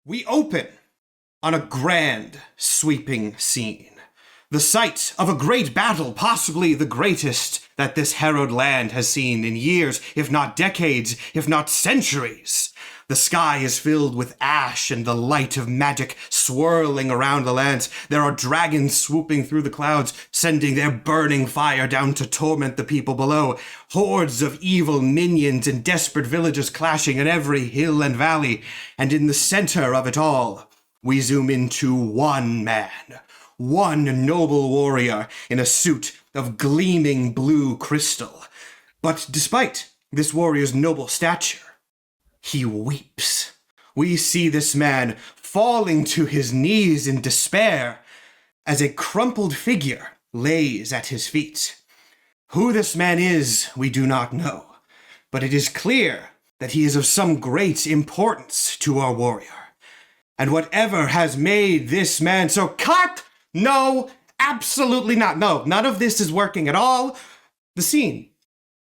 We open on a grand, sweeping scene. The site of a great battle, possibly the greatest that this harrowed land has seen in years, if not decades, if not centuries. The sky is filled with ash and the light of magic swirling around the lands. There are dragons swooping through the clouds, sending their burning fire down to torment the people below. Hordes of evil minions and desperate villagers clashing in every hill and valley. And in the center of it all, we zoom into one man. One noble warrior in a suit of gleaming blue crystal. But despite this warrior's noble stature, he weeps. We see this man falling to his knees in despair as a crumpled figure lays at his feet. Who this man is, we do not know, but it is clear that he is of some great importance to our warrior. And whatever has made this man so cut? No, absolutely not. No, none of this is working at all. The scene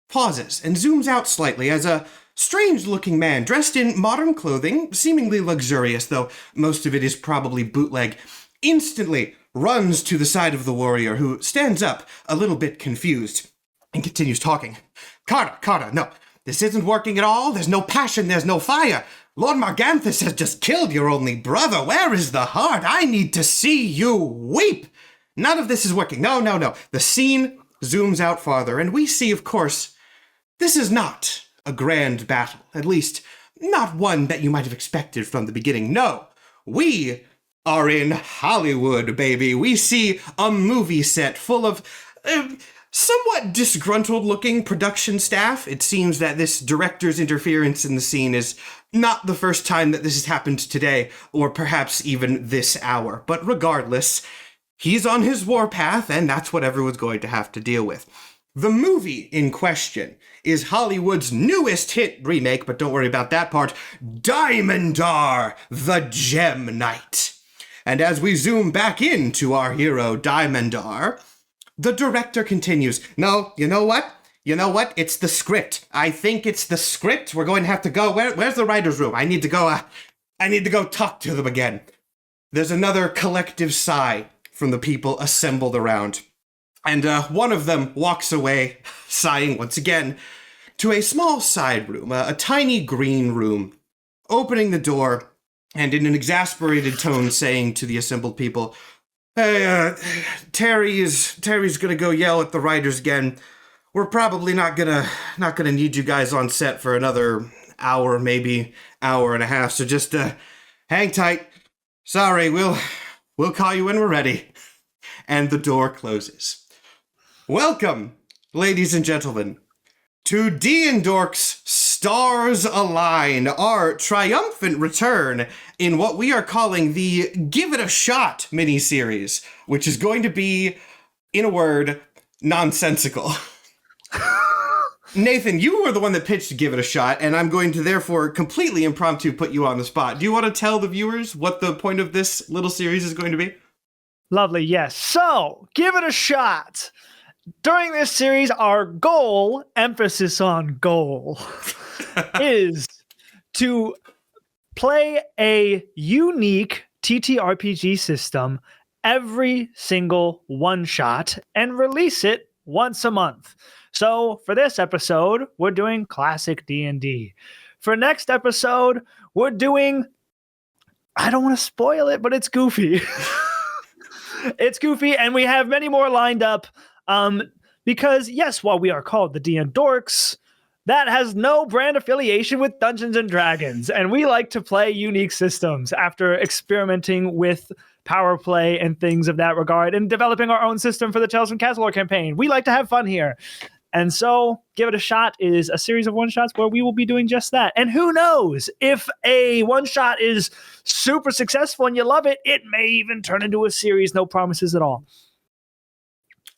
pauses and zooms out slightly as a strange-looking man dressed in modern clothing, seemingly luxurious, though most of it is probably bootleg, instantly runs to the side of the warrior, who stands up, a little bit confused, and continues talking. Carter, no, this isn't working at all. There's no passion, there's no fire. Lord Marganthus has just killed your only brother. Where is the heart? I need to see you weep. None of this is working. No. The scene zooms out farther, and we see, of course, this is not a grand battle. At least, not one that you might have expected from the beginning. No, we are in Hollywood, baby. We see a movie set full of somewhat disgruntled-looking production staff. It seems that this director's interference in the scene is not the first time that this has happened today, or perhaps even this hour. But regardless, he's on his warpath, and that's what everyone's going to have to deal with. The movie in question is Hollywood's newest hit remake, but don't worry about that part, Diamondar, the Gem Knight. And as we zoom back into our hero, Diamondar, the director continues, no, you know what? It's the script. I think it's the script. We're going to have to go. Where's the writer's room? I need to go talk to them again. There's another collective sigh from the people assembled around. And one of them walks away, sighing once again, to a small side room, a tiny green room, opening the door, and in an exasperated tone saying to the assembled people, hey, Terry's gonna go yell at the writers again. We're probably not gonna need you guys on set for another hour, maybe hour and a half, so just hang tight. Sorry, we'll call you when we're ready. And the door closes. Welcome, ladies and gentlemen, to D&Dorks Stars Align, our triumphant return in what we are calling the Give It a Shot miniseries, which is going to be, in a word, nonsensical. Nathan, you were the one that pitched to Give It a Shot, and I'm going to therefore completely impromptu put you on the spot. Do you want to tell the viewers what the point of this little series is going to be? Lovely, yes. So, Give It a Shot. During this series, our goal, emphasis on goal, is to play a unique TTRPG system every single one-shot and release it once a month. So for this episode, we're doing classic D&D. For next episode, we're doing, I don't want to spoil it, but it's goofy. It's goofy, and we have many more lined up. Because yes, while we are called the D&Dorks, that has no brand affiliation with Dungeons and Dragons, and we like to play unique systems after experimenting with power play and things of that regard, and developing our own system for the Tales from Castle campaign. We like to have fun here. And so, Give It a Shot is a series of one-shots where we will be doing just that. And who knows, if a one-shot is super successful and you love it, it may even turn into a series. No promises at all.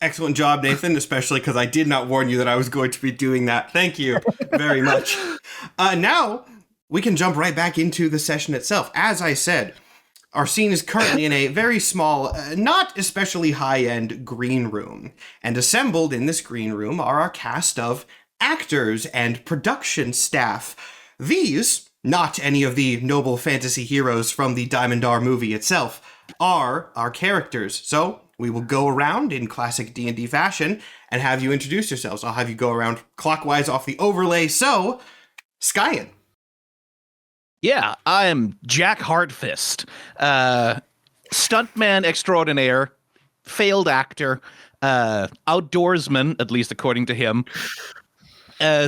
Excellent job, Nathan, especially because I did not warn you that I was going to be doing that. Thank you very much. Now, we can jump right back into the session itself. As I said, our scene is currently in a very small, not especially high-end green room. And assembled in this green room are our cast of actors and production staff. These not any of the noble fantasy heroes from the Diamond-Dar movie itself, are our characters. So we will go around in classic D&D fashion and have you introduce yourselves. I'll have you go around clockwise off the overlay. So, Skyen. Yeah, I am Jack Hardfist, stuntman extraordinaire, failed actor, outdoorsman, at least according to him,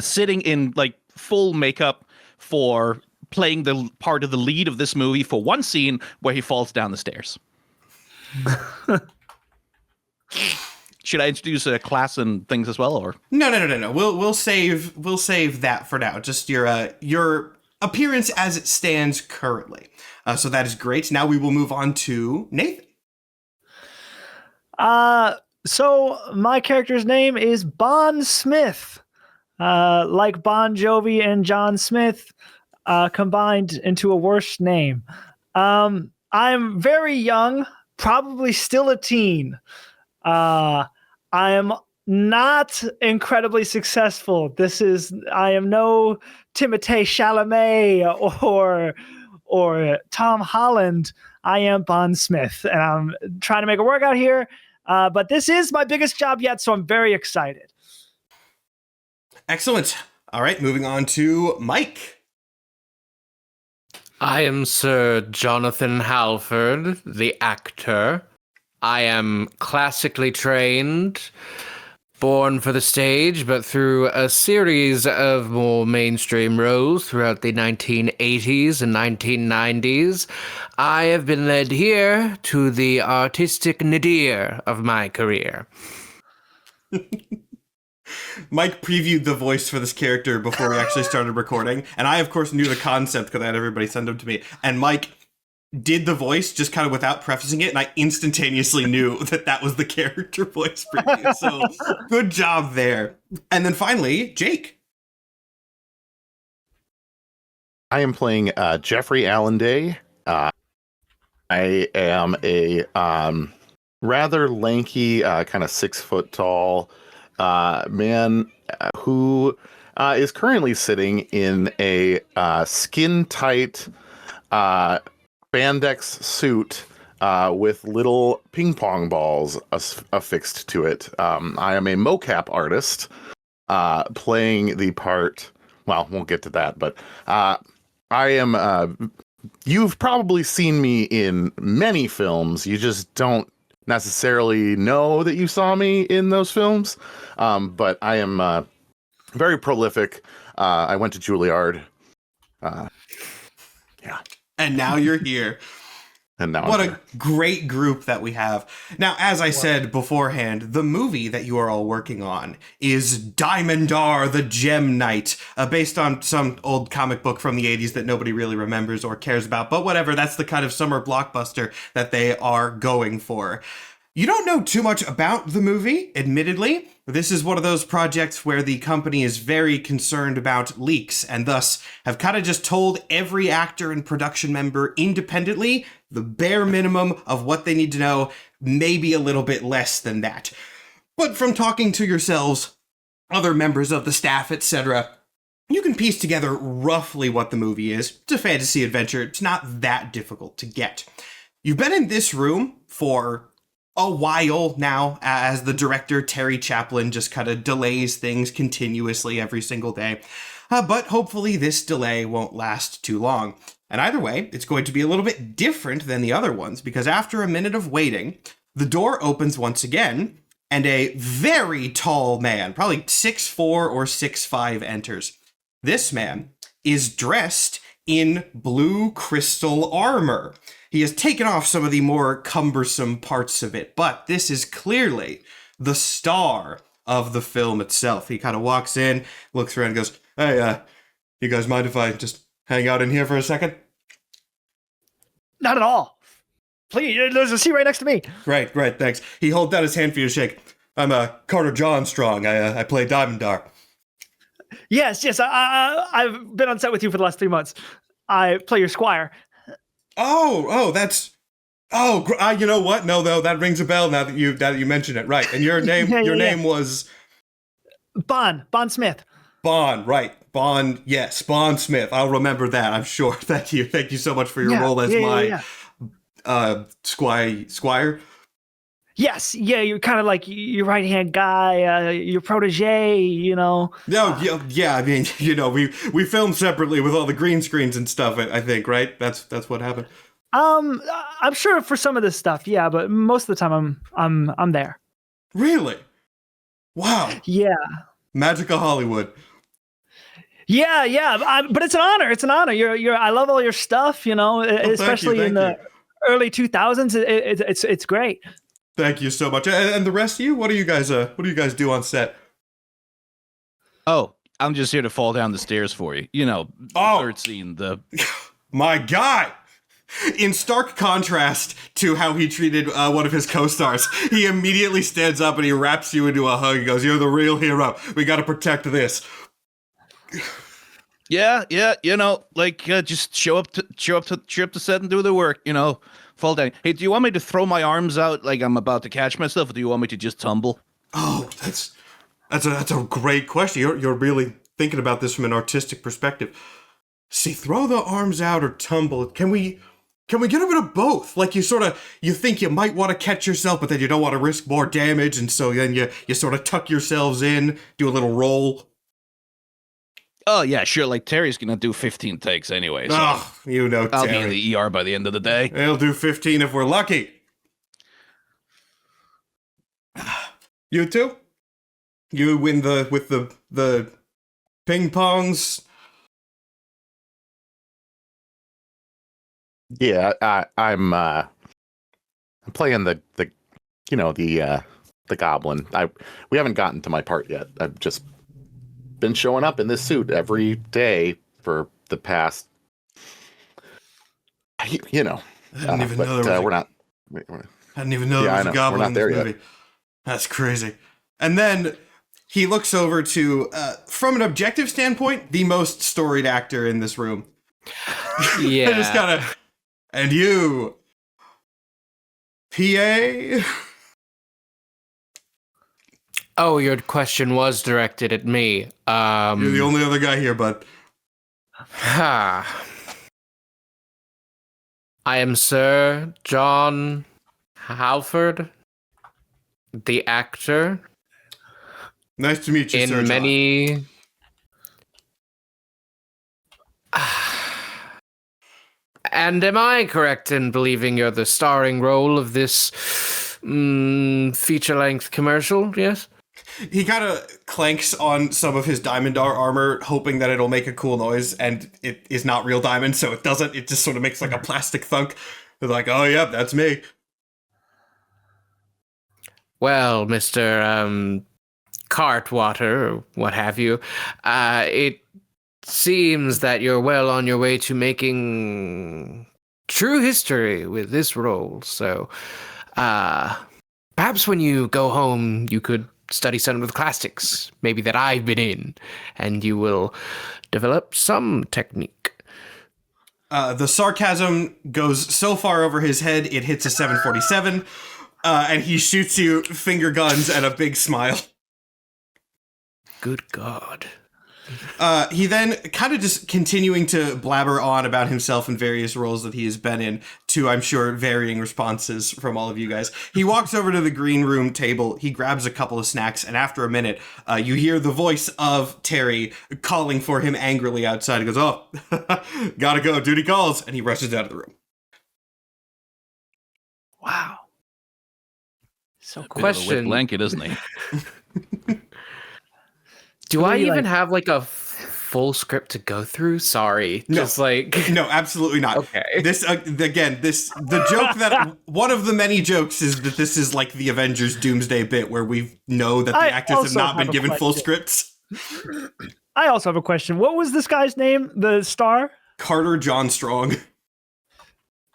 sitting in like full makeup for playing the part of the lead of this movie for one scene where he falls down the stairs. Should I introduce a class and things as well, or No. We'll save that for now. Just your appearance as it stands currently. So that is great. Now we will move on to Nathan. So my character's name is Bon Smith. Like Bon Jovi and John Smith combined into a worse name. I'm very young, probably still a teen. I am not incredibly successful. I am no Timothée Chalamet or Tom Holland. I am Bon Smith, and I'm trying to make it work out here. But this is my biggest job yet, so I'm very excited. Excellent. All right, moving on to Mike. I am Sir Jonathan Halford, the actor. I am classically trained, born for the stage, but through a series of more mainstream roles throughout the 1980s and 1990s, I have been led here to the artistic nadir of my career. Mike previewed the voice for this character before we actually started recording, and I, of course, knew the concept because I had everybody send them to me. And Mike did the voice just kind of without prefacing it, and I instantaneously knew that was the character voice preview. So good job there. And then finally, Jake. I am playing Jeffrey Allenday. I am a rather lanky, kind of 6 foot tall man who is currently sitting in a skin tight spandex suit with little ping pong balls affixed to it. I am a mocap artist playing the part. Well, we'll get to that, but I am. You've probably seen me in many films. You just don't necessarily know that you saw me in those films. But I am very prolific. I went to Juilliard. Yeah. And now you're here. And now what a great group that we have. Now, as I said beforehand, the movie that you are all working on is Diamond-Dar, the Gem Knight, based on some old comic book from the 80s that nobody really remembers or cares about. But whatever, that's the kind of summer blockbuster that they are going for. You don't know too much about the movie, admittedly. This is one of those projects where the company is very concerned about leaks and thus have kind of just told every actor and production member independently the bare minimum of what they need to know, maybe a little bit less than that. But from talking to yourselves, other members of the staff, etc., you can piece together roughly what the movie is. It's a fantasy adventure. It's not that difficult to get. You've been in this room for a while now, as the director, Terry Chaplin, just kind of delays things continuously every single day. But hopefully this delay won't last too long. And either way, it's going to be a little bit different than the other ones, because after a minute of waiting, the door opens once again, and a very tall man, probably 6'4" or 6'5", enters. This man is dressed in blue crystal armor. He has taken off some of the more cumbersome parts of it, but this is clearly the star of the film itself. He kind of walks in, looks around and goes, "Hey, you guys mind if I just hang out in here for a second?" Not at all. Please, there's a seat right next to me. Right, thanks. He holds out his hand for you to shake. I'm Carter Johnstrong. I play Diamond-Dar. Yes, I've been on set with you for the last 3 months. I play your squire. You know what? No, that rings a bell now that you mention it. Right, and your name, Yeah. name was Bon Smith. Bond, right. Bond, yes. Bond Smith. I'll remember that, I'm sure. Thank you. Thank you so much for your role as my squire. Yes, yeah, you're kind of like your right hand guy, your protege, you know. No, yeah. I mean, we filmed separately with all the green screens and stuff. I think, right? That's what happened. I'm sure for some of this stuff, yeah, but most of the time I'm there. Really? Wow. Yeah. Magic of Hollywood. Yeah. But it's an honor. It's an honor. I love all your stuff. You know, especially in the early 2000s. It's great. Thank you so much. And the rest of you, what do you guys do on set? Oh, I'm just here to fall down the stairs for you. You know, third scene. My guy. In stark contrast to how he treated one of his co-stars, he immediately stands up and he wraps you into a hug. He goes, "You're the real hero. We got to protect this." Yeah. You know, like just show up to set and do the work. You know, fall down. Hey, do you want me to throw my arms out like I'm about to catch myself, or do you want me to just tumble? Oh, that's a great question. You're really thinking about this from an artistic perspective. See, throw the arms out or tumble. Can we get a bit of both? Like you think you might want to catch yourself, but then you don't want to risk more damage, and so then you sort of tuck yourselves in, do a little roll. Oh yeah, sure. Like Terry's gonna do 15 takes anyway. So I'll be in Terry. The ER by the end of the day. He'll do 15 if we're lucky. You too? You win with the ping pongs. Yeah, I'm playing the goblin. We haven't gotten to my part yet. I've just been showing up in this suit every day for the past I didn't even know there was we're not. I didn't even know there was a goblin in this movie. Yet. That's crazy. And then he looks over to, from an objective standpoint, the most storied actor in this room. Yeah. I just gotta. And you, PA? Oh, your question was directed at me. You're the only other guy here, bud. I am Sir John Halford, the actor. Nice to meet you, in Sir John. many. And am I correct in believing you're the starring role of this feature-length commercial? Yes? He kind of clanks on some of his Diamondar armor, hoping that it'll make a cool noise, and it is not real diamond, so it doesn't. It just sort of makes like a plastic thunk. It's like, oh, yep, that's me. Well, Mr. Cartwater, or what have you, it seems that you're well on your way to making true history with this role. So, perhaps when you go home, you could study some of the classics, maybe that I've been in, and you will develop some technique. The sarcasm goes so far over his head, it hits a 747, and he shoots you finger guns and a big smile. Good God. He then, kind of just continuing to blabber on about himself and various roles that he has been in, to, I'm sure, varying responses from all of you guys. He walks over to the green room table, he grabs a couple of snacks, and after a minute, you hear the voice of Terry calling for him angrily outside. He goes, "Oh, gotta go, duty calls," and he rushes out of the room. Wow. So cool. Question. Blanket, isn't he? Do I even have like a full script to go through? Sorry. No. Just like. No, absolutely not. Okay. This, the joke that, one of the many jokes is that this is like the Avengers Doomsday bit where we know that the actors have not been given full scripts. I also have a question. What was this guy's name? The star? Carter John Strong.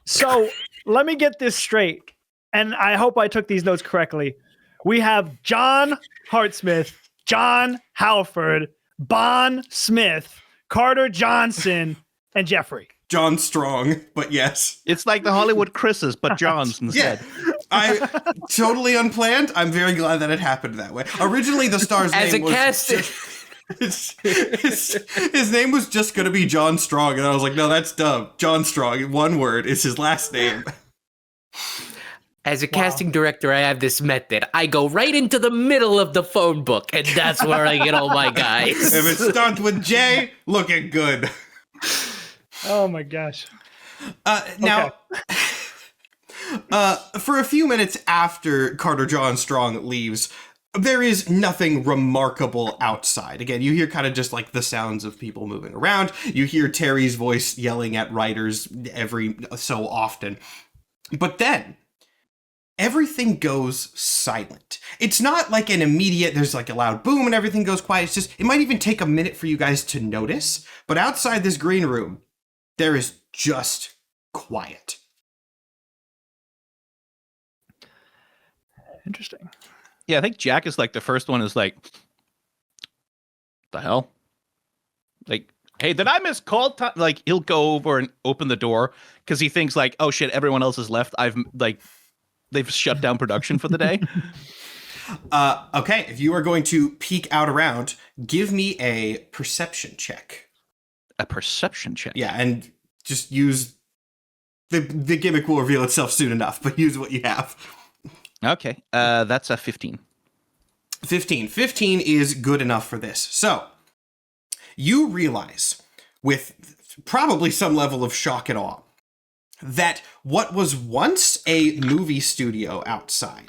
So let me get this straight. And I hope I took these notes correctly. We have John Hartsmith, John Halford, Bon Smith, Carter Johnson, and Jeffrey. John Strong, but yes. It's like the Hollywood Chris's, but John's instead. Yeah, I totally unplanned. I'm very glad that it happened that way. Originally, the star's As name a was casting. His name was just going to be John Strong, and I was like, no, that's dumb. John Strong, one word, is his last name. As a casting director, I have this method. I go right into the middle of the phone book, and that's where I get all my guys. If it starts with J, looking good. Oh my gosh. Now, for a few minutes after Carter John Strong leaves, there is nothing remarkable outside. Again, you hear kind of just like the sounds of people moving around. You hear Terry's voice yelling at writers every so often. But then everything goes silent. It's not like an immediate, there's like a loud boom and everything goes quiet. It's just, it might even take a minute for you guys to notice. But outside this green room, there is just quiet. Interesting. Yeah, I think Jack is like the first one is like, the hell? Like, hey, did I miss call time? Like, he'll go over and open the door because he thinks like, oh shit, everyone else has left. They've shut down production for the day. Okay, if you are going to peek out around, give me a perception check. A perception check. Yeah, and just use the gimmick will reveal itself soon enough, but use what you have. Okay, that's a 15. 15. 15 is good enough for this. So, you realize, with probably some level of shock and awe, that what was once a movie studio outside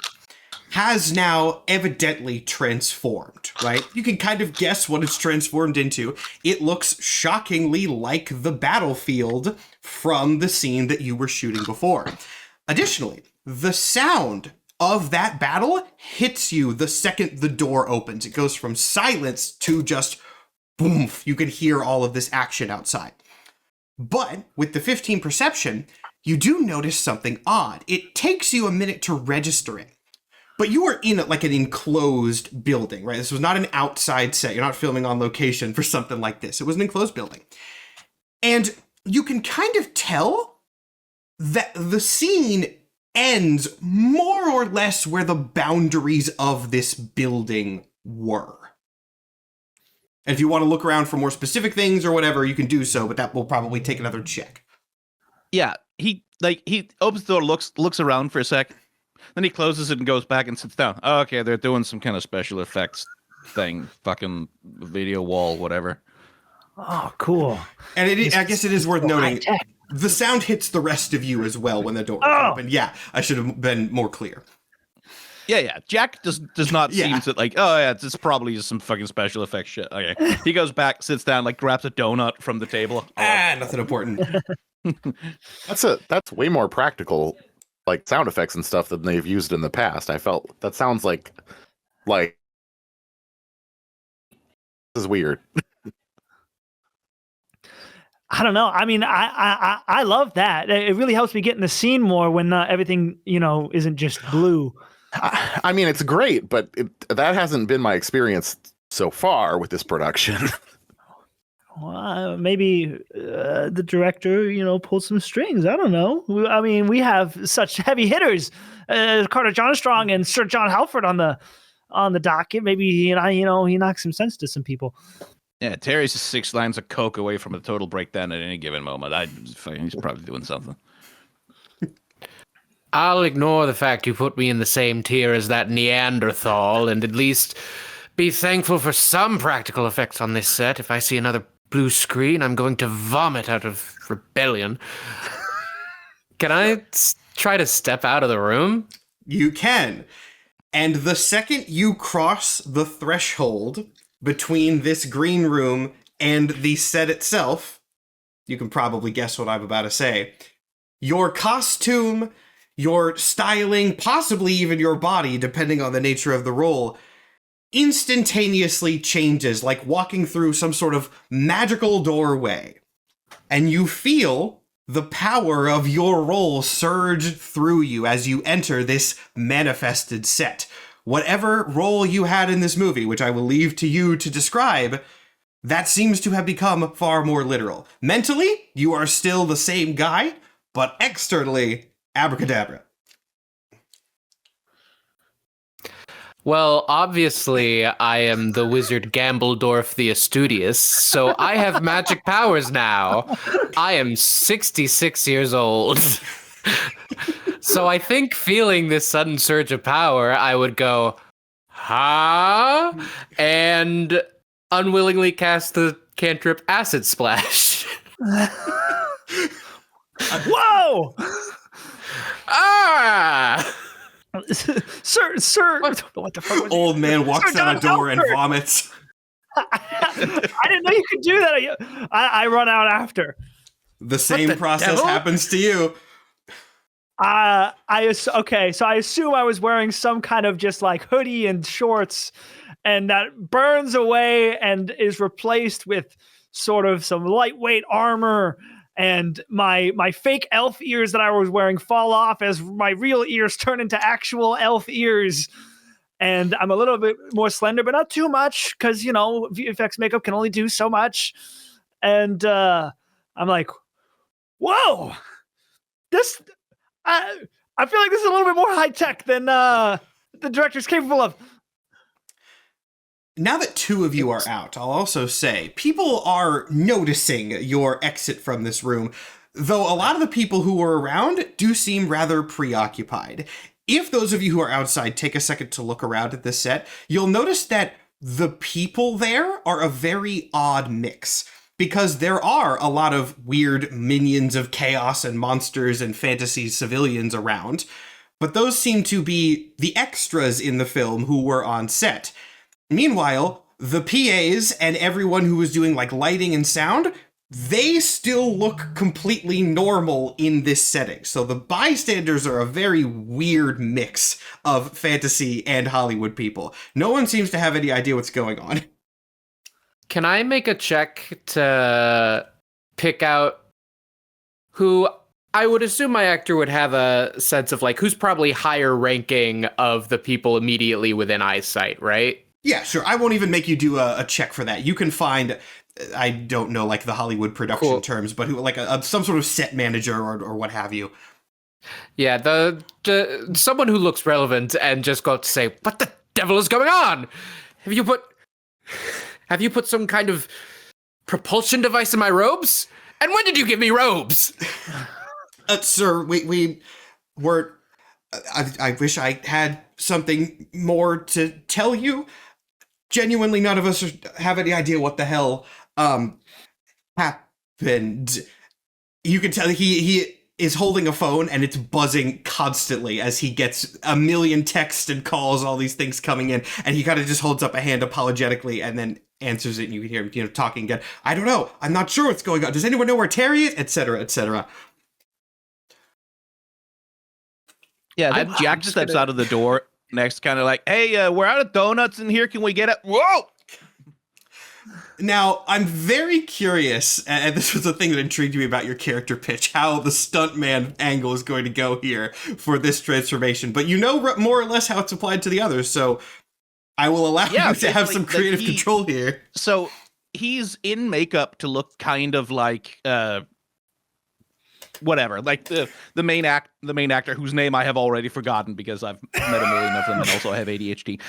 has now evidently transformed, right? You can kind of guess what it's transformed into. It looks shockingly like the battlefield from the scene that you were shooting before. Additionally, the sound of that battle hits you the second the door opens. It goes from silence to just boom. You can hear all of this action outside. But with the 15 perception, you do notice something odd. It takes you a minute to register it. But you are in like an enclosed building, right? This was not an outside set. You're not filming on location for something like this. It was an enclosed building. And you can kind of tell that the scene ends more or less where the boundaries of this building were. And if you want to look around for more specific things or whatever, you can do so, but that will probably take another check. Yeah, he opens the door, looks around for a sec, then he closes it and goes back and sits down. Oh, okay, they're doing some kind of special effects thing, fucking video wall, whatever. Oh, cool. And I guess it is worth noting, the sound hits the rest of you as well when the door opened. Yeah, I should have been more clear. Yeah. Jack does not seem to like, oh yeah, it's probably just some fucking special effects shit. Okay. He goes back, sits down, like grabs a donut from the table. Nothing important. That's way more practical, like sound effects and stuff than they've used in the past. I felt that sounds like this is weird. I don't know. I mean, I love that. It really helps me get in the scene more when everything, isn't just blue. I mean, it's great, but that hasn't been my experience so far with this production. Well, maybe the director, pulled some strings. I don't know. I mean, we have such heavy hitters, Carter John Strong and Sir John Halford on the docket. Maybe he knocks some sense to some people. Yeah, Terry's just 6 lines of coke away from a total breakdown at any given moment. He's probably doing something. I'll ignore the fact you put me in the same tier as that Neanderthal and at least be thankful for some practical effects on this set. If I see another blue screen, I'm going to vomit out of rebellion. Can I try to step out of the room? You can. And the second you cross the threshold between this green room and the set itself, you can probably guess what I'm about to say. Your costume, your styling, possibly even your body, depending on the nature of the role, instantaneously changes, like walking through some sort of magical doorway. And you feel the power of your role surge through you as you enter this manifested set. Whatever role you had in this movie, which I will leave to you to describe, that seems to have become far more literal. Mentally, you are still the same guy, but externally, abracadabra. Well, obviously, I am the wizard Gambledorf the Astudious, so I have magic powers now. I am 66 years old. So I think feeling this sudden surge of power, I would go, huh? And unwillingly cast the cantrip Acid Splash. Whoa! Ah! Sir, what the fuck was Old man walks Sir out a Don door and Alfred. vomits. I didn't know you could do that. I run out after. The same the process devil? happens to you. Okay, so I assume I was wearing some kind of just like hoodie and shorts, and that burns away and is replaced with sort of some lightweight armor, and my fake elf ears that I was wearing fall off as my real ears turn into actual elf ears. And I'm a little bit more slender, but not too much, because, you know, VFX makeup can only do so much. And I'm like, whoa, this, I feel like this is a little bit more high tech than the director's capable of. Now that two of you are out, I'll also say people are noticing your exit from this room, though a lot of the people who were around do seem rather preoccupied. If those of you who are outside take a second to look around at this set, you'll notice that the people there are a very odd mix, because there are a lot of weird minions of chaos and monsters and fantasy civilians around, but those seem to be the extras in the film who were on set. Meanwhile, the PAs and everyone who was doing like lighting and sound, they still look completely normal in this setting. So the bystanders are a very weird mix of fantasy and Hollywood people. No one seems to have any idea what's going on. Can I make a check to pick out who I would assume my actor would have a sense of, like, who's probably higher ranking of the people immediately within eyesight, right? Yeah, sure. I won't even make you do a check for that. You can find, I don't know, like the Hollywood production terms, but who, like some sort of set manager or what have you. Yeah, the someone who looks relevant and just got to say, what the devil is going on? Have you put some kind of propulsion device in my robes? And when did you give me robes? Sir, we were... I wish I had something more to tell you. Genuinely, none of us have any idea what the hell happened. You can tell he is holding a phone and it's buzzing constantly as he gets a million texts and calls, all these things coming in, and he kind of just holds up a hand apologetically and then answers it, and you can hear him, talking again. I don't know. I'm not sure what's going on. Does anyone know where Terry is? Etc. Etc. Yeah, then Jack steps out of the door next, kind of like, hey, we're out of donuts in here. Can we get it? Whoa! Now, I'm very curious, and this was the thing that intrigued me about your character pitch, how the stuntman angle is going to go here for this transformation. But you know more or less how it's applied to the others, so I will allow you to have some creative control here. So he's in makeup to look kind of like... whatever, like the main actor whose name I have already forgotten because I've met a million of them and also have ADHD.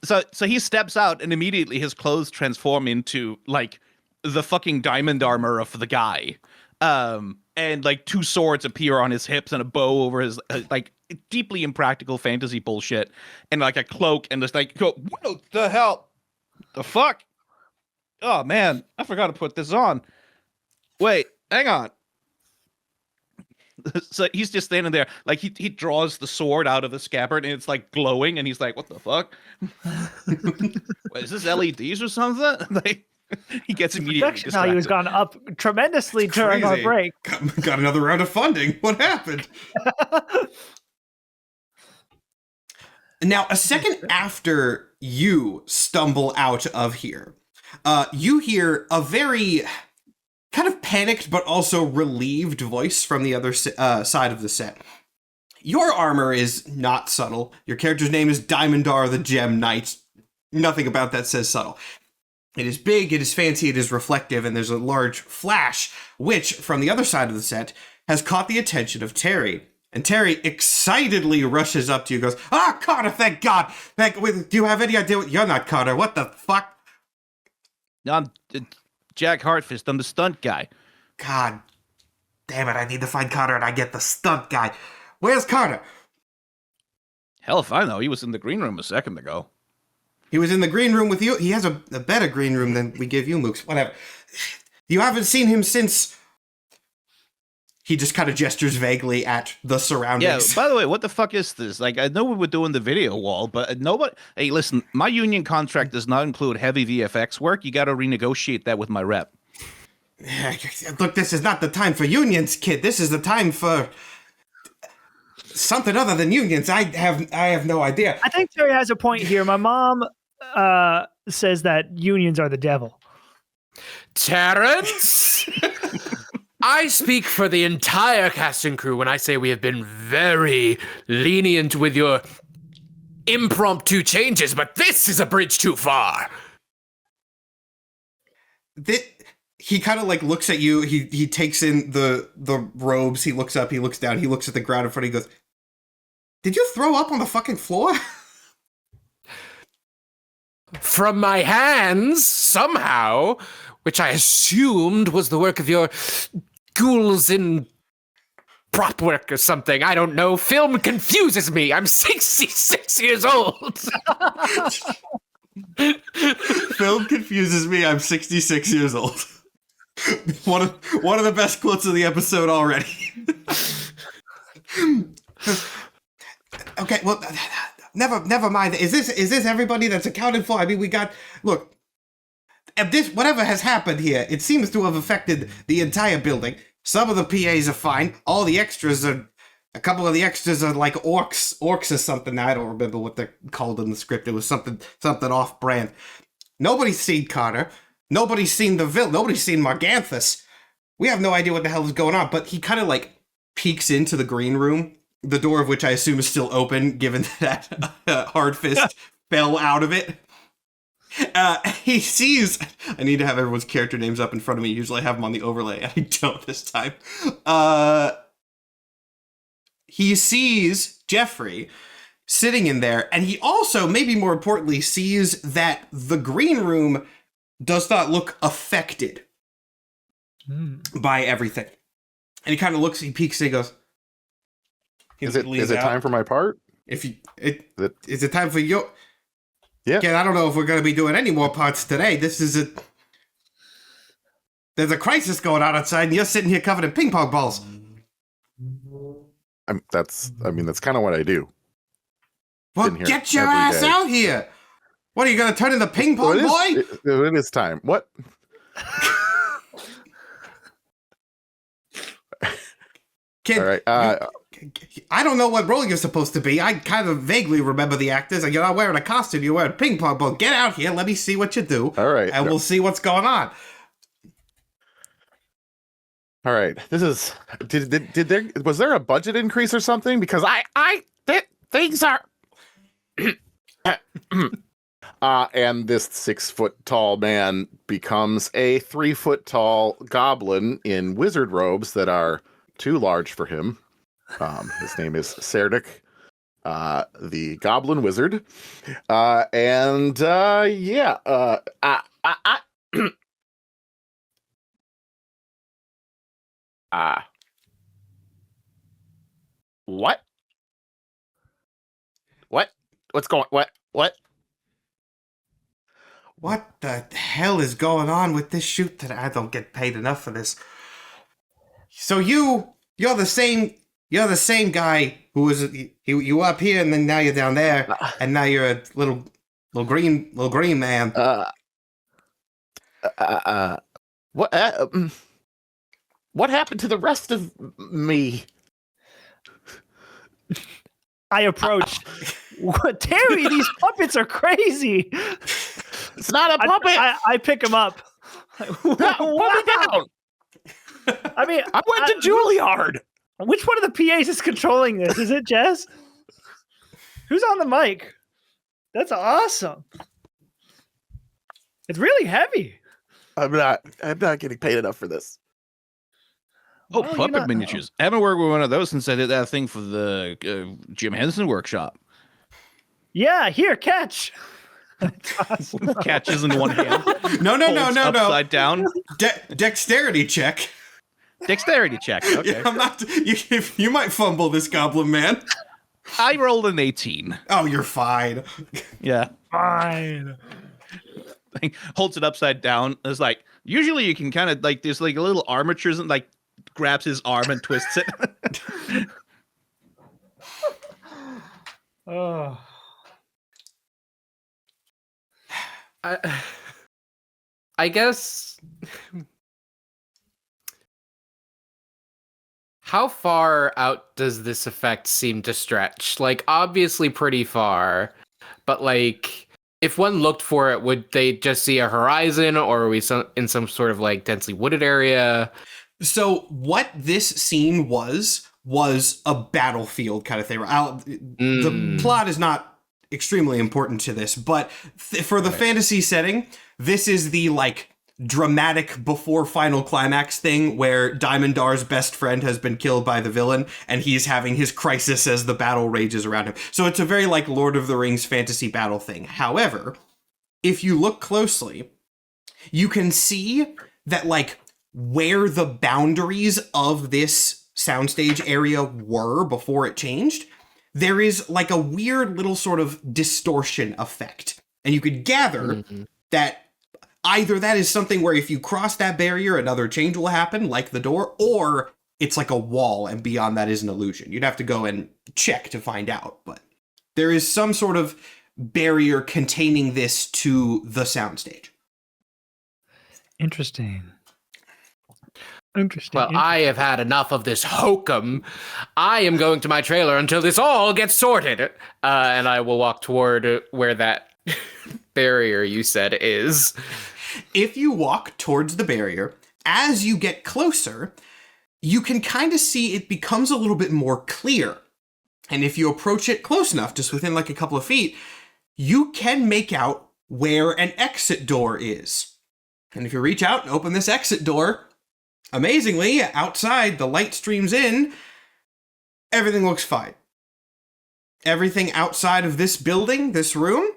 So he steps out and immediately his clothes transform into like the fucking diamond armor of the guy. And like two swords appear on his hips and a bow over his like deeply impractical fantasy bullshit, and like a cloak, and just like, what the hell? The fuck? Oh man, I forgot to put this on. Wait, hang on. So he's just standing there, like he draws the sword out of the scabbard and it's like glowing, and he's like, what the fuck? Wait, is this LEDs or something? Like, he gets immediately Production value has gone up tremendously during our break. Got another round of funding. What happened? Now, a second after you stumble out of here, you hear a very kind of panicked but also relieved voice from the other side of the set. Your armor is not subtle. Your character's name is Diamondar the Gem Knight. Nothing about that says subtle. It is big, it is fancy, it is reflective, and there's a large flash, which, from the other side of the set, has caught the attention of Terry. And Terry excitedly rushes up to you, goes, Carter, thank God. Do you have any idea you're not Carter? What the fuck? I'm Jack Hartfist. I'm the stunt guy. God damn it, I need to find Carter and I get the stunt guy. Where's Carter? Hell if I know. He was in the green room a second ago. He was in the green room with you. He has a better green room than we give you, Mooks. Whatever. You haven't seen him since... He just kind of gestures vaguely at the surroundings. Yeah, by the way, what the fuck is this? Like, I know we were doing the video wall, but nobody... Hey, listen, my union contract does not include heavy VFX work. You got to renegotiate that with my rep. Look, this is not the time for unions, kid. This is the time for something other than unions. I have no idea. I think Terry has a point here. My mom says that unions are the devil. Terrence? I speak for the entire cast and crew when I say we have been very lenient with your impromptu changes, but this is a bridge too far. He kind of like looks at you. He takes in the robes. He looks up. He looks down. He looks at the ground in front. He goes, "Did you throw up on the fucking floor?" From my hands, somehow, which I assumed was the work of your ghouls in prop work or something. I don't know. Film confuses me. I'm 66 years old. Film confuses me. I'm 66 years old. One of the best quotes of the episode already. Okay, well, never mind. Is this everybody that's accounted for? I mean, look. This, whatever has happened here, it seems to have affected the entire building. Some of the PAs are fine. All the extras are... A couple of the extras are like orcs or something. I don't remember what they're called in the script. It was something off-brand. Nobody's seen Carter. Nobody's seen the villain. Nobody's seen Marganthus. We have no idea what the hell is going on, but he kind of like peeks into the green room, the door of which I assume is still open, given that Hard Fist fell out of it. He sees... I need to have everyone's character names up in front of me. Usually I have them on the overlay. I don't this time. He sees Jeffrey sitting in there, and he also, maybe more importantly, sees that the green room does not look affected by everything. And he kind of looks, he peeks, and he goes... Is it time for my part? Is it time for your... Yeah. Again, I don't know if we're going to be doing any more parts today. There's a crisis going on outside, and you're sitting here covered in ping pong balls. That's kind of what I do. Well, get your ass out here. What, are you going to turn into ping pong boy? It is time. What? Kid, all right. I don't know what role you're supposed to be. I kind of vaguely remember the actors. You're not wearing a costume. You're wearing a ping pong ball. Get out here. Let me see what you do. All right. And we'll see what's going on. All right. This is... Was there a budget increase or something? Because things are... and this 6-foot-tall man becomes a 3-foot-tall goblin in wizard robes that are too large for him. His name is Serdic, the Goblin Wizard, what? What's going? What? What the hell is going on with this shoot today? I don't get paid enough for this. So you're the same guy who was you were up here and then now you're down there and now you're a little green man. What happened to the rest of me? I approach. Terry, these puppets are crazy. It's not a puppet. I pick him up. Put me down. I mean, I went to Juilliard. Which one of the PAs is controlling this? Is it Jess? Who's on the mic? That's awesome. It's really heavy. I'm not getting paid enough for this. Oh, Well, puppet miniatures. I haven't worked with one of those since I did that thing for the Jim Henson workshop. Yeah, here, catch. Catches in one hand. No, Holds upside down. Dexterity check. Dexterity check. Okay. Yeah, I'm not. You might fumble this goblin man. I rolled an 18. Oh, you're fine. Yeah. Fine. Holds it upside down. It's like, usually you can kind of like, there's like a little armatures and like grabs his arm and twists it. Oh. I guess. How far out does this effect seem to stretch? Like, obviously pretty far, but like, if one looked for it, would they just see a horizon, or are we in some sort of like densely wooded area? So what this scene was a battlefield kind of thing. The plot is not extremely important to this, but for the fantasy setting, this is the like dramatic before final climax thing where Diamondar's best friend has been killed by the villain and he's having his crisis as the battle rages around him. So it's a very like Lord of the Rings fantasy battle thing. However, if you look closely, you can see that like where the boundaries of this soundstage area were before it changed, there is like a weird little sort of distortion effect. And you could gather that either that is something where if you cross that barrier, another change will happen, like the door, or it's like a wall and beyond that is an illusion. You'd have to go and check to find out, but there is some sort of barrier containing this to the soundstage. Interesting. Well, I have had enough of this hokum. I am going to my trailer until this all gets sorted. And I will walk toward where that barrier you said is. If you walk towards the barrier, as you get closer, you can kind of see it becomes a little bit more clear. And if you approach it close enough, just within like a couple of feet, you can make out where an exit door is. And if you reach out and open this exit door, amazingly, outside, the light streams in, everything looks fine. Everything outside of this building, this room,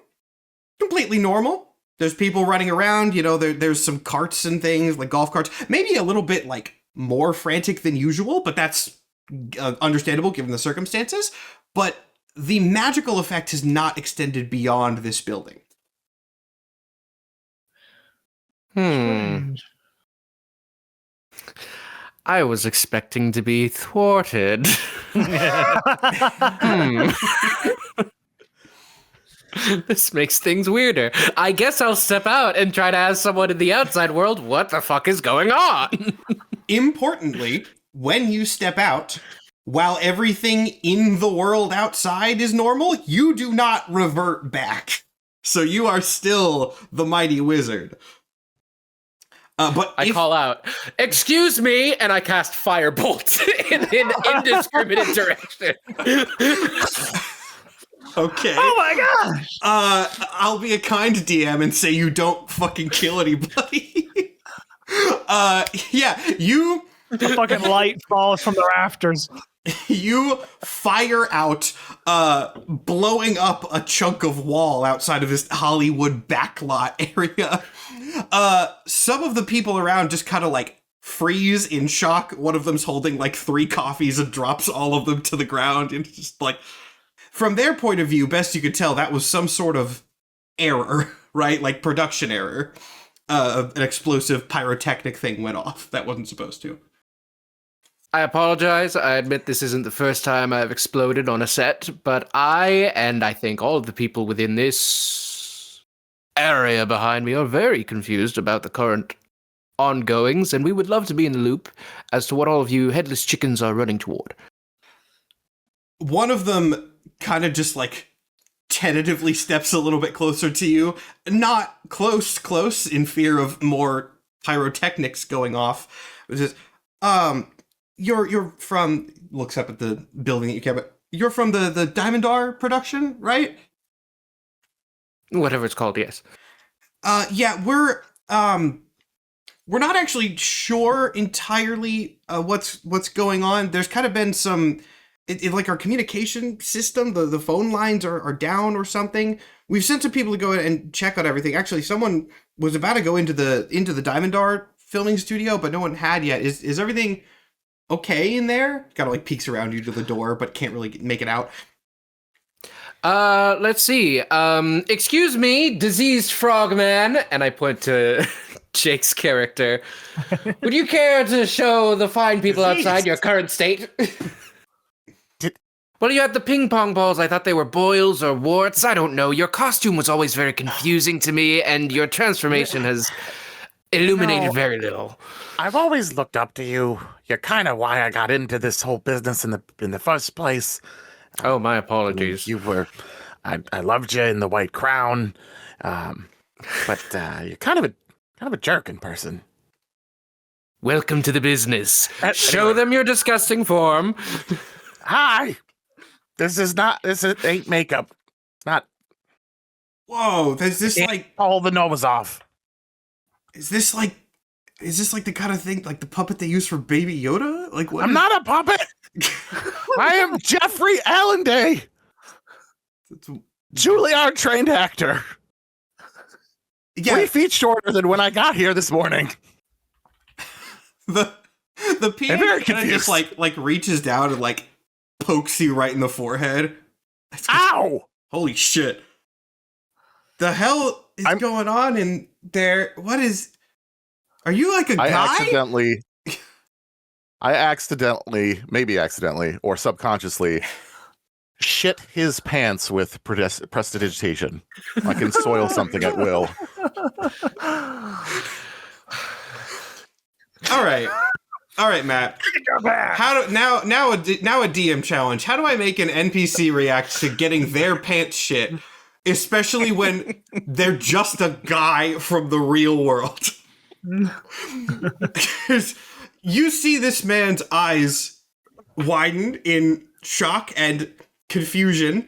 completely normal. There's people running around, you know, there's some carts and things, like golf carts. Maybe a little bit, like, more frantic than usual, but that's understandable given the circumstances. But the magical effect has not extended beyond this building. I was expecting to be thwarted. This makes things weirder. I guess I'll step out and try to ask someone in the outside world what the fuck is going on. Importantly, when you step out, while everything in the world outside is normal, you do not revert back. So you are still the mighty wizard. But I call out, "Excuse me," and I cast Firebolt in an indiscriminate direction. Okay. Oh my gosh! I'll be a kind DM and say you don't fucking kill anybody. Yeah, you... The fucking light falls from the rafters. You fire out, blowing up a chunk of wall outside of this Hollywood backlot area. Some of the people around just kind of like freeze in shock. One of them's holding like 3 coffees and drops all of them to the ground. And it's just like, from their point of view, best you could tell, that was some sort of error, right? Like production error. An explosive pyrotechnic thing went off that wasn't supposed to. I apologize. I admit this isn't the first time I've exploded on a set, but I, and I think all of the people within this area behind me, are very confused about the current ongoings, and we would love to be in the loop as to what all of you headless chickens are running toward. One of them kind of just like tentatively steps a little bit closer to you. Not close, in fear of more pyrotechnics going off. It says, You're from, looks up at the building that you came, but you're from the Diamondar production, right? Whatever it's called, yes. Yeah, we're we're not actually sure entirely what's going on. There's kind of been some, like our communication system, the phone lines are down or something. We've sent some people to go and check out everything. Actually, someone was about to go into the D&Dorks filming studio, but no one had yet. Is everything okay in there? Kind of like peeks around you to the door, but can't really make it out. Let's see. Excuse me, diseased frogman. And I point to Jake's character. Would you care to show the fine people outside your current state? Well, you had the ping pong balls. I thought they were boils or warts. I don't know. Your costume was always very confusing to me, and your transformation has illuminated very little. I've always looked up to you. You're kind of why I got into this whole business in the first place. Oh, my apologies. You were, I loved you in the White Crown, but you're kind of a jerk in person. Welcome to the business. Show Anyway. them your disgusting form. Hi. This ain't makeup. It's not. Whoa, is this like All the nose off. is this like the kind of thing like the puppet they use for Baby Yoda? Like what? I'm not a puppet. I am Jeffrey Allenday, Juilliard trained actor. 3 feet shorter than when I got here this morning. The PA I'm very kind of just confused. like reaches down and like pokes you right in the forehead. Ow! Holy shit. The hell is going on in there? What is... Are you like a guy? I accidentally, maybe accidentally or subconsciously, shit his pants with prestidigitation. I can soil something at will. All right, Matt. Now a DM challenge. How do I make an NPC react to getting their pants shit, especially when they're just a guy from the real world? You see this man's eyes widen in shock and confusion.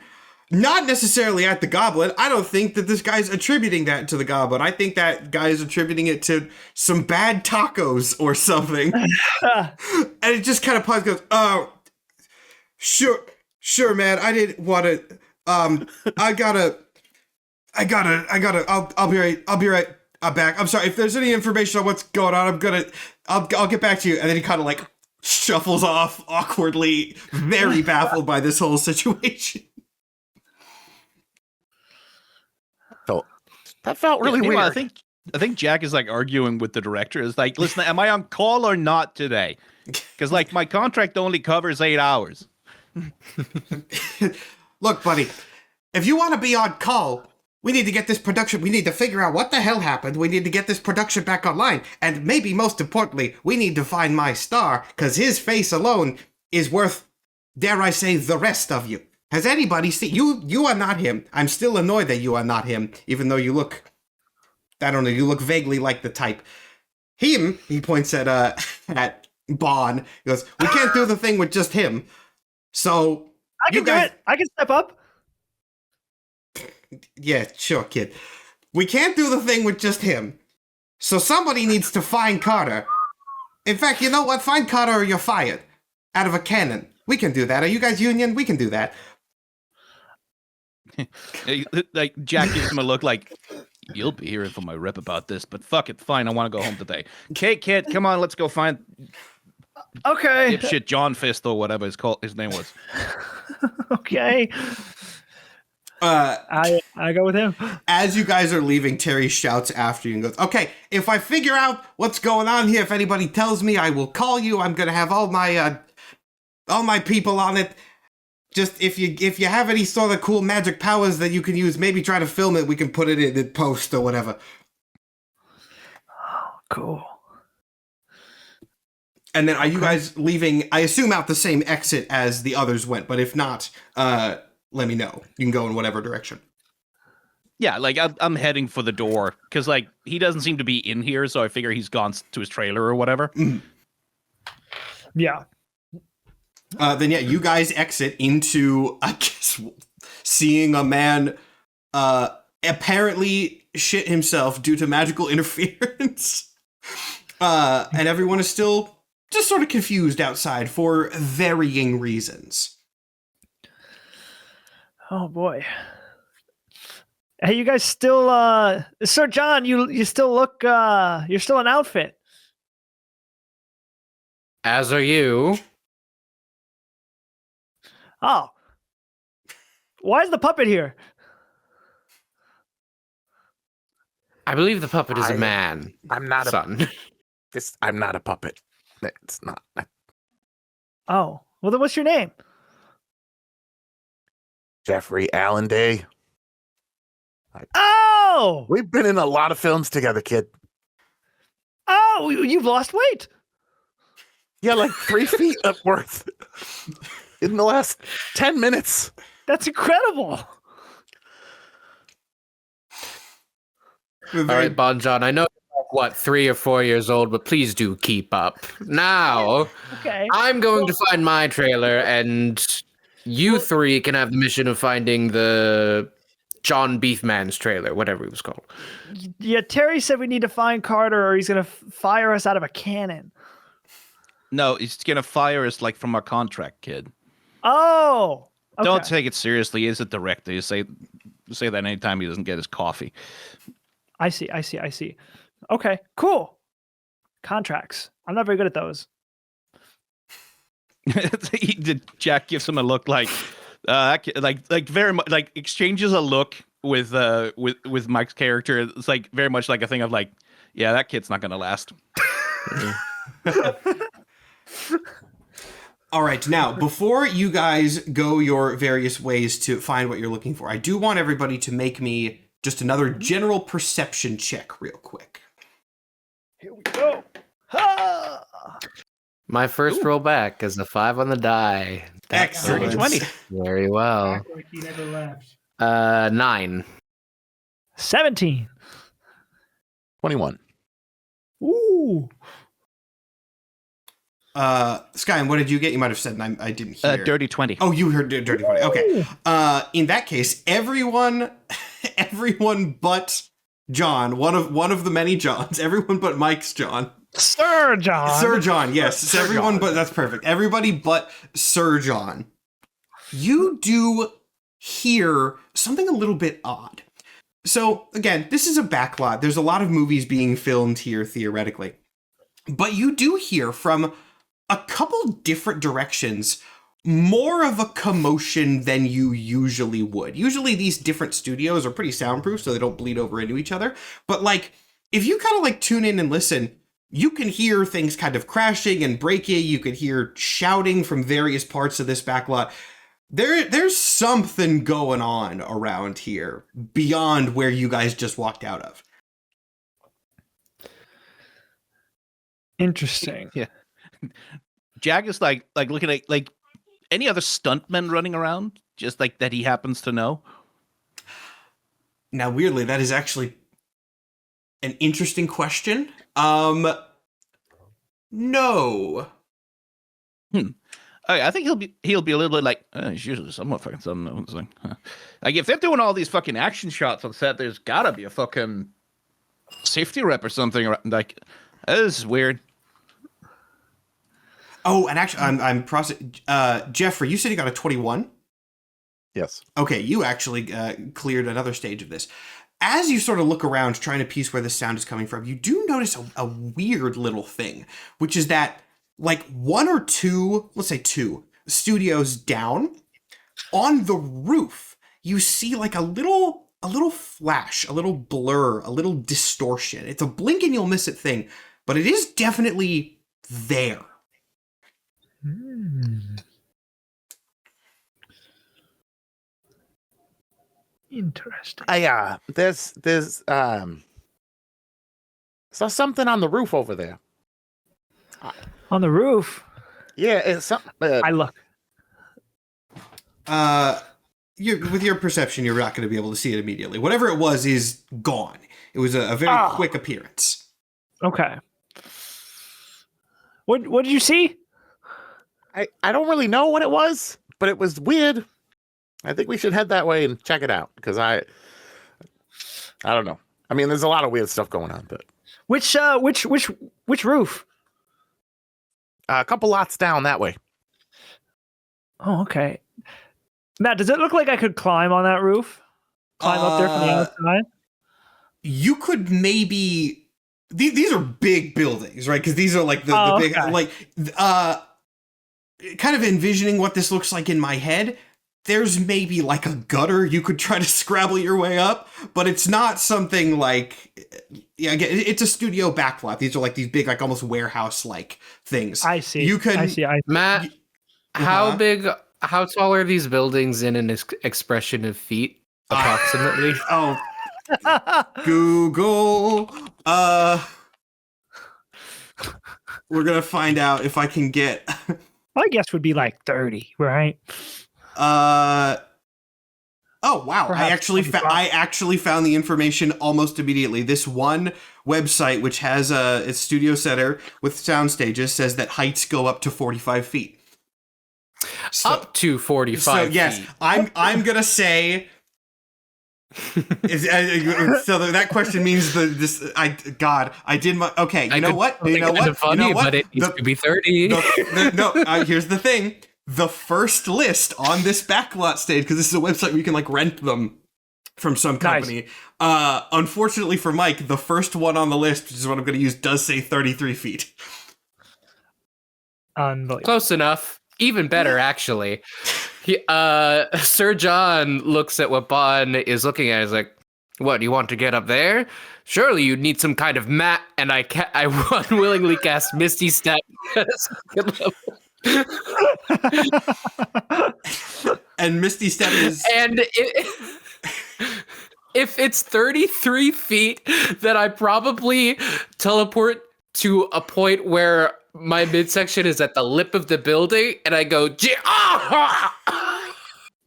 Not necessarily at the goblin. I don't think that this guy's attributing that to the goblin. I think that guy is attributing it to some bad tacos or something. And it just kind of pauses, goes, "Oh, sure, man. I didn't want to. I'll be right back. I'm sorry. If there's any information on what's going on, I'll get back to you." And then he kind of like shuffles off awkwardly, very baffled by this whole situation. That felt really weird. I think Jack is like arguing with the director. Is like, listen, am I on call or not today? Because like my contract only covers 8 hours. Look, buddy, if you want to be on call, we need to get this production. We need to figure out what the hell happened. We need to get this production back online. And maybe most importantly, we need to find my star, because his face alone is worth, dare I say, the rest of you. Has anybody seen you? You are not him. I'm still annoyed that you are not him, even though you look, I don't know, you look vaguely like the type. Him, he points at Bon. He goes, "We can't do the thing with just him. So I can do it. I can step up. Yeah, sure, kid. We can't do the thing with just him. So somebody needs to find Carter. In fact, you know what? Find Carter or you're fired. Out of a cannon. We can do that. Are you guys union? We can do that." Like Jack gives him a look like, "You'll be hearing from my rep about this, but fuck it, fine. I want to go home today. Okay, kid, come on, let's go find Okay. dipshit John Fist or whatever his name was." Okay. I go with him. As you guys are leaving, Terry shouts after you and goes, "Okay, if I figure out what's going on here, if anybody tells me, I will call you. I'm gonna have all my people on it. Just if you have any sort of cool magic powers that you can use, maybe try to film it. We can put it in post or whatever." Cool. And then are you guys leaving, I assume, out the same exit as the others went, but if not, let me know. You can go in whatever direction. Yeah, like I'm heading for the door because like he doesn't seem to be in here, so I figure he's gone to his trailer or whatever. Yeah. Then yeah, you guys exit into, I guess, seeing a man apparently shit himself due to magical interference. And everyone is still just sort of confused outside for varying reasons. Oh boy. Hey, you guys still Sir John, you still look you're still in outfit. As are you. Oh. Why is the puppet here? I believe the puppet is a man. I'm not son. I'm not a puppet. It's not. Oh. Well then what's your name? Jeffrey Allen Day. Oh! We've been in a lot of films together, kid. Oh, you've lost weight. Yeah, like 3 feet up worth in the last 10 minutes. That's incredible. All right, Bon John, I know you're like, what, 3 or 4 years old, but please do keep up. Now, Okay. I'm going to find my trailer, and you three can have the mission of finding the John Beefman's trailer, whatever it was called. Yeah, Terry said we need to find Carter or he's going to fire us out of a cannon. No, he's gonna fire us like from our contract, kid. Oh. Okay. Don't take it seriously. He's a director. You say that anytime he doesn't get his coffee. I see. Okay, cool. Contracts. I'm not very good at those. Jack gives him a look like very much like exchanges a look with Mike's character. It's like very much like a thing of like, yeah, that kid's not gonna last. All right, now, before you guys go your various ways to find what you're looking for, I do want everybody to make me just another general perception check real quick. Here we go. Ha! My first roll back is a 5 on the die. Excellent. 20. Very well. Act like he never left. 9. 17. 21. Ooh. Sky, what did you get? You might have said, and I didn't hear. Dirty 20. Oh, you heard Dirty 20. Okay. In that case, everyone but John, one of the many Johns, everyone but Mike's John. Sir John. Sir John, yes. Sir Everyone John. but, that's perfect. Everybody but Sir John. You do hear something a little bit odd. So, again, this is a backlot. There's a lot of movies being filmed here, theoretically. But you do hear from a couple different directions more of a commotion than you usually would. Usually these different studios are pretty soundproof so they don't bleed over into each other. But like, if you kind of like tune in and listen, you can hear things kind of crashing and breaking. You can hear shouting from various parts of this backlot. There's something going on around here beyond where you guys just walked out of. Interesting. Yeah. Jack is like looking at like any other stuntmen running around, just like that he happens to know. Now, weirdly, that is actually an interesting question. No. I think he'll be a little bit like he's usually somewhat fucking something. It's like, huh. Like if they're doing all these fucking action shots on set, there's gotta be a fucking safety rep or something. Like this is weird. Oh, and actually, I'm processing. Jeffrey, you said you got a 21. Yes. Okay, you actually cleared another stage of this. As you sort of look around trying to piece where the sound is coming from, you do notice a weird little thing, which is that like one or two, let's say two, studios down, on the roof, you see like a little flash, a little blur, a little distortion. It's a blink and you'll miss it thing, but it is definitely there. Interesting. There's saw something on the roof over there. On the roof. Yeah, it's something. I look. With your perception, you're not going to be able to see it immediately. Whatever it was is gone. It was a very quick appearance. Okay. What did you see? I don't really know what it was, but it was weird. I think we should head that way and check it out because I don't know. I mean, there's a lot of weird stuff going on, but Which roof? A couple lots down that way. Oh, okay. Matt, does it look like I could climb on that roof? Climb up there from the outside? You could maybe. These are big buildings, right? Because these are like the big, okay. like, kind of envisioning what this looks like in my head. There's maybe like a gutter you could try to scrabble your way up, but it's not something like, yeah, again, it's a studio backlot. These are like these big, like almost warehouse-like things. I see. You can, I see. Matt, how tall are these buildings in an expression of feet, approximately? Oh, Google. We're gonna find out if I can get. My guess would be like 30, right? Oh wow! Perhaps I actually found the information almost immediately. This one website, which has its studio center with sound stages, says that heights go up to 45 feet. So, Up to 45 so yes, feet. I'm gonna say. So that question means I did my okay. You know what? Funny, but it needs to be 30. Here's the thing. The first list on this backlot stage, because this is a website where you can like rent them from some company. Nice. Unfortunately for Mike, the first one on the list, which is what I'm going to use, does say 33 feet. Unbelievable. Close enough. Even better, actually. Sir John looks at what Bon is looking at. He's like, "What? You want to get up there? Surely you need some kind of mat." And I unwillingly cast Misty Step. And Misty Step is. And if it's 33 feet, then I probably teleport to a point where my midsection is at the lip of the building, and I go, and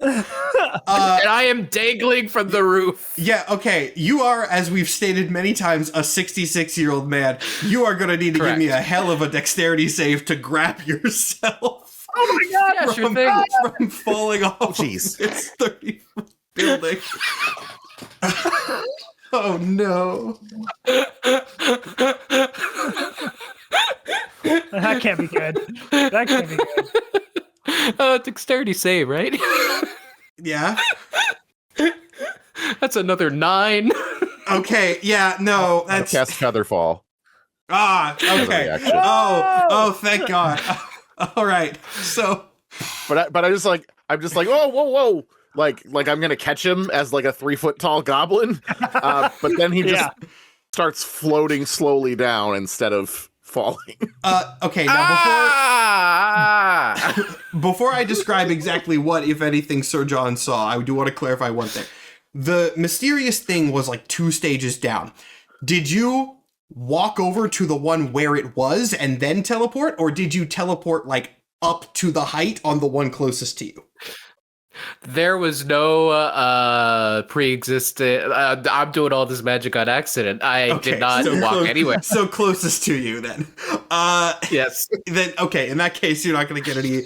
I am dangling from the roof. Yeah, okay. You are, as we've stated many times, a 66-year-old man. You are going to need to give me a hell of a dexterity save to grab yourself. Oh my god! Yeah, sure thing. From falling off this 30-foot building. Oh no. That can't be good. That can't be good. Dexterity save, right? Yeah. That's another 9. Okay, yeah, no, that's Cast Featherfall. Okay. Oh, thank God. All right. So, but I'm just like, whoa. Like I'm gonna catch him as like a 3-foot tall goblin, but then he just starts floating slowly down instead of falling. Okay. Now before I describe exactly what, if anything, Sir John saw, I do want to clarify one thing. The mysterious thing was like 2 stages down. Did you walk over to the one where it was and then teleport, or did you teleport like up to the height on the one closest to you? There was no pre-existing. I'm doing all this magic on accident. I did not walk anywhere. So closest to you, then. Yes. Then okay. In that case, you're not going to get any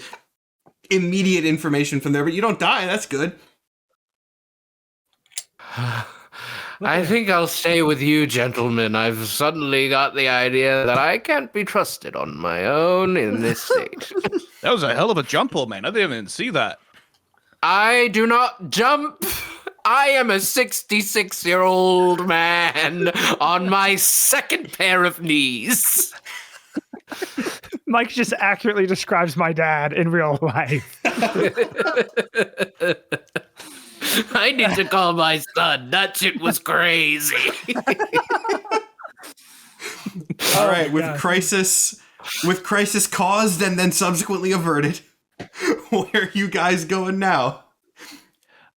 immediate information from there, but you don't die. That's good. I think I'll stay with you, gentlemen. I've suddenly got the idea that I can't be trusted on my own in this state. That was a hell of a jump, old man. I didn't even see that. I do not jump. I am a 66-year-old man on my second pair of knees. Mike just accurately describes my dad in real life. I need to call my son. That shit was crazy. All right, with crisis caused and then subsequently averted, where are you guys going now?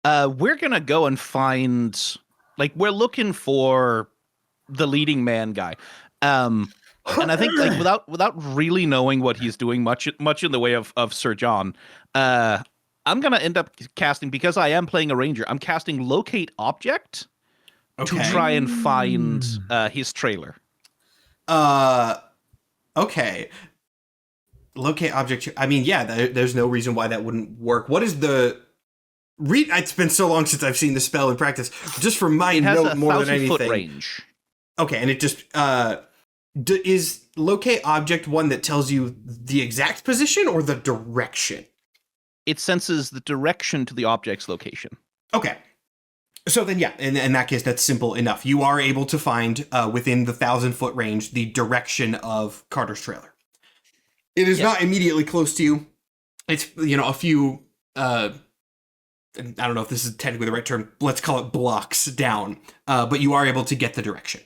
We're gonna go and find, like, we're looking for the leading man guy. And I think, like, without really knowing what he's doing much in the way of Sir John, I'm gonna end up casting, because I am playing a ranger, I'm casting Locate Object to try and find his trailer. Okay. Locate object. I mean, yeah, there's no reason why that wouldn't work. What is the it's been so long since I've seen the spell in practice. Just for my note more than anything. Range. Okay, and it just is locate object one that tells you the exact position or the direction? It senses the direction to the object's location. Okay. So then, yeah, in that case, that's simple enough. You are able to find within the 1,000-foot range the direction of Carter's trailer. It is not immediately close to you. It's, a few, I don't know if this is technically the right term, let's call it blocks down, but you are able to get the direction.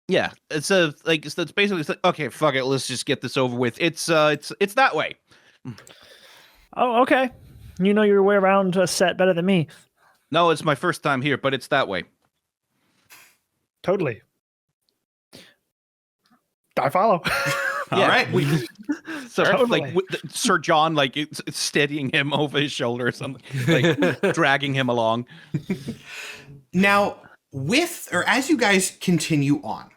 Yeah, it's basically like, okay, fuck it, let's just get this over with. It's that way. Oh, okay. You know your way around a set better than me. No, it's my first time here, but it's that way. Totally. I follow. All right. So Totally. Sir John, it's steadying him over his shoulder or something, dragging him along. Now, as you guys continue on,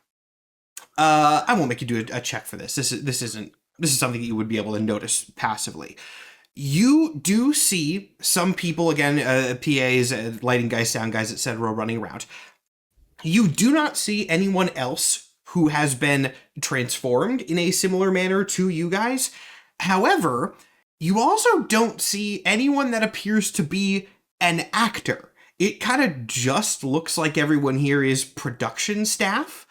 I won't make you do a check for this. This is something that you would be able to notice passively. You do see some people, again, PAs, lighting guys, sound guys, etc., running around. You do not see anyone else who has been transformed in a similar manner to you guys. However, you also don't see anyone that appears to be an actor. It kind of just looks like everyone here is production staff.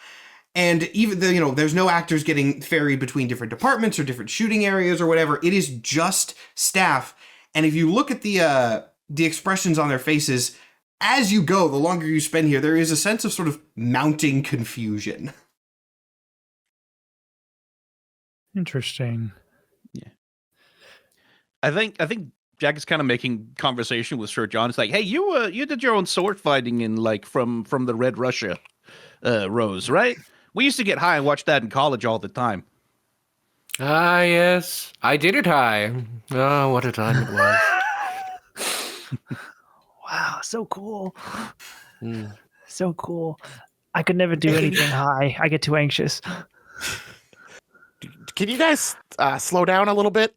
And even though, there's no actors getting ferried between different departments or different shooting areas or whatever, it is just staff. And if you look at the expressions on their faces, as you go, the longer you spend here, there is a sense of sort of mounting confusion. Interesting. Yeah. I think Jack is kind of making conversation with Sir John. It's like, hey, you did your own sword fighting in from the Red Russia Rose, right? We used to get high and watch that in college all the time. Ah, yes. I did it high. Oh, what a time it was. Wow, so cool. So cool. I could never do anything high. I get too anxious. Can you guys slow down a little bit?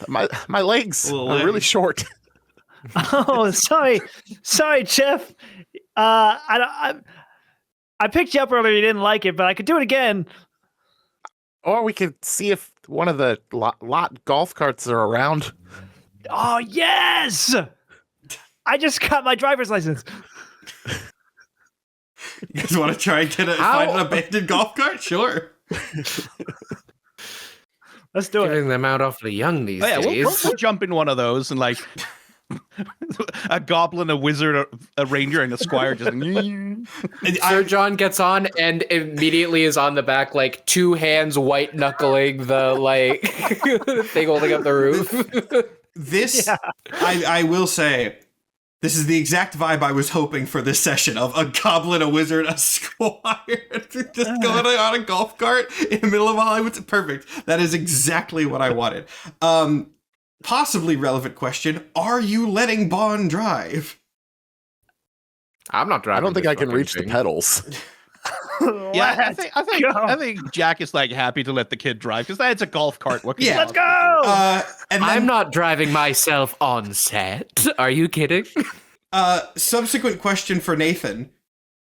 My legs are really short. Oh, sorry, Chef. I picked you up earlier. You didn't like it, but I could do it again. Or we could see if one of the lot golf carts are around. Oh, yes! I just got my driver's license. You guys want to try and find an abandoned golf cart? Sure. Let's do it. Getting them out awfully young these Yeah, days. we'll jump in one of those and a goblin, a wizard, a ranger, and a squire just. Sir John gets on and immediately is on the back, two hands white knuckling the thing holding up the roof. This, yeah. I will say, this is the exact vibe I was hoping for this session of a goblin, a wizard, a squire, just going on a golf cart in the middle of Hollywood. Perfect. That is exactly what I wanted. Possibly relevant question. Are you letting Bond drive? I'm not driving. I don't think this I can fucking reach thing. the pedals. Yeah, I think Jack is happy to let the kid drive because it's a golf cart. What can Yeah. you Let's go! And then, I'm not driving myself on set. Are you kidding? subsequent question for Nathan.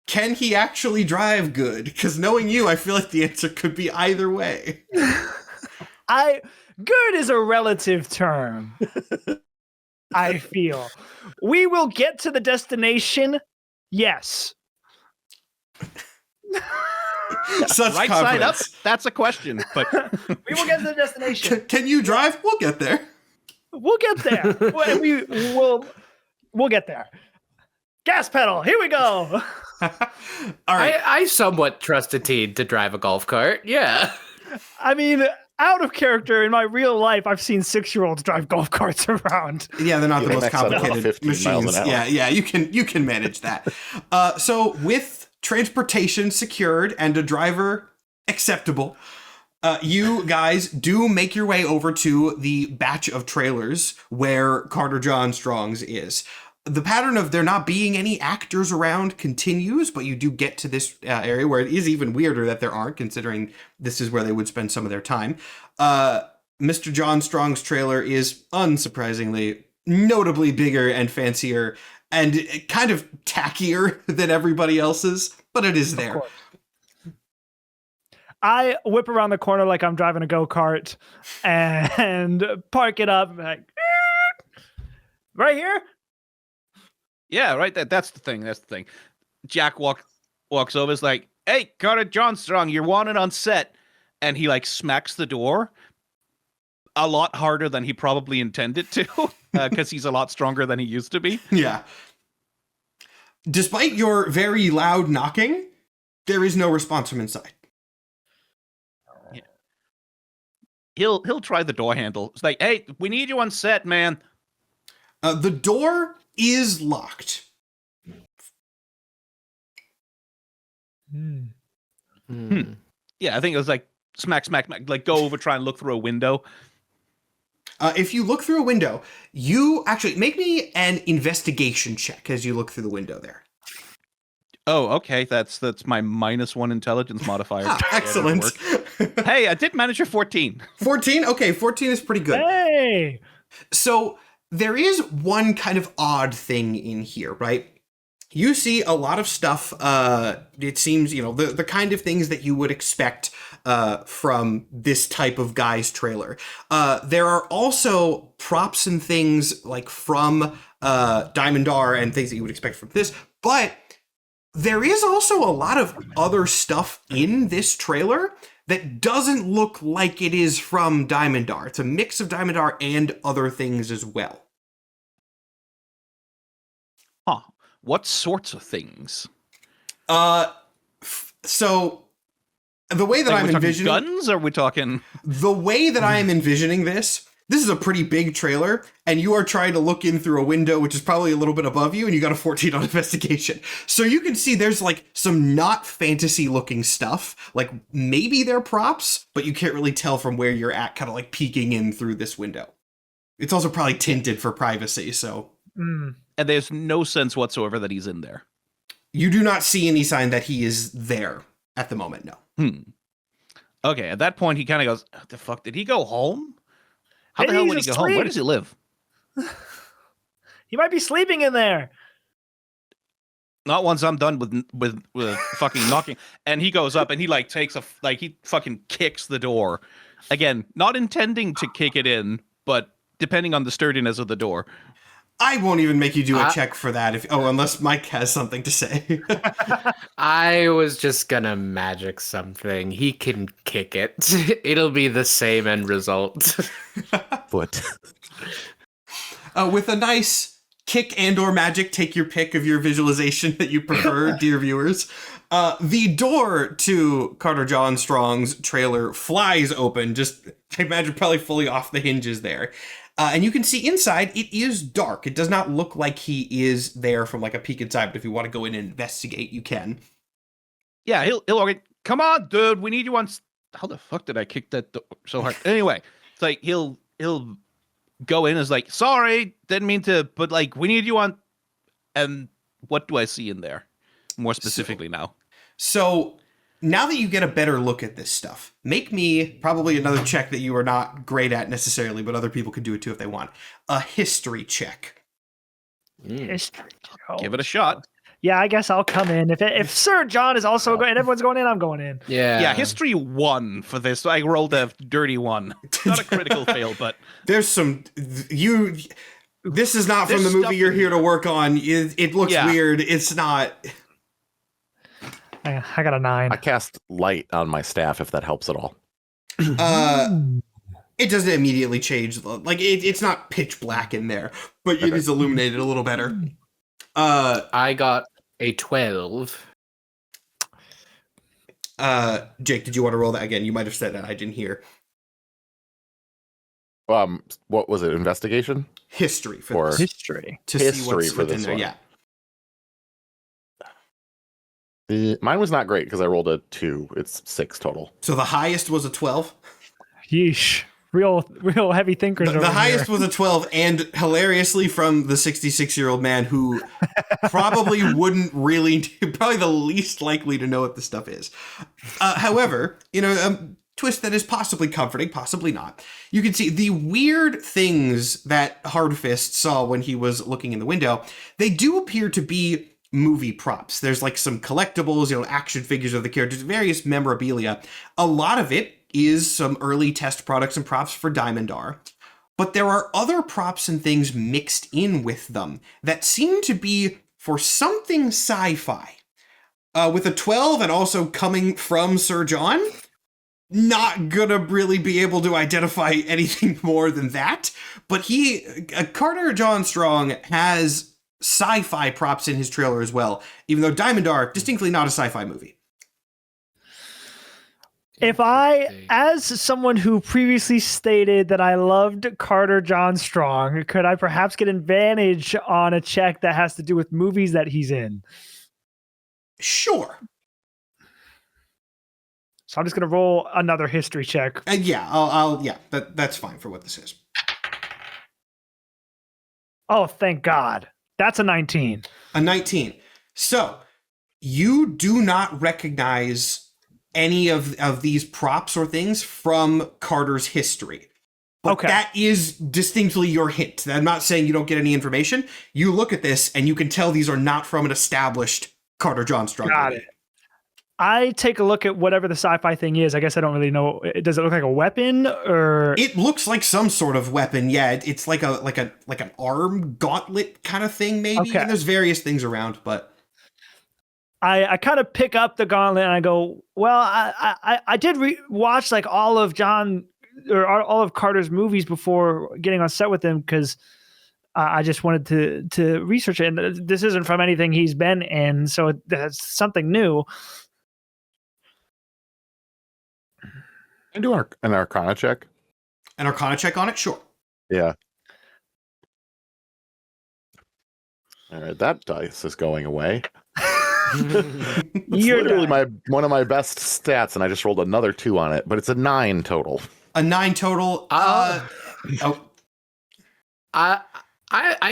Can he actually drive good? Because knowing you, I feel like the answer could be either way. Good is a relative term. I feel. We will get to the destination. Yes. Such right side up? confidence. That's a question, but We will get to the destination. Can you drive? We'll get there. We'll get there. We'll get there. Gas pedal. Here we go. All right. I somewhat trust a teen to drive a golf cart. Yeah. I mean, out of character, in my real life, I've seen 6-year-olds drive golf carts around. Yeah, they're not the They most max out about complicated 15 miles machines. an hour. Yeah, you can manage that. So with transportation secured and a driver acceptable, you guys do make your way over to the batch of trailers where Carter John Strong's is. The pattern of there not being any actors around continues, but you do get to this area where it is even weirder that there aren't, considering this is where they would spend some of their time. Mr. John Strong's trailer is, unsurprisingly, notably bigger and fancier and kind of tackier than everybody else's, but it is there. I whip around the corner like I'm driving a go-kart and park it up like right here. Yeah, right. That's the thing. That's the thing. Jack walks over. Is like, "Hey, Carter Johnstrong, you're wanted on set," and he like smacks the door a lot harder than he probably intended to, because he's a lot stronger than he used to be. Yeah. Despite your very loud knocking, there is no response from inside. He'll try the door handle. It's like, "Hey, we need you on set, man." The door is locked. Yeah, I think it was like smack, like go over, try and look through a window. If you look through a window, you actually make me an investigation check as you look through the window there. Oh, okay. That's my -1 intelligence modifier. Excellent. Hey, I did manage a 14. 14? Okay, 14 is pretty good. Hey. So there is one kind of odd thing in here, right? You see a lot of stuff, it seems, the kind of things that you would expect from this type of guy's trailer. There are also props and things like from D&Dar and things that you would expect from this, but there is also a lot of other stuff in this trailer that doesn't look like it is from D&Dar. It's a mix of D&Dar and other things as well. Huh. What sorts of things? So the way that Like, I'm we talking envisioning guns, or are we talking? the way that I am envisioning this is a pretty big trailer, and you are trying to look in through a window, which is probably a little bit above you, and you got a 14 on investigation. So you can see there's like some not fantasy looking stuff, like maybe they're props, but you can't really tell from where you're at, kind of like peeking in through this window. It's also probably tinted for privacy, so. And there's no sense whatsoever that he's in there. You do not see any sign that he is there at the moment, no. Okay, at that point, he kind of goes, "What the fuck? Did he go home? How the Maybe hell he's would he go home? Where asleep." does he live?" He might be sleeping in there. Not once I'm done with fucking knocking. And he goes up and he like takes he fucking kicks the door. Again, not intending to kick it in, but depending on the sturdiness of the door. I won't even make you do a check for that unless Mike has something to say. I was just gonna magic something. He can kick it. It'll be the same end result. Foot. With a nice kick and or magic, take your pick of your visualization that you prefer, dear viewers. The door to Carter Johnstrong's trailer flies open, just, I imagine, probably fully off the hinges there. And you can see inside, it is dark. It does not look like he is there from like a peek inside, but if you want to go in and investigate, you can. Yeah, he'll okay, "Come on, dude, we need you on." How the fuck did I kick that door so hard? Anyway, it's like he'll go in and is like, "Sorry, didn't mean to, but like we need you on." And what do I see in there? More specifically now. So now that you get a better look at this stuff, make me probably another check that you are not great at necessarily, but other people could do it too if they want. A history check. History. Give it a shot. Yeah, I guess I'll come in. If Sir John is also going, and everyone's going in, I'm going in. Yeah, history 1 for this. I rolled a dirty 1. Not a critical fail, but there's some this is not from There's the movie stuff you're in here to work on. It looks weird. It's not. I got a 9. I cast light on my staff if that helps at all. It doesn't immediately change. Like it's not pitch black in there, but it is illuminated a little better. I got a 12. Jake, did you want to roll that again? You might have said that. I didn't hear. What was it? Investigation? History for Or this. History. To see history what's for within this there. one. Yeah. Mine was not great because I rolled a 2. It's 6 total. So the highest was a 12. Yeesh. Real heavy thinkers. The over highest here. was a 12, and hilariously from the 66-year-old man who probably wouldn't really, probably the least likely to know what this stuff is. However, twist that is possibly comforting, possibly not. You can see the weird things that Hardfist saw when he was looking in the window. They do appear to be movie props. There's like some collectibles, action figures of the characters, various memorabilia. A lot of it is some early test products and props for D&D. But there are other props and things mixed in with them that seem to be for something sci-fi. With a 12 and also coming from Sir John, not gonna really be able to identify anything more than that. But Carter John Strong has sci-fi props in his trailer as well, even though Diamond Dark, distinctly not a sci-fi movie. If as someone who previously stated that I loved Carter John Strong, could I perhaps get advantage on a check that has to do with movies that he's in? Sure. So I'm just going to roll another history check. That's fine for what this is. Oh, thank God. That's a 19. A 19. So, you do not recognize any of these props or things from Carter's history. But Okay. that is distinctly your hint. I'm not saying you don't get any information. You look at this and you can tell these are not from an established Carter John Strong Got movie. it. I take a look at whatever the sci-fi thing is. I guess I don't really know. Does it look like a weapon or? It looks like some sort of weapon. Yeah, it's like an arm gauntlet kind of thing, maybe. Okay. And there's various things around, but I kind of pick up the gauntlet and I go, well, I did watch like all of all of Carter's movies before getting on set with him because I just wanted to research it. And this isn't from anything he's been in, so that's something new. Can I do an Arcana check? an Arcana check on it, sure. Yeah. All right, that dice is going away. It's literally one of my best stats, and I just rolled another 2 on it, but it's a 9 total. A 9 total. I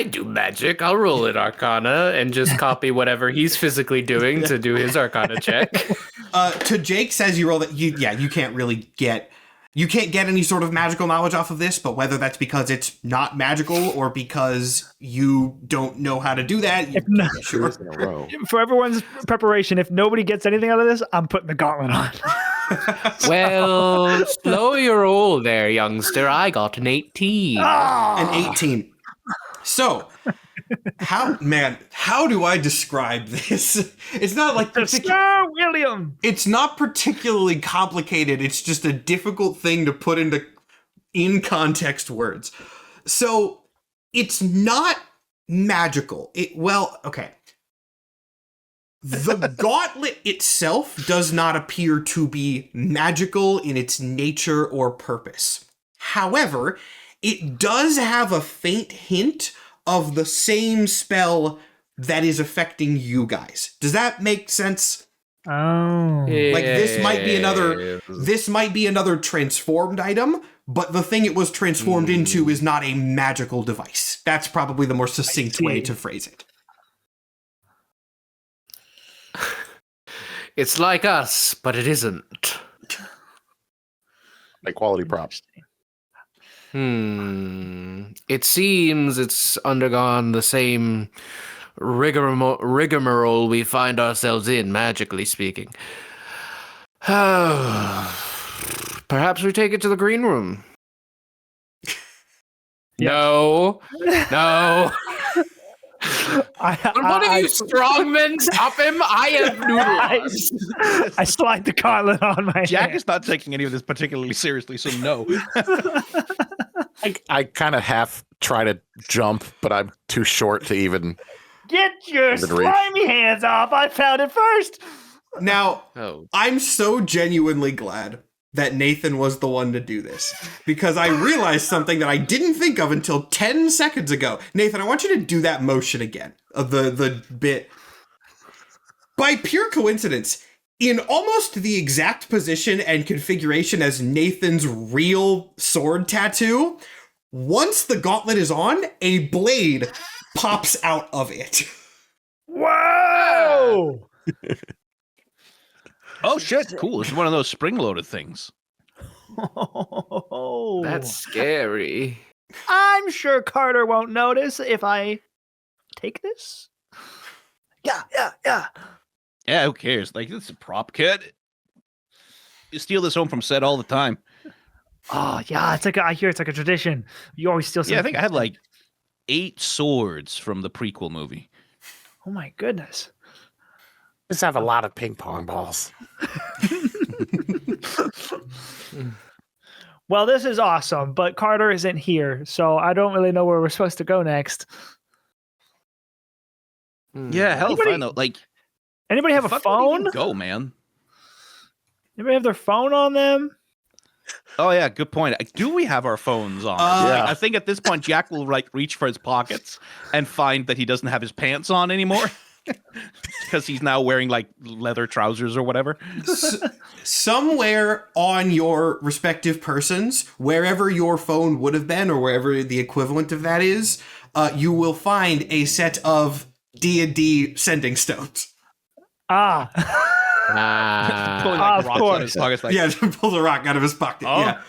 do magic. I'll roll an Arcana and just copy whatever he's physically doing to do his Arcana check. To Jake's as you roll that, you can't really get any sort of magical knowledge off of this, but whether that's because it's not magical or because you don't know how to do that, Sure. In a row. For everyone's preparation, if nobody gets anything out of this, I'm putting the gauntlet on. Well, slow your roll there, youngster. I got an 18. An 18. So, how do I describe this? It's not like Sir William. It's not particularly complicated. It's just a difficult thing to put in context words. So, it's not magical. The gauntlet itself does not appear to be magical in its nature or purpose. However, it does have a faint hint of the same spell that is affecting you guys. Does that make sense? Oh. Like this might be another transformed item, but the thing it was transformed into is not a magical device. That's probably the more succinct way to phrase it. It's like us, but it isn't. Like quality props. It seems it's undergone the same rigmarole we find ourselves in, magically speaking. Perhaps we take it to the green room. No. One of you strongmen stop him. I have noodles. I slide the gauntlet on my Jack hand. is not taking any of this particularly seriously, so no. I kind of half try to jump, but I'm too short to even. Get your Even reach. slimy hands off. I found it first. Now, Oh. I'm so genuinely glad that Nathan was the one to do this, because I realized something that I didn't think of until 10 seconds ago. Nathan, I want you to do that motion again of the bit. By pure coincidence, in almost the exact position and configuration as Nathan's real sword tattoo, once the gauntlet is on, a blade pops out of it. Whoa. Oh shit, cool. It's one of those spring-loaded things. That's scary. I'm sure Carter won't notice if I take this. Yeah. Yeah, who cares? Like, it's a prop kit. You steal this home from set all the time. Oh yeah, I hear it's like a tradition. You always steal something. Yeah, I think I had like 8 swords from the prequel movie. Oh my goodness. Just have a lot of ping pong balls. Well, this is awesome, but Carter isn't here, so I don't really know where we're supposed to go next. Yeah, hell if I know. Like, Anybody have a fuck, where do you phone? even go, man. Anybody have their phone on them? Oh yeah, good point. Do we have our phones on? Yeah. I think at this point Jack will like reach for his pockets and find that he doesn't have his pants on anymore because he's now wearing like leather trousers or whatever. Somewhere on your respective persons, wherever your phone would have been or wherever the equivalent of that is, you will find a set of D&D sending stones. Ah. Pulling of rocks out course. of his pockets, like, Yeah, pulls a rock out of his pocket. Oh. Yeah.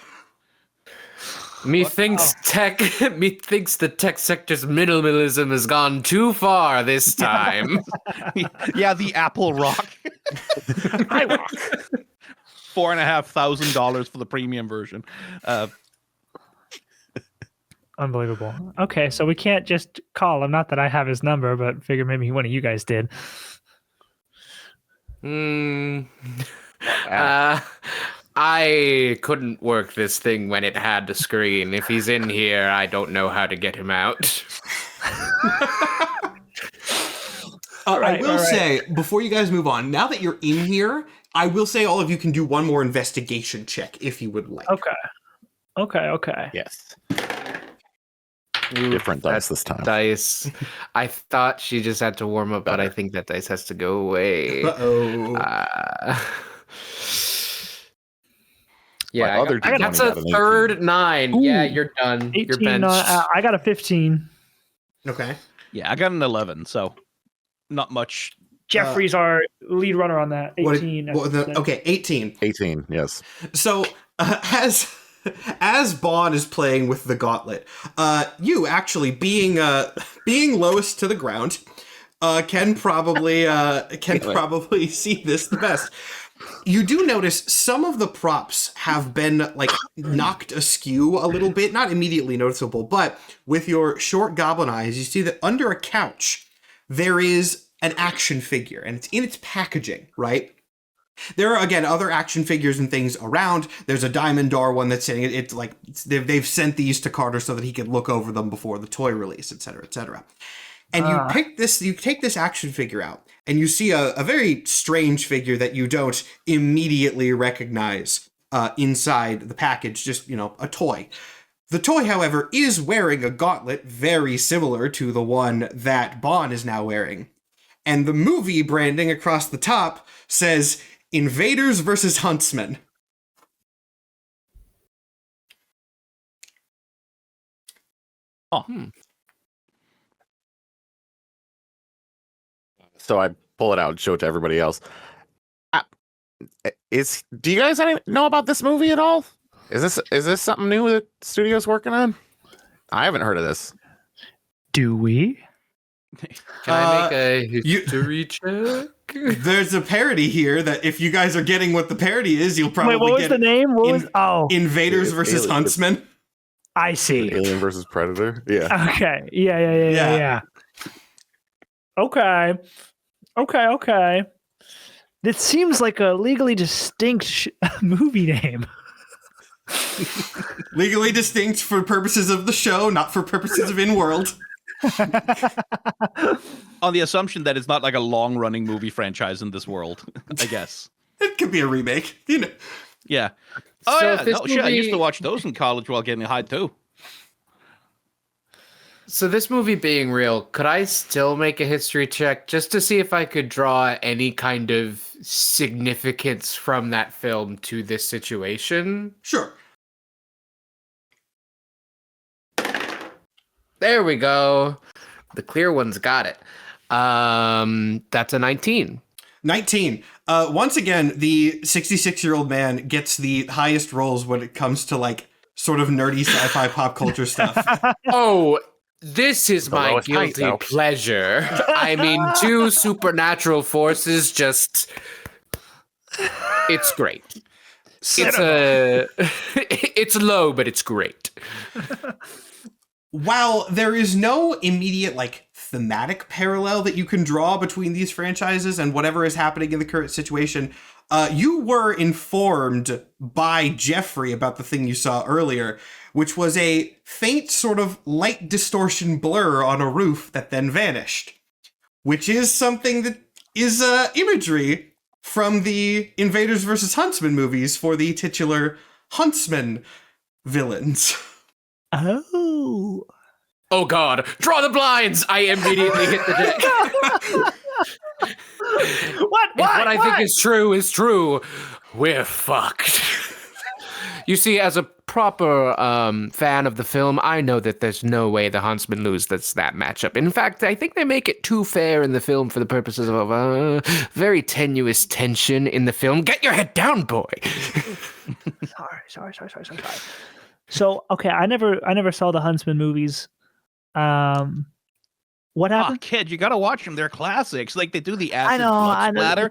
Methinks the tech sector's minimalism has gone too far this time. yeah, the Apple Rock. I rock. $4,500 for the premium version. Unbelievable. Okay, so we can't just call him. Not that I have his number, but figure maybe one of you guys did. I couldn't work this thing when it had the screen. If he's in here, I don't know how to get him out. I will say, before you guys move on, now that you're in here, I will say all of you can do one more investigation check if you would like. Okay. Yes. Ooh, Different dice that this time. Dice. I thought she just had to warm up, but I think that dice has to go away. Uh-oh. My other I got, D20 that's a got an 18. third 9. Ooh. Yeah, you're done. 18. You're benched. I got a 15. Okay. Yeah, I got an 11, so not much. Jeffrey's our lead runner on that. 18. Okay, 18. 18, yes. So, as Bond is playing with the gauntlet, you actually being lowest to the ground, can probably see this the best. You do notice some of the props have been like knocked askew a little bit, not immediately noticeable, but with your short goblin eyes, you see that under a couch there is an action figure, and it's in its packaging, right? There are, again, other action figures and things around. There's a Diamond Door one that's sitting. They've sent these to Carter so that he could look over them before the toy release, etc., etc. And you take this action figure out, and you see a very strange figure that you don't immediately recognize inside the package, just, a toy. The toy, however, is wearing a gauntlet very similar to the one that Bond is now wearing. And the movie branding across the top says Invaders versus Huntsman. Oh. So I pull it out and show it to everybody else. Do you guys know about this movie at all? Is this something new that studio's working on? I haven't heard of this. Do we? Can I make a history check? There's a parody here that if you guys are getting what the parody is, you'll probably Wait, what was get the name? Invaders versus Alien. Huntsman. I see. Alien versus Predator? Yeah. Okay. Yeah. Okay. It seems like a legally distinct movie name. Legally distinct for purposes of the show, not for purposes of in-world. On the assumption that it's not like a long-running movie franchise in this world, I guess. It could be a remake, Yeah. Oh, So yeah. if this No, shit, I used to movie- watch those in college while getting high, too. So this movie being real, could I still make a history check just to see if I could draw any kind of significance from that film to this situation? Sure. There we go. The clear one's got it. That's a 19. 19. Once again, the 66-year-old man gets the highest rolls when it comes to, like, sort of nerdy sci-fi pop culture stuff. Oh, This is The my lowest height, guilty though. pleasure. I mean, two supernatural forces just. It's great. It's low, but it's great. While there is no immediate like thematic parallel that you can draw between these franchises and whatever is happening in the current situation, you were informed by Jeffrey about the thing you saw earlier, which was a faint sort of light distortion blur on a roof that then vanished, which is something that is imagery from the Invaders versus Huntsman movies for the titular Huntsman villains. Oh. Oh God! Draw the blinds! I immediately hit the deck. What? If what I think is true, we're fucked. You see, as a proper fan of the film, I know that there's no way the Huntsman lose that matchup. In fact, I think they make it too fair in the film for the purposes of very tenuous tension in the film. Get your head down, boy. Sorry. So, okay, I never saw the Huntsman movies. What Oh, happened? kid, you gotta watch them. They're classics. Like they do the I acid know. blood splatter.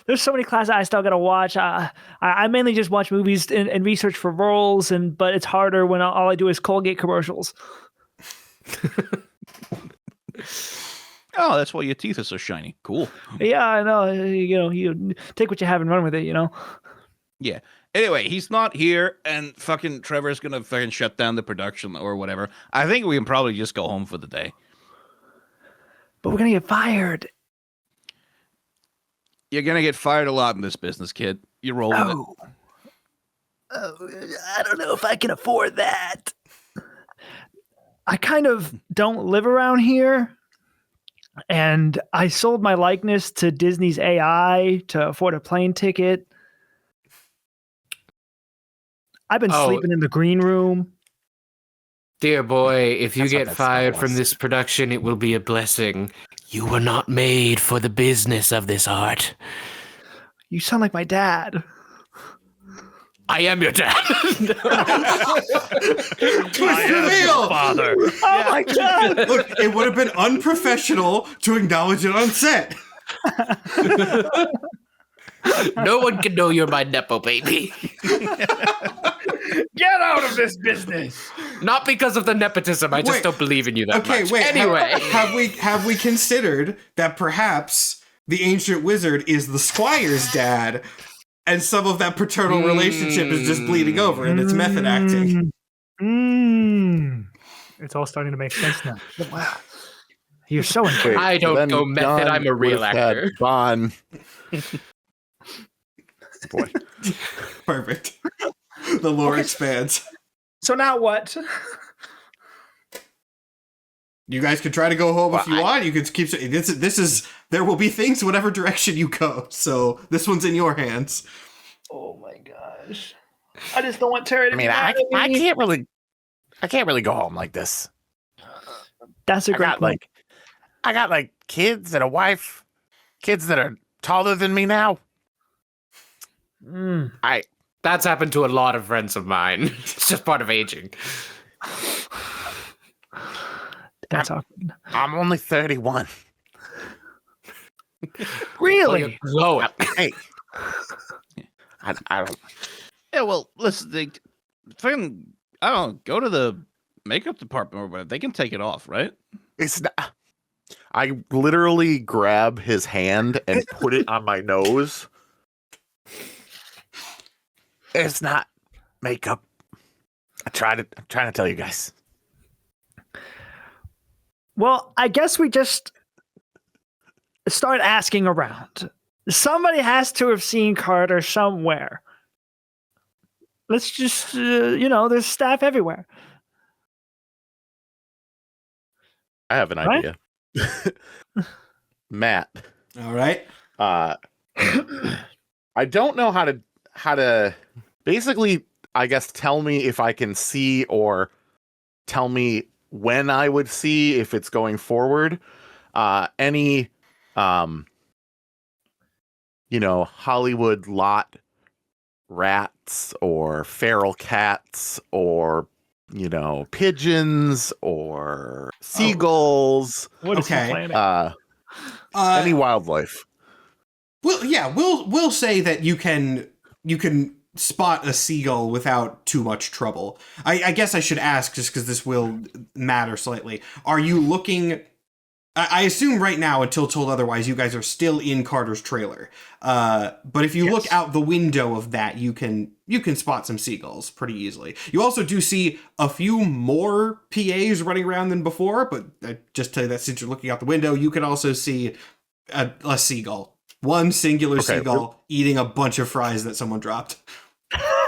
There's so many classes I still gotta watch. I mainly just watch movies and research for roles, but it's harder when all I do is Colgate commercials. Oh, that's why your teeth are so shiny. Cool. Yeah, I know. You take what you have and run with it. Yeah. Anyway, he's not here, and fucking Trevor's gonna fucking shut down the production or whatever. I think we can probably just go home for the day. But we're gonna get fired. You're gonna get fired a lot in this business, kid. You roll with it. I don't know if I can afford that. I kind of don't live around here, and I sold my likeness to Disney's AI to afford a plane ticket. I've been sleeping in the green room. Dear boy, if you That's what get that fired sound from was. this production, it will be a blessing. You were not made for the business of this art. You sound like my dad. I am your dad. Twist reveal! Father. Oh my god! Look, it would have been unprofessional to acknowledge it on set. No one can know you're my Nepo baby. Get out of this business! Not because of the nepotism. I just Wait. don't believe in you that Okay, much. wait. Anyway. have we considered that perhaps the ancient wizard is the squire's dad, and some of that paternal relationship is just bleeding over, and it's method acting? It's all starting to make sense now. Wow. You're so Wait, intrigued. I don't then go method, John I'm a real would've had actor. Bon. Boy. Perfect. The lore expands. So now what? You guys can try to go home if Well, you want. You can keep. This is. There will be things whatever direction you go. So this one's in your hands. Oh my gosh. I just don't want Terry to I mean, be I mad at me. can't really go home like this. That's a great point. I got like kids and a wife, kids that are taller than me now. That's happened to a lot of friends of mine. It's just part of aging. That's awkward. I'm only 31. Really? Low. Hey, I don't. Yeah, well, listen, fucking, I don't know, go to the makeup department or whatever. They can take it off, right? It's not. I literally grab his hand and put it on my nose. It's not makeup. I'm trying to tell you guys. Well, I guess we just start asking around. Somebody has to have seen Carter somewhere. Let's just, there's staff everywhere. I have an Right? idea. Matt, All right. I don't know how to basically, I guess, tell me if I can see or tell me when I would see if it's going forward. Any Hollywood lot rats or feral cats or pigeons or seagulls, What is he Okay. planning? any wildlife. Well, yeah, we'll say that you can spot a seagull without too much trouble. I guess I should ask, just because this will matter slightly. Are you looking? I assume right now, until told otherwise, you guys are still in Carter's trailer. But if you look out the window of that, you can spot some seagulls pretty easily. You also do see a few more PAs running around than before, but just tell you that since you're looking out the window, you can also see a seagull. One singular seagull eating a bunch of fries that someone dropped.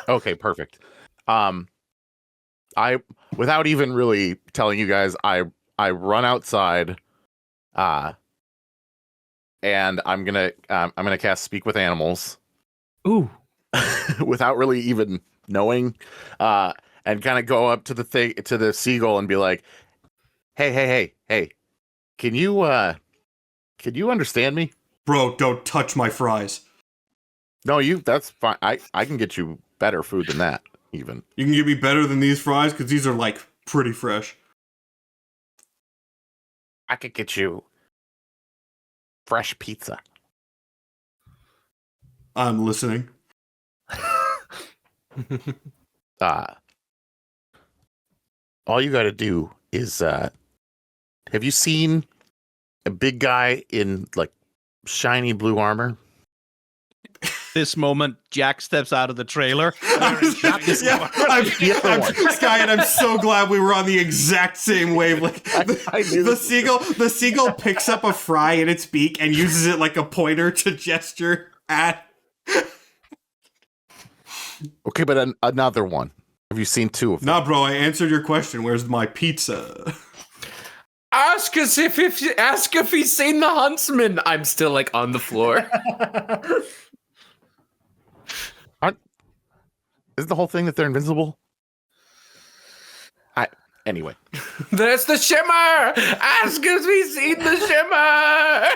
Okay, perfect. I without even really telling you guys, I run outside, and I'm gonna cast Speak with Animals. Ooh. Without really even knowing, and kind of go up to the seagull and be like, hey, can you understand me? Bro, don't touch my fries. No, that's fine. I can get you better food than that, even. You can give me better than these fries, because these are, like, pretty fresh. I could get you fresh pizza. I'm listening. All you gotta do is, have you seen a big guy in, like, shiny blue armor? This moment, Jack steps out of the trailer. Sky, and I'm so glad we were on the exact same wavelength. The seagull picks up a fry in its beak and uses it like a pointer to gesture at. Okay, but another one. Have you seen two of them? Nah, bro, I answered your question. Where's my pizza? Ask if he's seen the Huntsman. I'm still like on the floor. Isn't the whole thing that they're invincible? Anyway. There's the shimmer. Ask if he's seen the shimmer.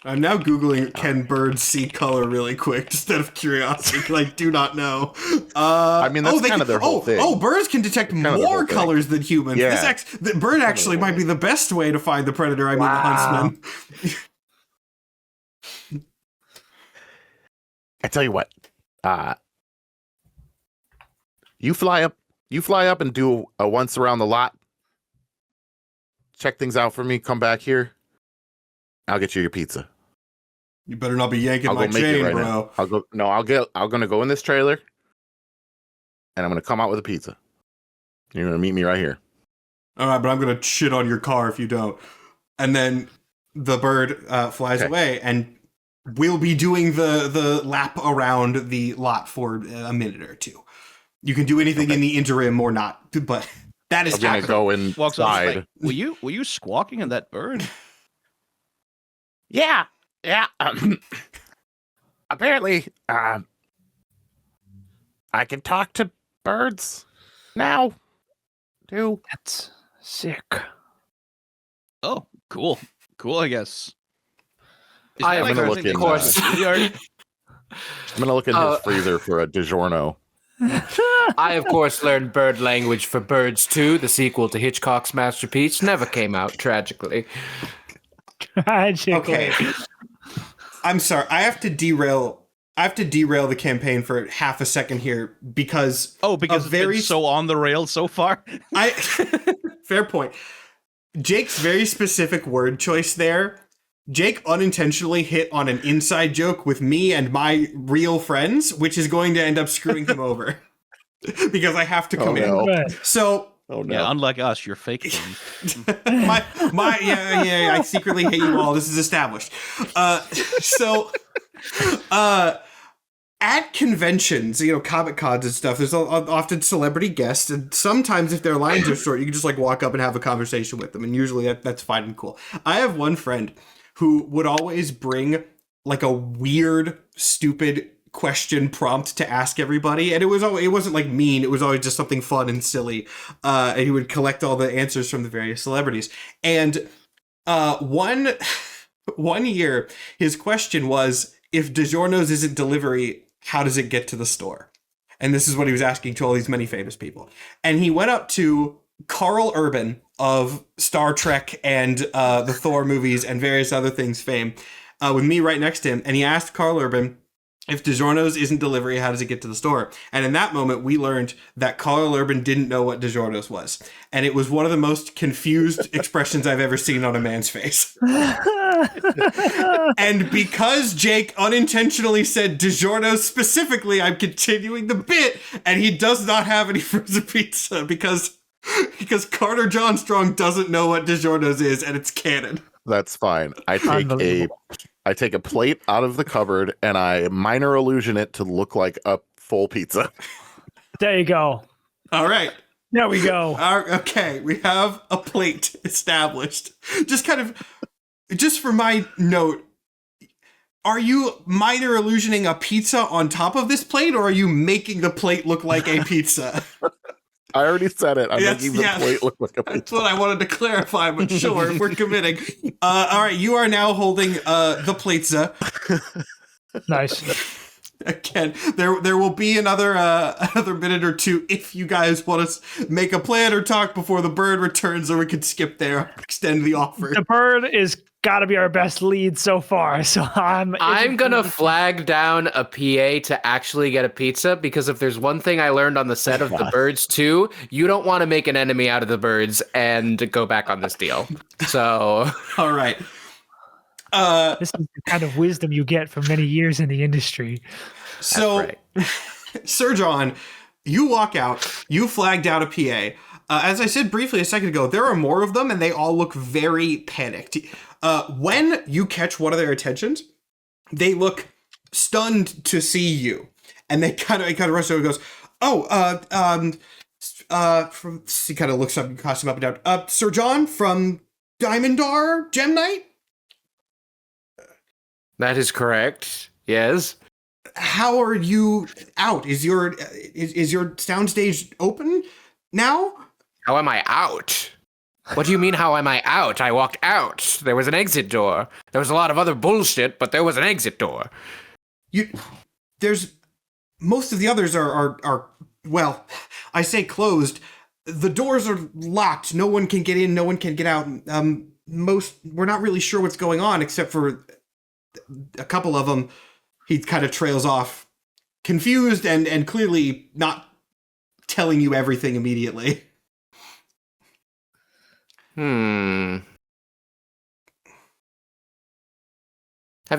I'm now Googling can birds see color really quick, just out of curiosity, because I do not know. I mean, that's kind of their whole thing. Oh, birds can detect more colors than humans. Yeah. The bird actually might be the best way to find the predator. I mean, the huntsman. I tell you what. You fly up and do a once around the lot. Check things out for me. Come back here. I'll get you your pizza. You better not be yanking I'll my go make chain, it right bro. now. I'm gonna go in this trailer, and I'm gonna come out with a pizza. You're gonna meet me right here. All right, but I'm gonna shit on your car if you don't. And then the bird flies away, and we'll be doing the lap around the lot for a minute or two. You can do anything in the interim or not, but that is I'm gonna go Walks up, inside. like, were you squawking at that bird? Yeah. Apparently, I can talk to birds now, too. That's sick. Oh, cool, I guess. I am gonna look in, of course. I'm gonna look in his freezer for a DiGiorno. I, of course, learned bird language for Birds 2, the sequel to Hitchcock's masterpiece. Never came out, tragically. Okay. I'm sorry. I have to derail the campaign for half a second here because it's been so on the rails so far. Fair point. Jake's very specific word choice there. Jake unintentionally hit on an inside joke with me and my real friends, which is going to end up screwing him over because I have to come in. Right. So. Oh no! Yeah, unlike us, you're fake friends. I secretly hate you all. This is established. At conventions, Comic Cons and stuff, there's often celebrity guests, and sometimes if their lines are short, you can just like walk up and have a conversation with them, and usually that's fine and cool. I have one friend who would always bring like a weird, stupid question prompt to ask everybody, and it wasn't like mean, it was always just something fun and silly, and he would collect all the answers from the various celebrities. And one year his question was, if DiGiorno's isn't delivery, how does it get to the store? And this is what he was asking to all these many famous people. And he went up to Carl Urban of Star Trek and the Thor movies and various other things fame, with me right next to him. And he asked Carl Urban, if DiGiorno's isn't delivery, how does it get to the store? And in that moment, we learned that Carl Urban didn't know what DiGiorno's was. And it was one of the most confused expressions I've ever seen on a man's face. And because Jake unintentionally said DiGiorno specifically, I'm continuing the bit, and he does not have any frozen pizza because Carter Johnstrong doesn't know what DiGiorno's is, and it's canon. That's fine. I take a plate out of the cupboard and I minor illusion it to look like a full pizza. There you go. All right. There we go. Okay, we have a plate established. Just for my note, are you minor illusioning a pizza on top of this plate, or are you making the plate look like a pizza? I already said it. I'm making the plate look like a pizza. That's what I wanted to clarify, but sure, if we're committing. All right, you are now holding the pizza. Nice. Again, there will be another minute or two if you guys want to make a plan or talk before the bird returns, or we could skip there, extend the offer. The bird is got to be our best lead so far. So I'm gonna flag down a PA to actually get a pizza, because if there's one thing I learned on the set of The Birds 2, you don't want to make an enemy out of the birds and go back on this deal. So, all right. This is the kind of wisdom you get from many years in the industry. So, right. Sir John, you walk out, you flagged out a PA. As I said briefly a second ago, there are more of them, and they all look very panicked. When you catch one of their attentions, they look stunned to see you, and they kind of rush over and goes, he kind of looks up, costume up and down. Sir John from D&Dorks Gem Knight? That is correct. Yes. How are you out? Is your soundstage open now? How am I out? What do you mean, how am I out? I walked out. There was an exit door. There was a lot of other bullshit, but there was an exit door. Most of the others are well, I say closed. The doors are locked. No one can get in. No one can get out. We're not really sure what's going on, except for a couple of them. He kind of trails off, confused and clearly not telling you everything immediately. Have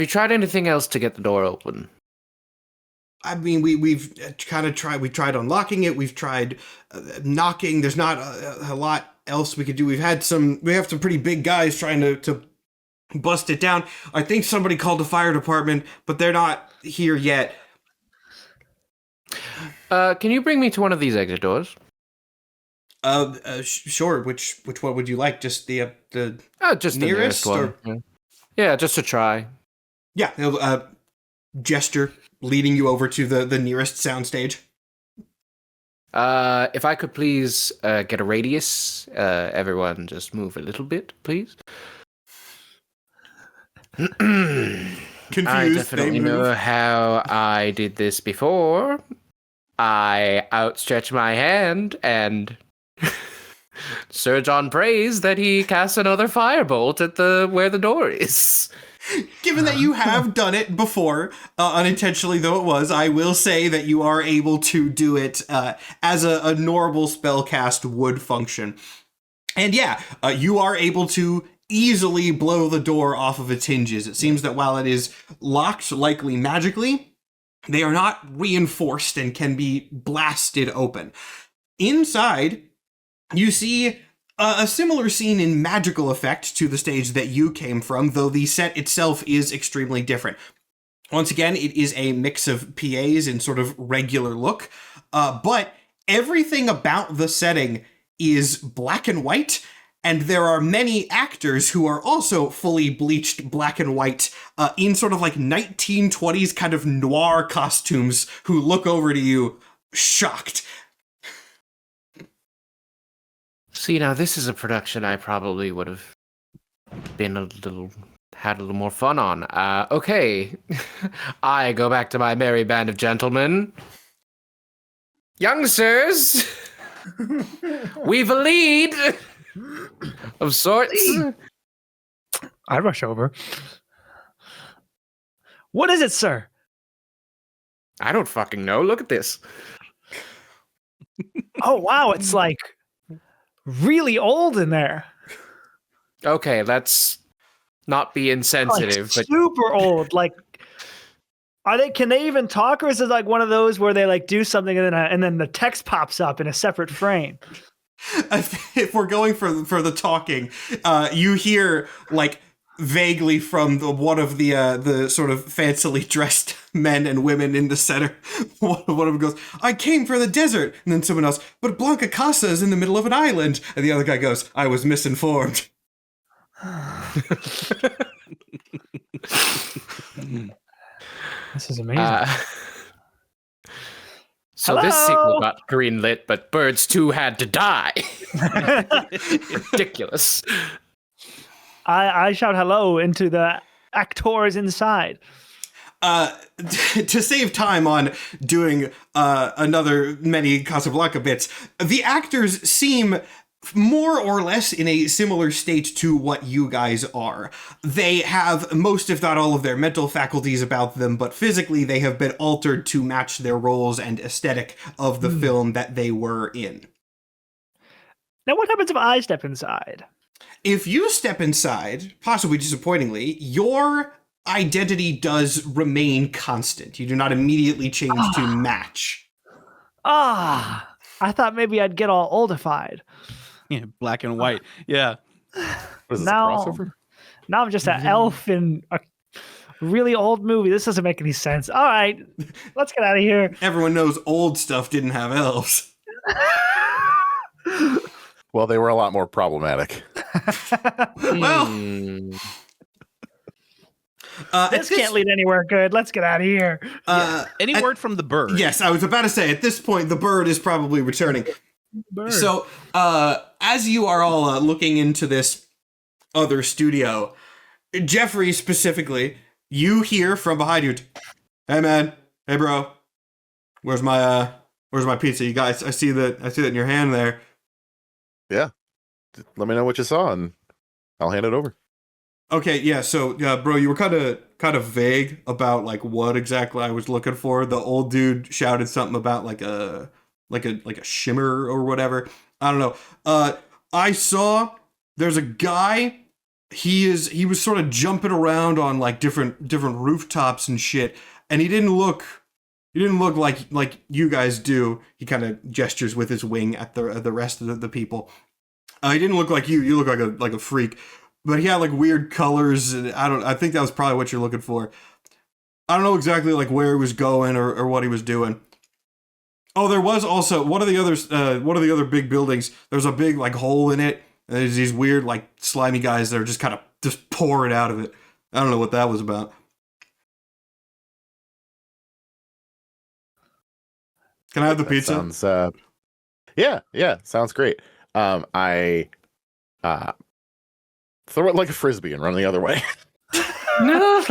you tried anything else to get the door open? I mean, we've kind of tried. We tried unlocking it. We've tried knocking. There's not a lot else we could do. We have some pretty big guys trying to bust it down. I think somebody called the fire department, but they're not here yet. Can you bring me to one of these exit doors? Sure. Which one would you like? Just the just nearest the nearest one. or? Yeah, just to try. Yeah, he'll gesture, leading you over to the nearest soundstage. If I could please get a radius, everyone just move a little bit, please. Confused, I definitely know how I did this before. I outstretch my hand and Sir John prays that he casts another firebolt at where the door is. Given that you have done it before, unintentionally though it was, I will say that you are able to do it as a normal spellcast would function. And yeah, you are able to easily blow the door off of its hinges. It seems that while it is locked, likely magically, they are not reinforced and can be blasted open. Inside, you see a similar scene in magical effect to the stage that you came from, though the set itself is extremely different. Once again, it is a mix of PAs in sort of regular look, but everything about the setting is black and white, and there are many actors who are also fully bleached black and white in sort of like 1920s kind of noir costumes who look over to you shocked. See, now this is a production I probably would have been had a little more fun on. Okay. I go back to my merry band of gentlemen. Youngsters, we've a lead of sorts. I rush over. What is it, sir? I don't fucking know. Look at this. Oh, wow. It's like really old in there. Okay, let's not be insensitive, Like, but super old. Like, can they even talk, or is it like one of those where they like do something and then the text pops up in a separate frame? If we're going for the talking, you hear like vaguely from one of the sort of fancily dressed men and women in the center. One of them goes, "I came for the desert," and then someone else, "But Blanca Casa is in the middle of an island," and the other guy goes, "I was misinformed." This is amazing. So Hello? this sequel got greenlit, but Birds 2 had to die. Ridiculous. I shout hello into the actors inside. To save time on doing another many Casablanca bits, the actors seem more or less in a similar state to what you guys are. They have most, if not all, of their mental faculties about them, but physically they have been altered to match their roles and aesthetic of the film that they were in. Now, what happens if I step inside? If you step inside, possibly disappointingly, your identity does remain constant. You do not immediately change to match. I thought maybe I'd get all oldified. Yeah, black and white. Yeah. What is this, Now- a crossover? Now I'm just an elf in a really old movie. This doesn't make any sense. All right, let's get out of here. Everyone knows old stuff didn't have elves. Well, they were a lot more problematic. Well, This can't lead anywhere good. Let's get out of here. Any word from the bird? Yes, I was about to say, at this point, the bird is probably returning. Bird. So, as you are all looking into this other studio, Jeffrey specifically, you hear from behind you, "Hey man, hey bro, where's my pizza? You guys, I see that in your hand there." Yeah. Let me know what you saw, and I'll hand it over. Okay, yeah. So, bro, you were kind of vague about like what exactly I was looking for. The old dude shouted something about like a shimmer or whatever. I don't know. I saw there's a guy. He was sort of jumping around on like different rooftops and shit, and he didn't look like you guys do. He kind of gestures with his wing at the rest of the people. He didn't look like you. You look like a freak. But he had like weird colors, and I think that was probably what you're looking for. I don't know exactly like where he was going or what he was doing. Oh, there was also one of the other big buildings. There's a big like hole in it. And there's these weird like slimy guys that are just kind of just pouring out of it. I don't know what that was about. Can I have the That pizza? Sounds, yeah, sounds great. I throw it like a frisbee and run the other way. No.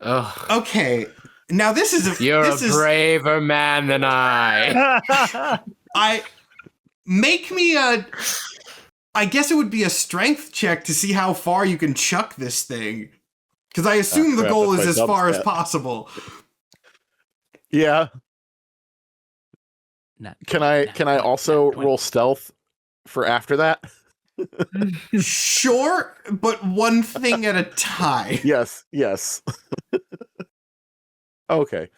Ugh. Okay. Now this is You're this a is braver man than I. make me I guess it would be a strength check to see how far you can chuck this thing. Because I assume the crap, goal that's is my as far as dubstep. possible. Yeah. Not- Can I not also 20. roll stealth for after that? Sure, but one thing at a time. Yes. Okay.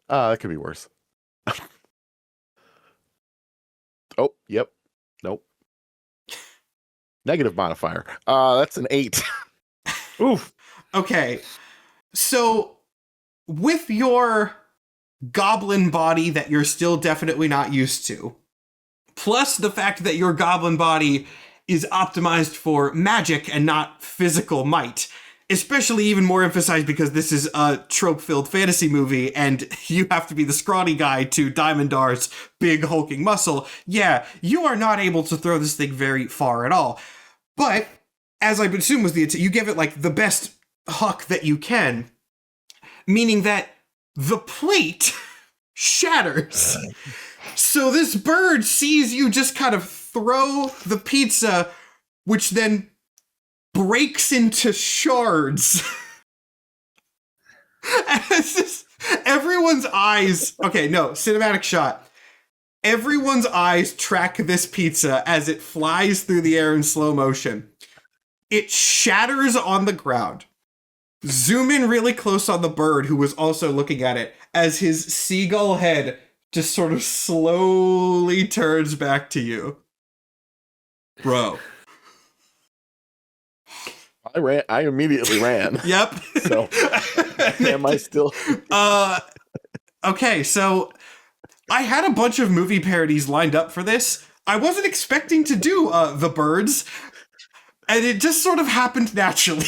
That could be worse. Oh, yep. Nope. Negative modifier. That's an 8. Oof. Okay. So with your goblin body that you're still definitely not used to, plus the fact that your goblin body is optimized for magic and not physical might, especially even more emphasized because this is a trope-filled fantasy movie and you have to be the scrawny guy to D&Dorks' big hulking muscle. Yeah, you are not able to throw this thing very far at all. But as I would assume was you give it like the best huck that you can, meaning that the plate shatters. So this bird sees you just kind of throw the pizza, which then breaks into shards. And it's just, everyone's eyes, okay, no, cinematic shot. Everyone's eyes track this pizza as it flies through the air in slow motion. It shatters on the ground. Zoom in really close on the bird, who was also looking at it, as his seagull head just sort of slowly turns back to you. Bro. I immediately ran. Yep. So, am I still? Okay, so I had a bunch of movie parodies lined up for this. I wasn't expecting to do The Birds, and it just sort of happened naturally.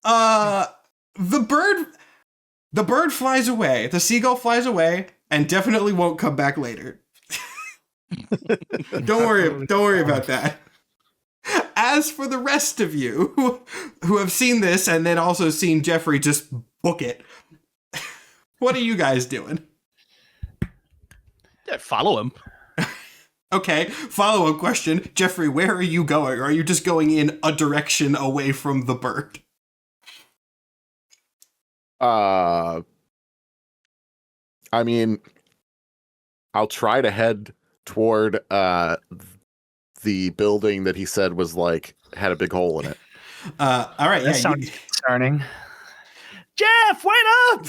The bird flies away. The seagull flies away and definitely won't come back later. Don't worry about that. As for the rest of you who have seen this and then also seen Jeffrey just book it, what are you guys doing? Yeah, follow him. Okay, follow-up question. Jeffrey, where are you going? Or are you just going in a direction away from the bird? I mean, I'll try to head toward the building that he said was like had a big hole in it. All right, That sounds concerning. Jeff, wait up!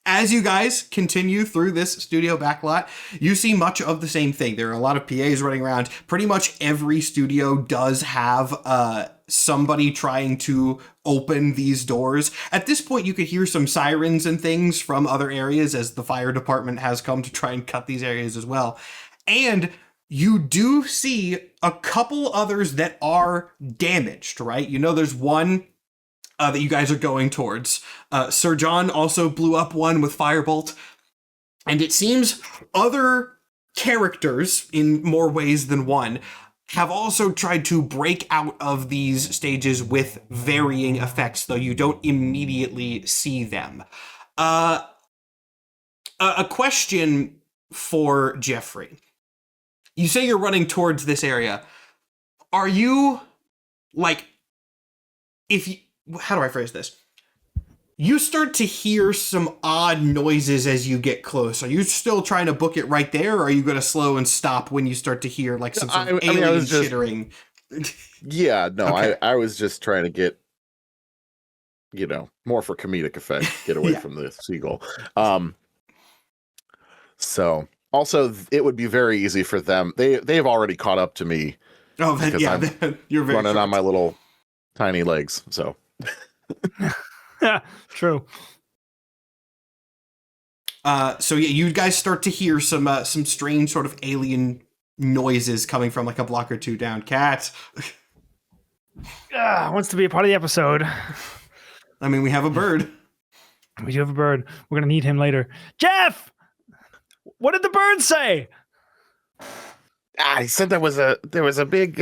As you guys continue through this studio backlot, you see much of the same thing. There are a lot of PAs running around. Pretty much every studio does have somebody trying to open these doors. At this point, you could hear some sirens and things from other areas as the fire department has come to try and cut these areas as well. And you do see a couple others that are damaged, right? You know, there's one that you guys are going towards. Sir John also blew up one with Firebolt. And it seems other characters, in more ways than one, have also tried to break out of these stages with varying effects, though you don't immediately see them. A question for Jeffrey. You say you're running towards this area. Are you, like, how do I phrase this? You start to hear some odd noises as you get close. Are you still trying to book it right there, or are you going to slow and stop when you start to hear like some sort of alien chittering? Yeah, no, Okay. I was just trying to get, more for comedic effect, get away Yeah. from the seagull. So also it would be very easy for them. They've already caught up to me. Oh, because yeah, I'm you're very running short. on my little tiny legs. So True. So yeah, you guys start to hear some strange sort of alien noises coming from like a block or two down. Cat. Wants to be a part of the episode. I mean, we have a bird. We do have a bird. We're gonna need him later. Jeff, what did the bird say? he said there was a big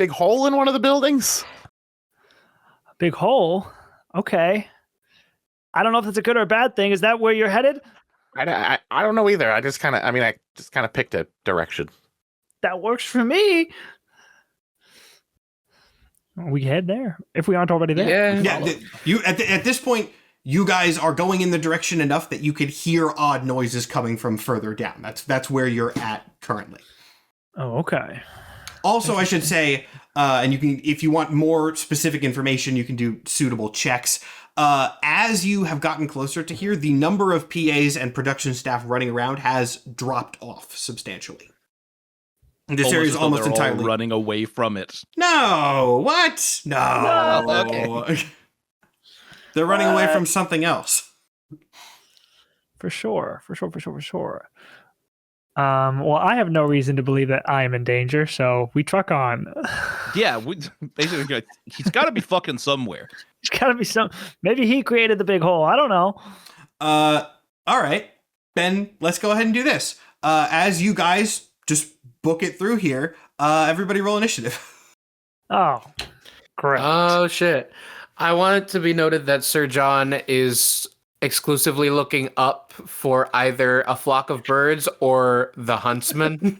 hole in one of the buildings. Big hole. Okay. I don't know if that's a good or a bad thing. Is that where you're headed? I don't know either. I just kind of picked a direction. That works for me. We head there if we aren't already there. Yeah, at this point, you guys are going in the direction enough that you could hear odd noises coming from further down. That's where you're at currently. Oh, okay. Also, I should say, and you can, if you want more specific information, you can do suitable checks. As you have gotten closer to here, the number of PAs and production staff running around has dropped off substantially. This area is almost entirely running away from it. No, what? No. Okay. They're running away from something else. For sure. Well, I have no reason to believe that I am in danger, so we truck on. Yeah, basically, he's got to be fucking somewhere. There's got to be some. Maybe he created the big hole. I don't know. All right. Ben, let's go ahead and do this. as you guys just book it through here, everybody roll initiative. Oh, great. Oh shit! I want it to be noted that Sir John is exclusively looking up for either a flock of birds or the Huntsman.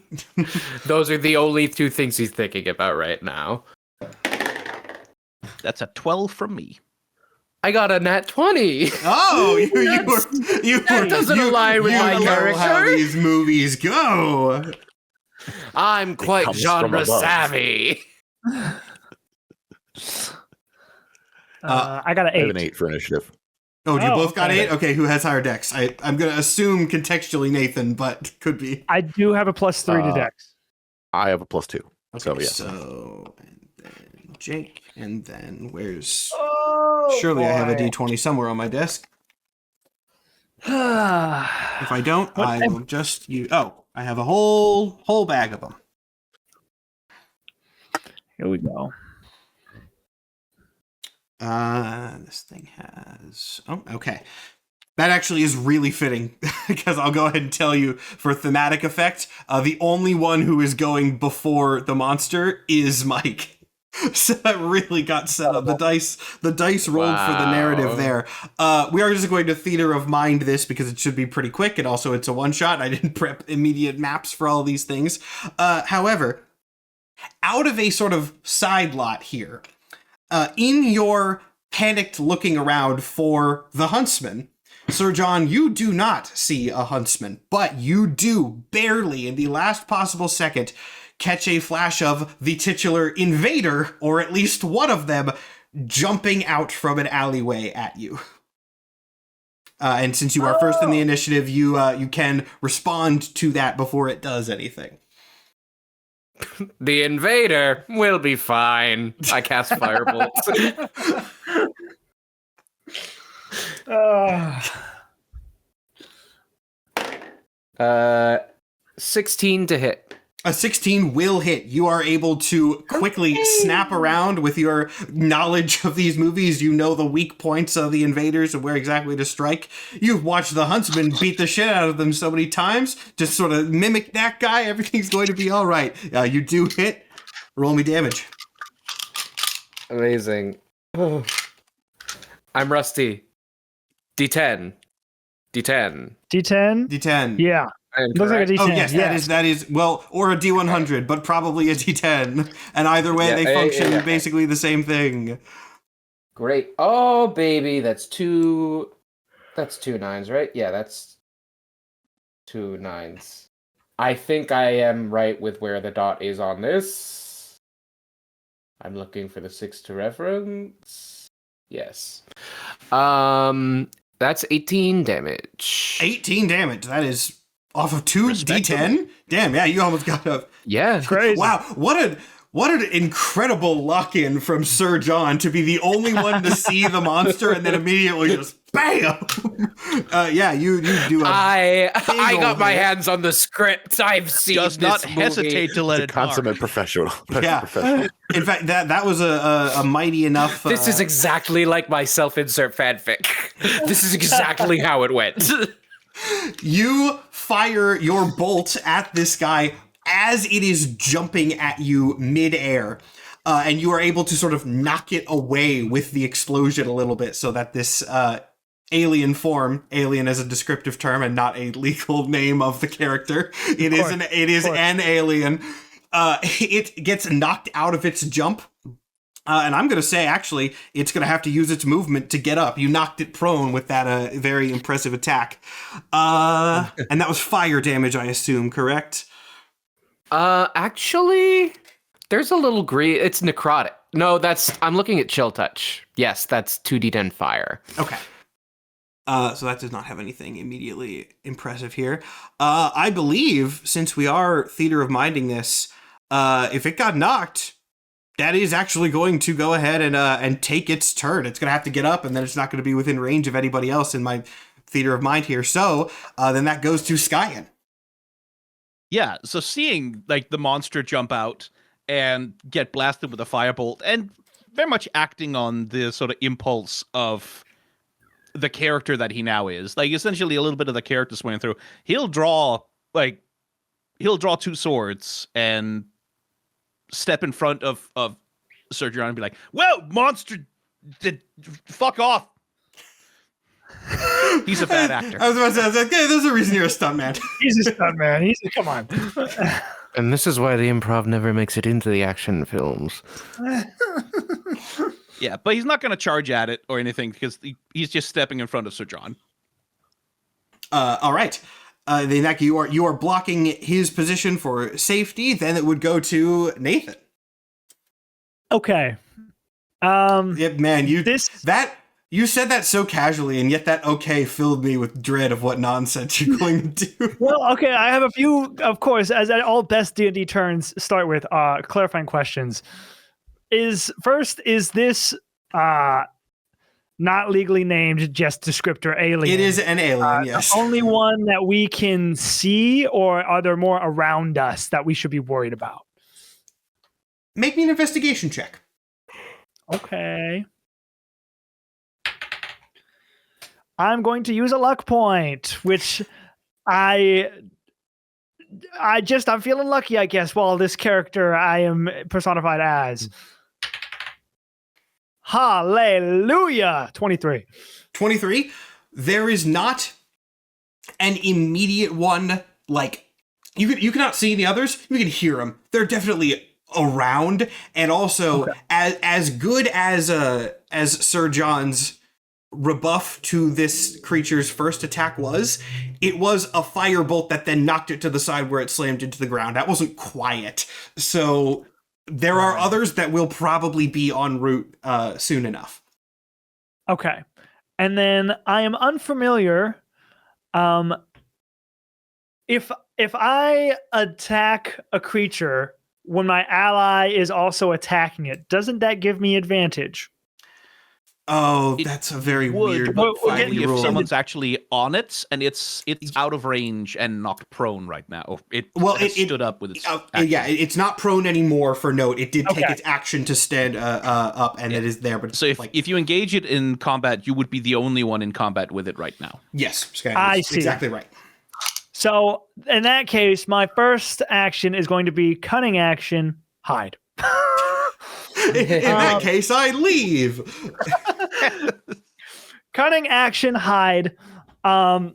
Those are the only two things he's thinking about right now. That's a 12 from me. I got a nat 20. Oh, That doesn't align with my know character. how these movies go. I'm quite comes from genre above. savvy. I got an I have 8. an 8 for initiative. Oh, you Oh, both got okay. 8? Okay, who has higher dex? I'm going to assume contextually Nathan, but could be. I do have a +3 to Dex. I have a +2. So Okay, yeah. So, and then Jake, and then where's... Oh, Surely I have a d20 somewhere on my desk. If I don't, I will just use... Oh, I have a whole bag of them. Here we go. This thing has... Oh, okay. That actually is really fitting, because I'll go ahead and tell you, for thematic effect, the only one who is going before the monster is Mike. So that really got set up. The dice rolled for the narrative there. We are just going to theater of mind this because it should be pretty quick, and also it's a one-shot. I didn't prep immediate maps for all these things. However, out of a sort of side lot here, in your panicked looking around for the Huntsman, Sir John, you do not see a Huntsman, but you do barely, in the last possible second, catch a flash of the titular Invader, or at least one of them, jumping out from an alleyway at you. And since you are first in the initiative, you can respond to that before it does anything. The Invader will be fine. I cast Firebolt. 16 to hit. A 16 will hit. You are able to quickly snap around with your knowledge of these movies. You know the weak points of the invaders and where exactly to strike. You've watched the Huntsman beat the shit out of them so many times. Just sort of mimic that guy. Everything's going to be all right. You do hit. Roll me damage. Amazing. Oh. I'm rusty. D10. D10. D10? D10. Yeah. I am Looks like a correct. D10. Oh, yes, that is, well, or a D100, but probably a D10. And either way, Yeah, they function yeah. basically the same thing. Great. Oh, baby. That's two 9s, right? Yeah, that's 2 9s. I think I am right with where the dot is on this. I'm looking for the 6 to reference. Yes. That's 18 damage. 18 damage. That is off of 2 Respectable. D10. Damn, yeah, you almost got a... Yeah. Crazy. Wow, what an incredible lock-in from Sir John to be the only one to see the monster and then immediately just BAM! Yeah, you do a I big got ol' my hit. hands on the script. I've seen Does this not movie. hesitate to let It's a it consummate mark. professional. Yeah. professional. In fact, that was a mighty enough... This is exactly like my self-insert fanfic. This is exactly how it went. You fire your bolt at this guy as it is jumping at you mid-air. And you are able to sort of knock it away with the explosion a little bit so that this alien form, alien as a descriptive term and not a legal name of the character, it is an alien. It gets knocked out of its jump. And I'm going to say, actually, it's going to have to use its movement to get up. You knocked it prone with that very impressive attack. And that was fire damage, I assume, correct? Actually, there's a little green. It's necrotic. No, I'm looking at chill touch. Yes, that's 2d10 fire. Okay. So that does not have anything immediately impressive here. I believe, since we are theater of minding this, if it got knocked, that is actually going to go ahead and take its turn. It's going to have to get up, and then it's not going to be within range of anybody else in my theater of mind here. So then that goes to Skyen. Yeah, so seeing like the monster jump out and get blasted with a firebolt, and very much acting on the sort of impulse of the character that he now is, like essentially a little bit of the character swinging through. He'll draw like he'll draw two swords and step in front of Sir John and be like, "Well, monster, fuck off." He's a bad actor. I was about to say, I was like, hey, there's a reason you're a stuntman. He's a stuntman. Come on. And this is why the improv never makes it into the action films. Yeah, but he's not going to charge at it or anything because he's just stepping in front of Sir John. All right. Then that you are blocking his position for safety. Then it would go to Nathan. Okay. Yep, man, you said that so casually, and yet that okay filled me with dread of what nonsense you're going to do. Well, okay, I have a few, of course, as all best D&D turns start with clarifying questions. Is this not legally named, just descriptor alien? It is an alien, yes. The only one that we can see, or are there more around us that we should be worried about? Make me an investigation check. Okay. I'm going to use a luck point, which I'm feeling lucky, I guess, while this character I am personified as. Hallelujah! 23. 23. There is not an immediate one, like, you cannot see the others, you can hear them. They're definitely around, and also, as good as Sir John's rebuff to this creature's first attack was, it was a firebolt that then knocked it to the side where it slammed into the ground. That wasn't quiet. So there are others that will probably be en route soon enough. Okay. And then I am unfamiliar. If I attack a creature when my ally is also attacking it, doesn't that give me advantage? Oh, that's a very weird Only if rule. someone's actually on it and it's out of range and knocked prone right now. Or it stood up with its action. Yeah, it's not prone anymore for note. It did take its action to stand up, and it is there. But so if you engage it in combat, you would be the only one in combat with it right now. Yes, Sky, I see. Exactly right. So in that case, my first action is going to be cunning action, hide. In that case, I leave. Cunning action, hide. And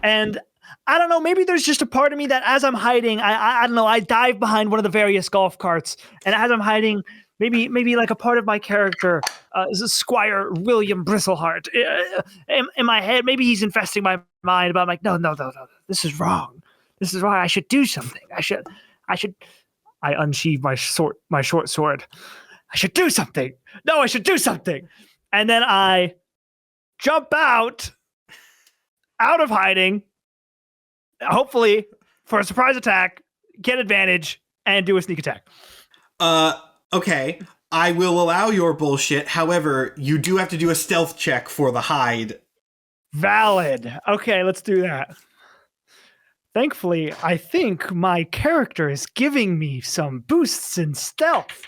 I don't know, maybe there's just a part of me that as I'm hiding, I don't know, I dive behind one of the various golf carts, and as I'm hiding, maybe like a part of my character, Squire William Bristleheart, in my head, maybe he's infesting my mind, but I'm like, no, this is wrong. This is wrong. I should do something. I unsheathe my short sword. I should do something. No, I should do something. And then I jump out of hiding, hopefully for a surprise attack, get advantage, and do a sneak attack. Okay. I will allow your bullshit. However, you do have to do a stealth check for the hide. Valid. Okay, let's do that. Thankfully, I think my character is giving me some boosts in stealth.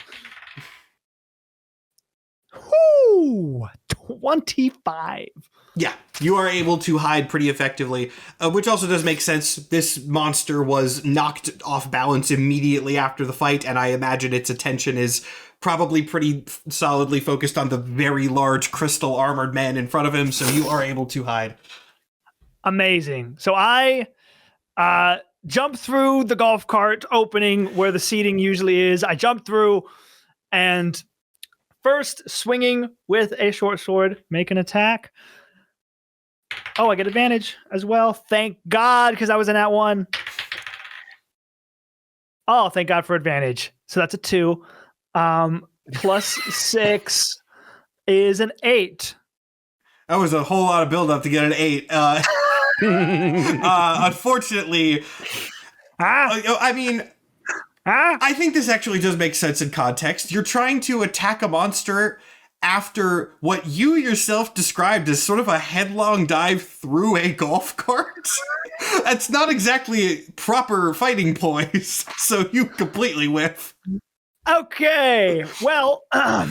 Whoo! 25. Yeah, you are able to hide pretty effectively, which also does make sense. This monster was knocked off balance immediately after the fight, and I imagine its attention is probably pretty solidly focused on the very large crystal armored man in front of him, so you are able to hide. Amazing. So I jump through the golf cart opening where the seating usually is. I jump through and first swinging with a short sword, make an attack. Oh, I get advantage as well. Thank God, because I was in that one. Oh, thank God for advantage. So that's a 2. Plus 6 is an 8. That was a whole lot of build-up to get an 8. Unfortunately, I mean, I think this actually does make sense in context. You're trying to attack a monster after what you yourself described as sort of a headlong dive through a golf cart. That's not exactly proper fighting poise, so you completely whiff. Okay. Well,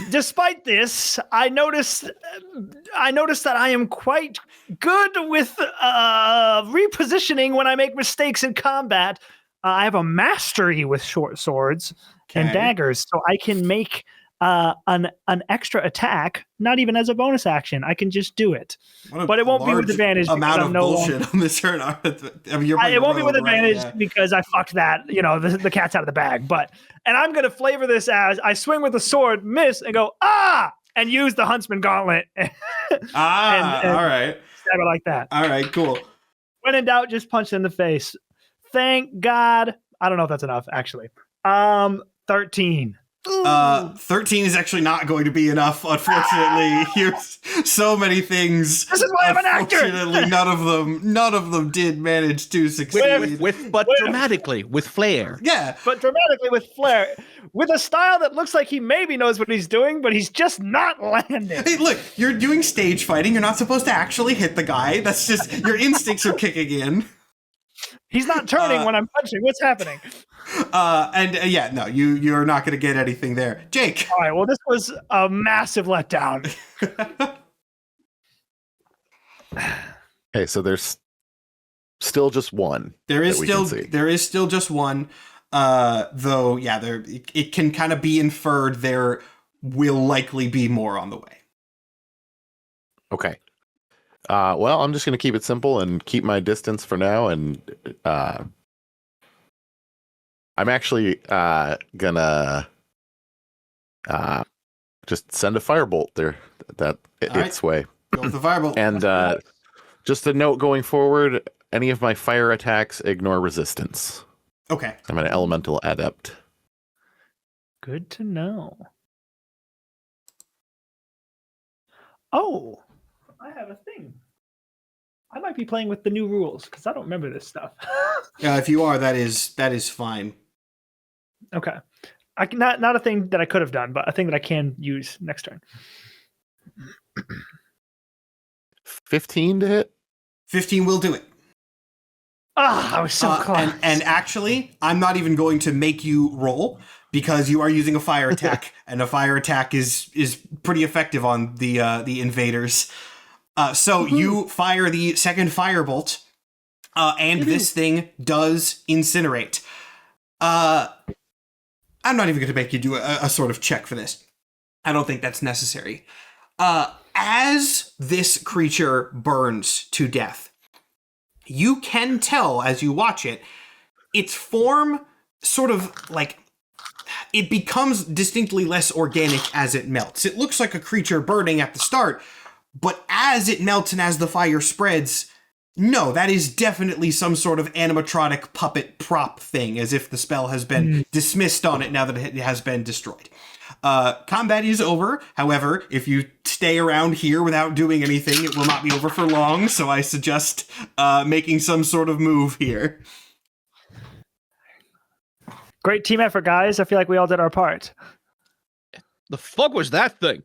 despite this, I noticed that I am quite good with repositioning when I make mistakes in combat. I have a mastery with short swords and Okay. daggers, so I can make an extra attack, not even as a bonus action. I can just do it, What a but it won't be with large advantage because amount I'm of no bullshit longer. on this turn. I mean, you're playing It a won't be with rogue, right? advantage Yeah. because I fucked that. The cat's out of the bag. And I'm gonna flavor this as I swing with the sword, miss, and go and use the Huntsman gauntlet. and All right. stab it like that. All right, cool. When in doubt, just punch in the face. Thank God. I don't know if that's enough, actually. 13. 13 is actually not going to be enough, unfortunately. Here's so many things. This is why I'm an actor. Unfortunately, none of them did manage to succeed. But dramatically, with flair. Yeah. But dramatically with flair, with a style that looks like he maybe knows what he's doing, but he's just not landing. Hey, look, you're doing stage fighting. You're not supposed to actually hit the guy. That's just your instincts are kicking in. He's not turning when I'm punching. What's happening? Yeah, no, you're not going to get anything there. Jake. All right, well, this was a massive letdown. Okay, so there's still just one. There is that we can see. still just one. Though, yeah, it can kind of be inferred there will likely be more on the way. Okay. Well, I'm just going to keep it simple and keep my distance for now. And I'm actually gonna just send a firebolt there its way. Go with the firebolt. And just a note going forward, any of my fire attacks ignore resistance. Okay. I'm an elemental adept. Good to know. Oh, I have a thing. I might be playing with the new rules because I don't remember this stuff. Yeah, if you are, that is fine. Okay. Not a thing that I could have done, but a thing that I can use next turn. 15 to hit? 15 will do it. I was so close. And actually, I'm not even going to make you roll because you are using a fire attack, and a fire attack is pretty effective on the invaders. So you fire the second firebolt, and this thing does incinerate. I'm not even going to make you do a sort of check for this. I don't think that's necessary. As this creature burns to death, you can tell as you watch it, its form sort of like it becomes distinctly less organic as it melts. It looks like a creature burning at the start, but as it melts and as the fire spreads, no, that is definitely some sort of animatronic puppet prop thing, as if the spell has been dismissed on it now that it has been destroyed. Combat is over. However, if you stay around here without doing anything, it will not be over for long, so I suggest making some sort of move here. Great team effort, guys. I feel like we all did our part. The fuck was that thing?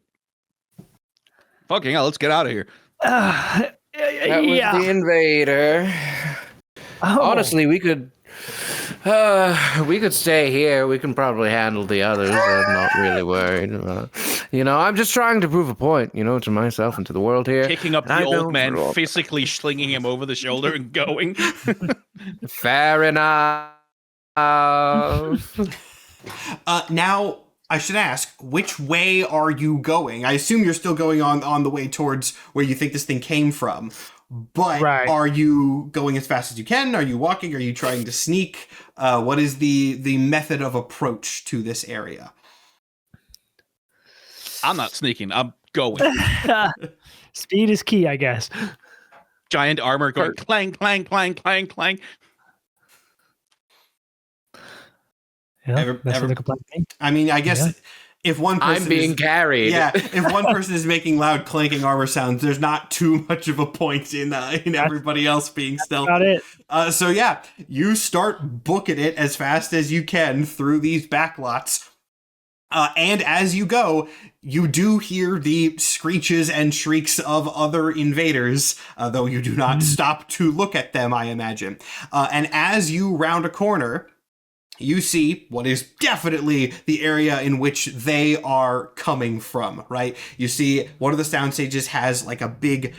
Fucking hell, let's get out of here. That was the Invader. Oh. Honestly, we could stay here. We can probably handle the others. I'm not really worried. I'm just trying to prove a point, to myself and to the world here. Kicking up the old man, physically slinging him over the shoulder and going. Fair enough. Now, I should ask, which way are you going? I assume you're still going on the way towards where you think this thing came from. But Are you going as fast as you can? Are you walking? Are you trying to sneak? What is the method of approach to this area? I'm not sneaking. I'm going. Speed is key, I guess. Giant armor going clang, clang, clang, clang, clang. Yeah, I mean, I guess if one person I'm being carried. Yeah, if one person is making loud clanking armor sounds, there's not too much of a point in everybody else being stealthy. Got it. So yeah, you start booking it as fast as you can through these backlots. And as you go, you do hear the screeches and shrieks of other invaders, though you do not stop to look at them, I imagine. And as you round a corner, you see what is definitely the area in which they are coming from, right? You see one of the sound stages has like a big,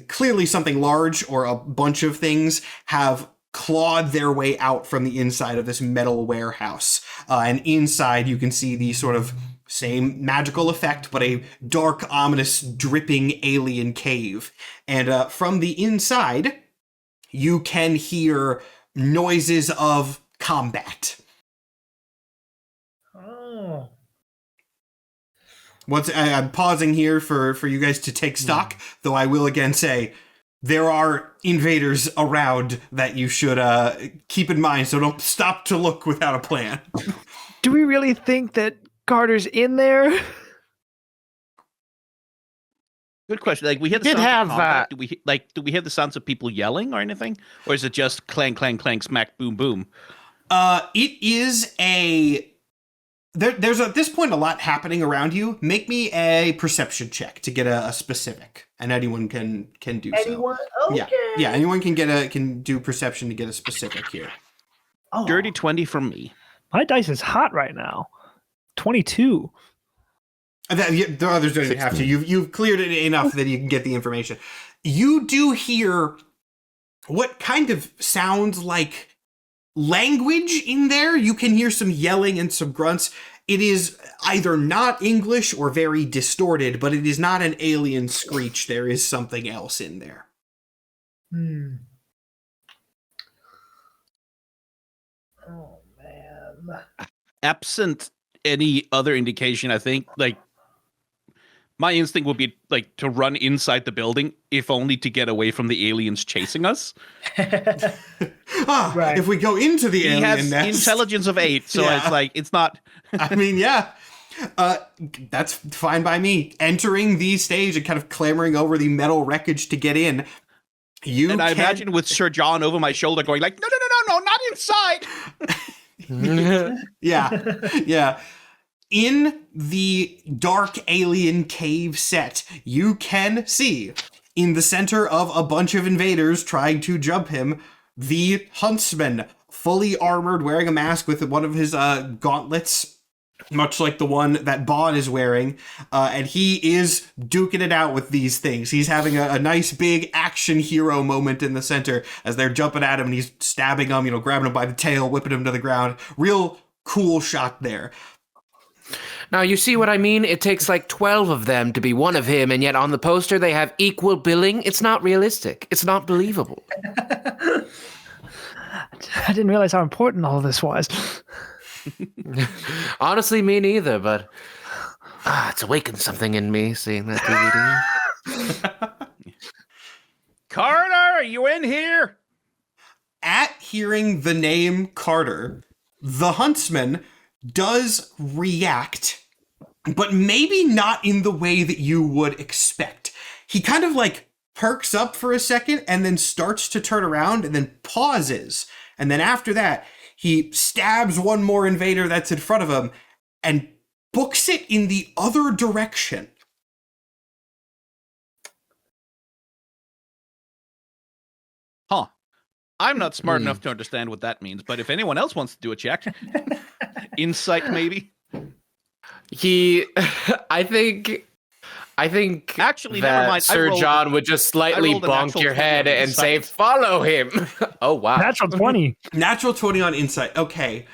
clearly something large or a bunch of things have clawed their way out from the inside of this metal warehouse. And inside you can see the sort of same magical effect, but a dark, ominous, dripping alien cave. And from the inside, you can hear noises of combat. Oh. I'm pausing here for you guys to take stock, though I will again say there are invaders around that you should keep in mind, so don't stop to look without a plan. Do we really think that Carter's in there? Good question. Like we hear the Did sounds have, of combat. Do we hear the sounds of people yelling or anything, or is it just clang, clang, clang, smack, boom, boom? It is a there's at this point a lot happening around you. Make me a perception check to get a specific, and anyone can do Anyone? so. Okay. Yeah. Anyone can do perception to get a specific here. Oh, Dirty 20 from me. my dice is hot right now. 22. The others don't even have to. You've cleared it enough that you can get the information. You do hear what kind of sounds like language in there. You can hear some yelling and some grunts. It is either not English or very distorted, but it is not an alien screech. There is something else in there. Oh, man. Absent any other indication, I think like my instinct would be like to run inside the building, if only to get away from the aliens chasing us. Right. If we go into the He alien has nest, intelligence of 8, so Yeah. it's like it's not. I mean, yeah. That's fine by me. Entering the stage and kind of clambering over the metal wreckage to get in. And I imagine with Sir John over my shoulder going like, no, not inside. Yeah. In the dark alien cave set, you can see in the center of a bunch of invaders trying to jump him, the Huntsman, fully armored, wearing a mask with one of his gauntlets, much like the one that Bond is wearing, and he is duking it out with these things. He's having a nice big action hero moment in the center as they're jumping at him and he's stabbing them, grabbing him by the tail, whipping him to the ground. Real cool shot there. Now, you see what I mean? It takes like 12 of them to be one of him, and yet on the poster they have equal billing. It's not realistic. It's not believable. I didn't realize how important all this was. Honestly, me neither, but it's awakened something in me seeing that DVD. Carter, are you in here? At hearing the name Carter, the Huntsman does react, but maybe not in the way that you would expect. He kind of like perks up for a second and then starts to turn around and then pauses. And then after that, he stabs one more invader that's in front of him and books it in the other direction. Huh. I'm not smart enough to understand what that means, but if anyone else wants to do a check, insight maybe. I think Actually, that never mind. Sir John would just slightly rolled a bonk natural your 20 head on and say, insight. "Follow him." Oh wow! Natural 20. Natural 20 on insight. Okay.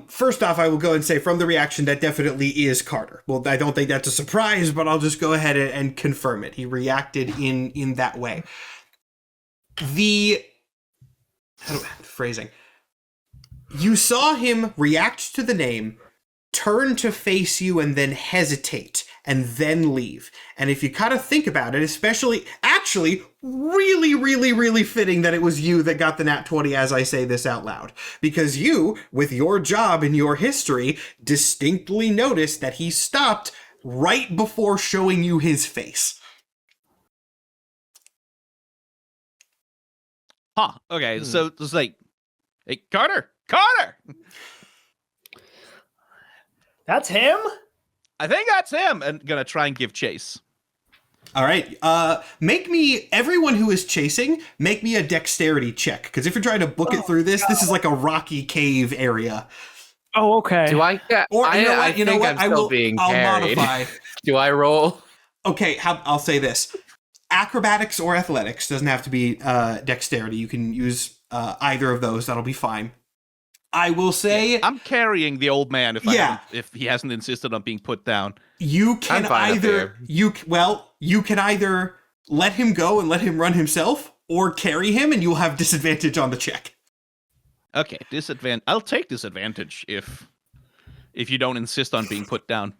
First off, I will go and say from the reaction that definitely is Carter. Well, I don't think that's a surprise, but I'll just go ahead and confirm it. He reacted in that way. Phrasing. You saw him react to the name, turn to face you, and then hesitate, and then leave. And if you kind of think about it, actually, really, really, really fitting that it was you that got the nat 20 as I say this out loud. Because you, with your job and your history, distinctly noticed that he stopped right before showing you his face. Huh. Okay, so it's like, hey, Carter! That's him? I think that's him. And gonna try and give chase. All right. Everyone who is chasing, make me a dexterity check. Because if you're trying to book it through this is like a rocky cave area. Oh, okay. Do I? Or I you know think what? I'm I still will. being I'll carried. modify. Do I roll? Okay, I'll say this: acrobatics or athletics doesn't have to be dexterity. You can use either of those. That'll be fine. I will say I'm carrying the old man if he hasn't insisted on being put down. you can I'm fine up here. you can either let him go and let him run himself, or carry him, and you'll have disadvantage on the check. Okay, disadvantage. I'll take disadvantage if you don't insist on being put down.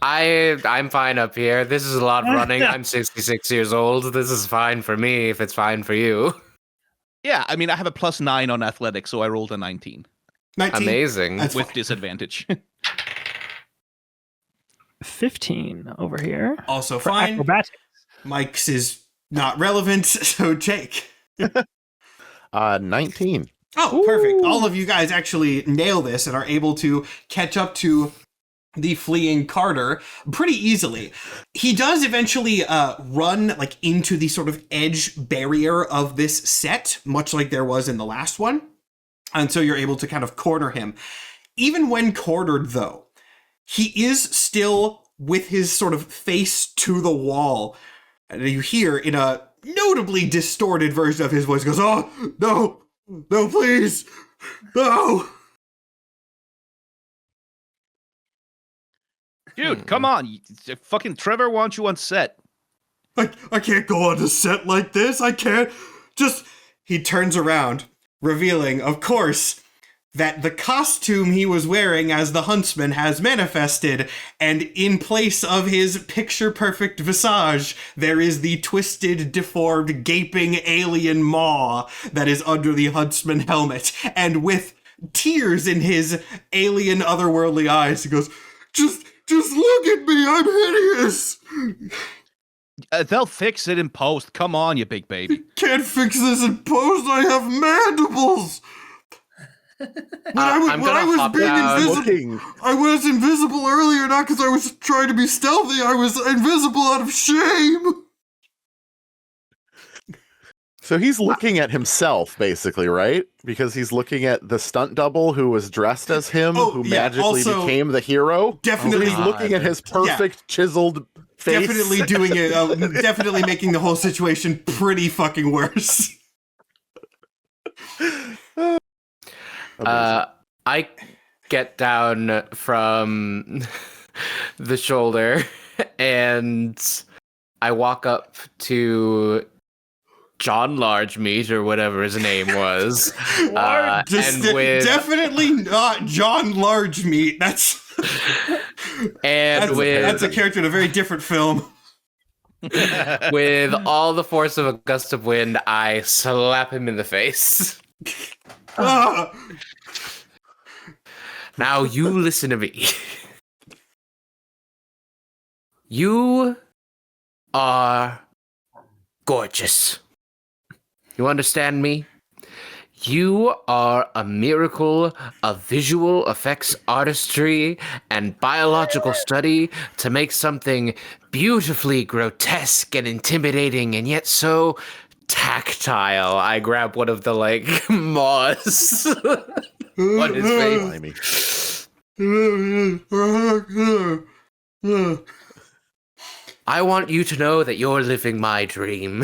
I'm fine up here. This is a lot of running. I'm 66 years old. This is fine for me if it's fine for you. Yeah, I mean, I have a +9 on athletics, so I rolled a 19 19. Amazing. That's with fine. disadvantage. 15 over here. Also For fine. acrobatics. Mike's is not relevant, so Jake. 19. Oh, perfect. Ooh. All of you guys actually nail this and are able to catch up to the fleeing Carter pretty easily. He does eventually run like into the sort of edge barrier of this set, much like there was in the last one. And so you're able to kind of corner him. Even when cornered, though, he is still with his sort of face to the wall. And you hear in a notably distorted version of his voice, goes, "Oh, no, no, please, no." Dude, come on. Fucking Trevor wants you on set. I can't go on a set like this. I can't. He turns around, revealing, of course, that the costume he was wearing as the Huntsman has manifested, and in place of his picture-perfect visage, there is the twisted, deformed, gaping alien maw that is under the Huntsman helmet, and with tears in his alien, otherworldly eyes, he goes, Just look at me, I'm hideous! They'll fix it in post. Come on, you big baby. Can't fix this in post, I have mandibles! I'm When I gonna was hop being down. invisible, I was invisible earlier, not because I was trying to be stealthy, I was invisible out of shame! So he's looking at himself, basically, right? Because he's looking at the stunt double who was dressed as him, who magically also, became the hero. definitely- So he's looking at his perfect chiseled face. Definitely doing it, definitely making the whole situation pretty fucking worse. I get down from the shoulder and I walk up to John Largemeat or whatever his name was. Definitely not John Largemeat. That's a character in a very different film. with all the force of a gust of wind, I slap him in the face. Ah. Now you listen to me. You are gorgeous. You understand me? You are a miracle of visual effects artistry and biological study to make something beautifully grotesque and intimidating and yet so tactile. I grab one of the, maws on his face. I want you to know that you're living my dream.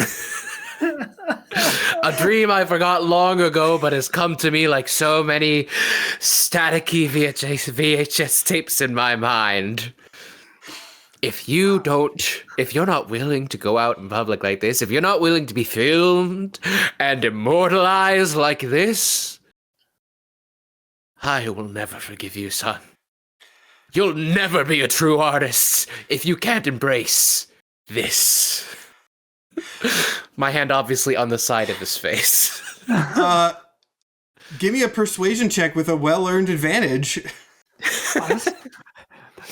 A dream I forgot long ago, but has come to me like so many staticky VHS tapes in my mind. If you're not willing to go out in public like this, if you're not willing to be filmed and immortalized like this, I will never forgive you, son. You'll never be a true artist if you can't embrace this. My hand obviously on the side of his face. Give me a persuasion check with a well-earned advantage.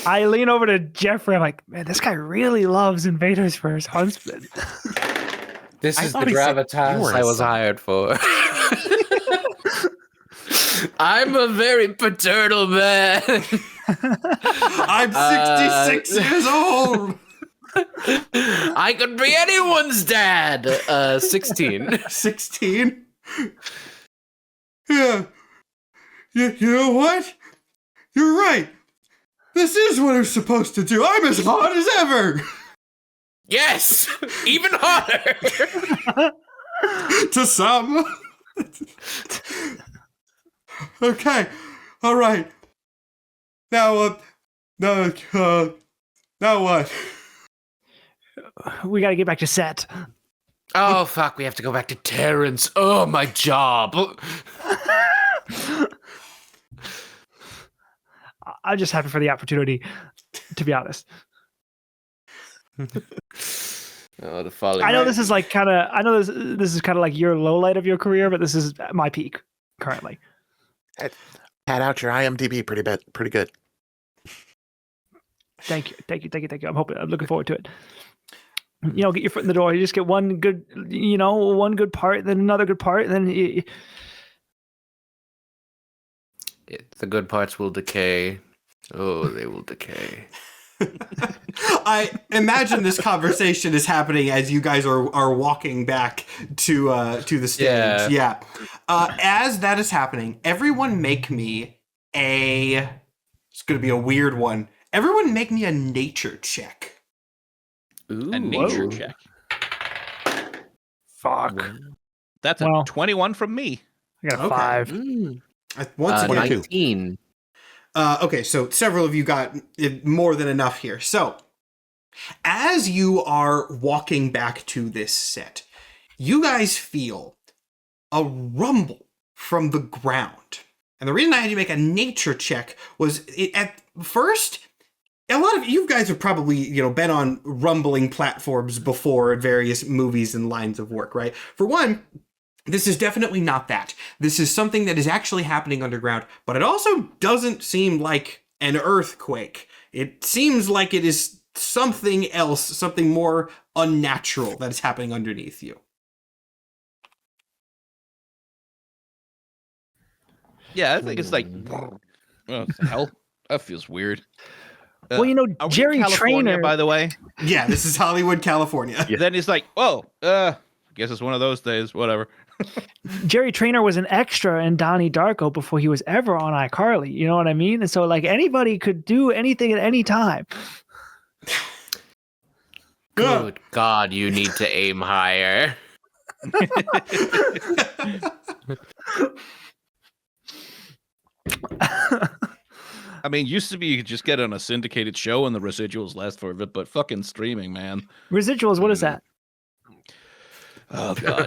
I lean over to Jeffrey. I'm like, man, this guy really loves Invaders for his Huntsman. This is the thought he said you gravitas were I his was son. hired for. I'm a very paternal man. I'm 66 years old! I could be anyone's dad. 16. 16. Yeah. You know what? You're right. This is what I'm supposed to do. I'm as hot as ever. Yes, even hotter. To some. Okay. All right. Now what? We gotta get back to set. Oh fuck, we have to go back to Terrence. Oh, my job. I'm just happy for the opportunity, to be honest. Oh, the folly. I know this is like kind of. I know this is kind of like your low light of your career, but this is my peak currently. Pat out your IMDb pretty good. Thank you. I'm looking forward to it. You know, get your foot in the door. You just get one good part, then another good part, and then The good parts will decay. Oh, they will decay. I imagine this conversation is happening as you guys are walking back to the stage. Yeah. As that is happening, everyone make me it's going to be a weird one. Everyone make me a nature check. Ooh, A nature check. fuck. That's Well. a 21 from me. I got a Okay. 5. Once again, 19. okay, so several of you got more than enough here. So, as you are walking back to this set, you guys feel a rumble from the ground. And the reason I had you make a nature check was at first, a lot of you guys have probably, been on rumbling platforms before in various movies and lines of work, right? For one, this is definitely not that. This is something that is actually happening underground, but it also doesn't seem like an earthquake. It seems like it is something else, something more unnatural that is happening underneath you. Yeah, I think it's like, oh, what the hell? That feels weird. Well, are we in Jerry California, Trainer. by the way. Yeah, this is Hollywood, California. Then he's like, oh, I guess it's one of those days, whatever. Jerry Trainer was an extra in Donnie Darko before he was ever on iCarly. You know what I mean? And so, like, anybody could do anything at any time. Good God, you need to aim higher. I mean, used to be you could just get on a syndicated show and the residuals last for a bit, but fucking streaming, man. Residuals, what is that? Oh, God.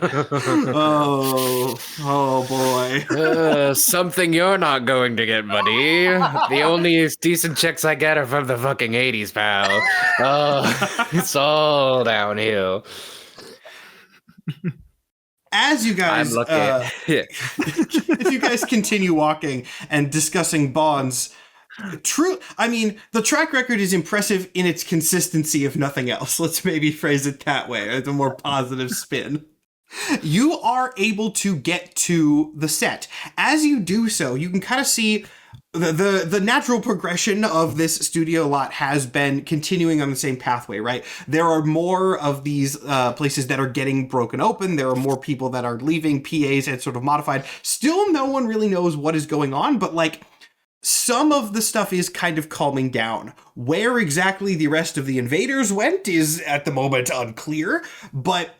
Oh boy. Something you're not going to get, buddy. The only decent checks I get are from the fucking 80s, pal. Oh, it's all downhill. As you guys, I'm lucky. as you guys continue walking and discussing bonds, the track record is impressive in its consistency, if nothing else. Let's maybe phrase it that way, as a more positive spin. You are able to get to the set. As you do so, you can kind of see the natural progression of this studio lot has been continuing on the same pathway, right? There are more of these places that are getting broken open. There are more people that are leaving. PAs had sort of modified. Still, no one really knows what is going on, but some of the stuff is kind of calming down. Where exactly the rest of the invaders went is at the moment unclear, but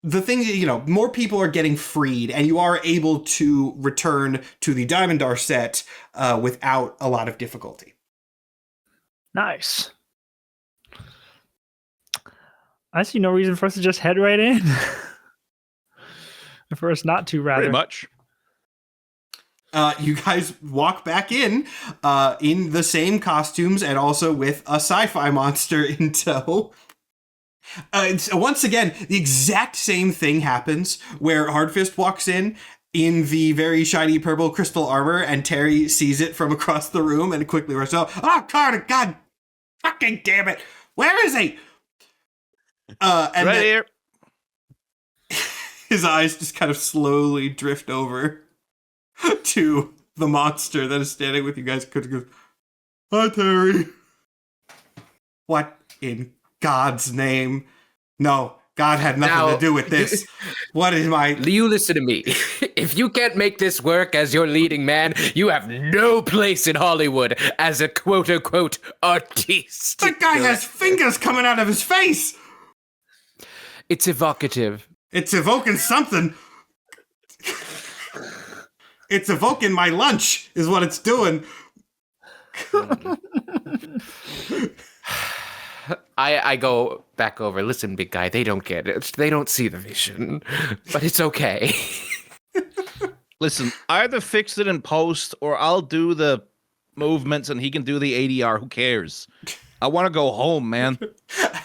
the thing is, more people are getting freed, and you are able to return to the D&Dorks set without a lot of difficulty. Nice. I see no reason for us to just head right in. For us not to, rather. Pretty much. You guys walk back in the same costumes and also with a sci-fi monster in tow. Once again, the exact same thing happens where Hardfist walks in the very shiny purple crystal armor, and Terry sees it from across the room and quickly rushes out. Oh, Carter, God fucking damn it. Where is he? And right here. His eyes just kind of slowly drift over to the monster that is standing with you guys. He goes, hi, Terry. What in God's name? No, God had nothing to do with this. What is my... You listen to me. If you can't make this work as your leading man, you have no place in Hollywood as a quote-unquote artiste. That guy has fingers coming out of his face! It's evocative. It's evoking something. It's evoking my lunch, is what it's doing. I go back over. Listen, big guy, they don't get it. They don't see the vision. But it's okay. Listen, either fix it in post or I'll do the movements and he can do the ADR. Who cares? I want to go home, man.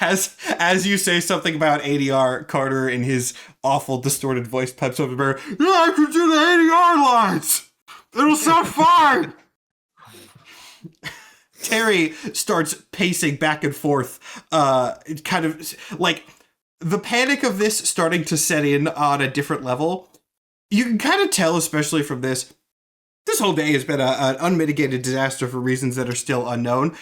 As you say something about ADR, Carter in his awful distorted voice pipes over the mirror. Yeah, I can do the ADR lines. It'll sound fine. Terry starts pacing back and forth, kind of like the panic of this starting to set in on a different level. You can kind of tell, especially from this whole day has been an unmitigated disaster for reasons that are still unknown.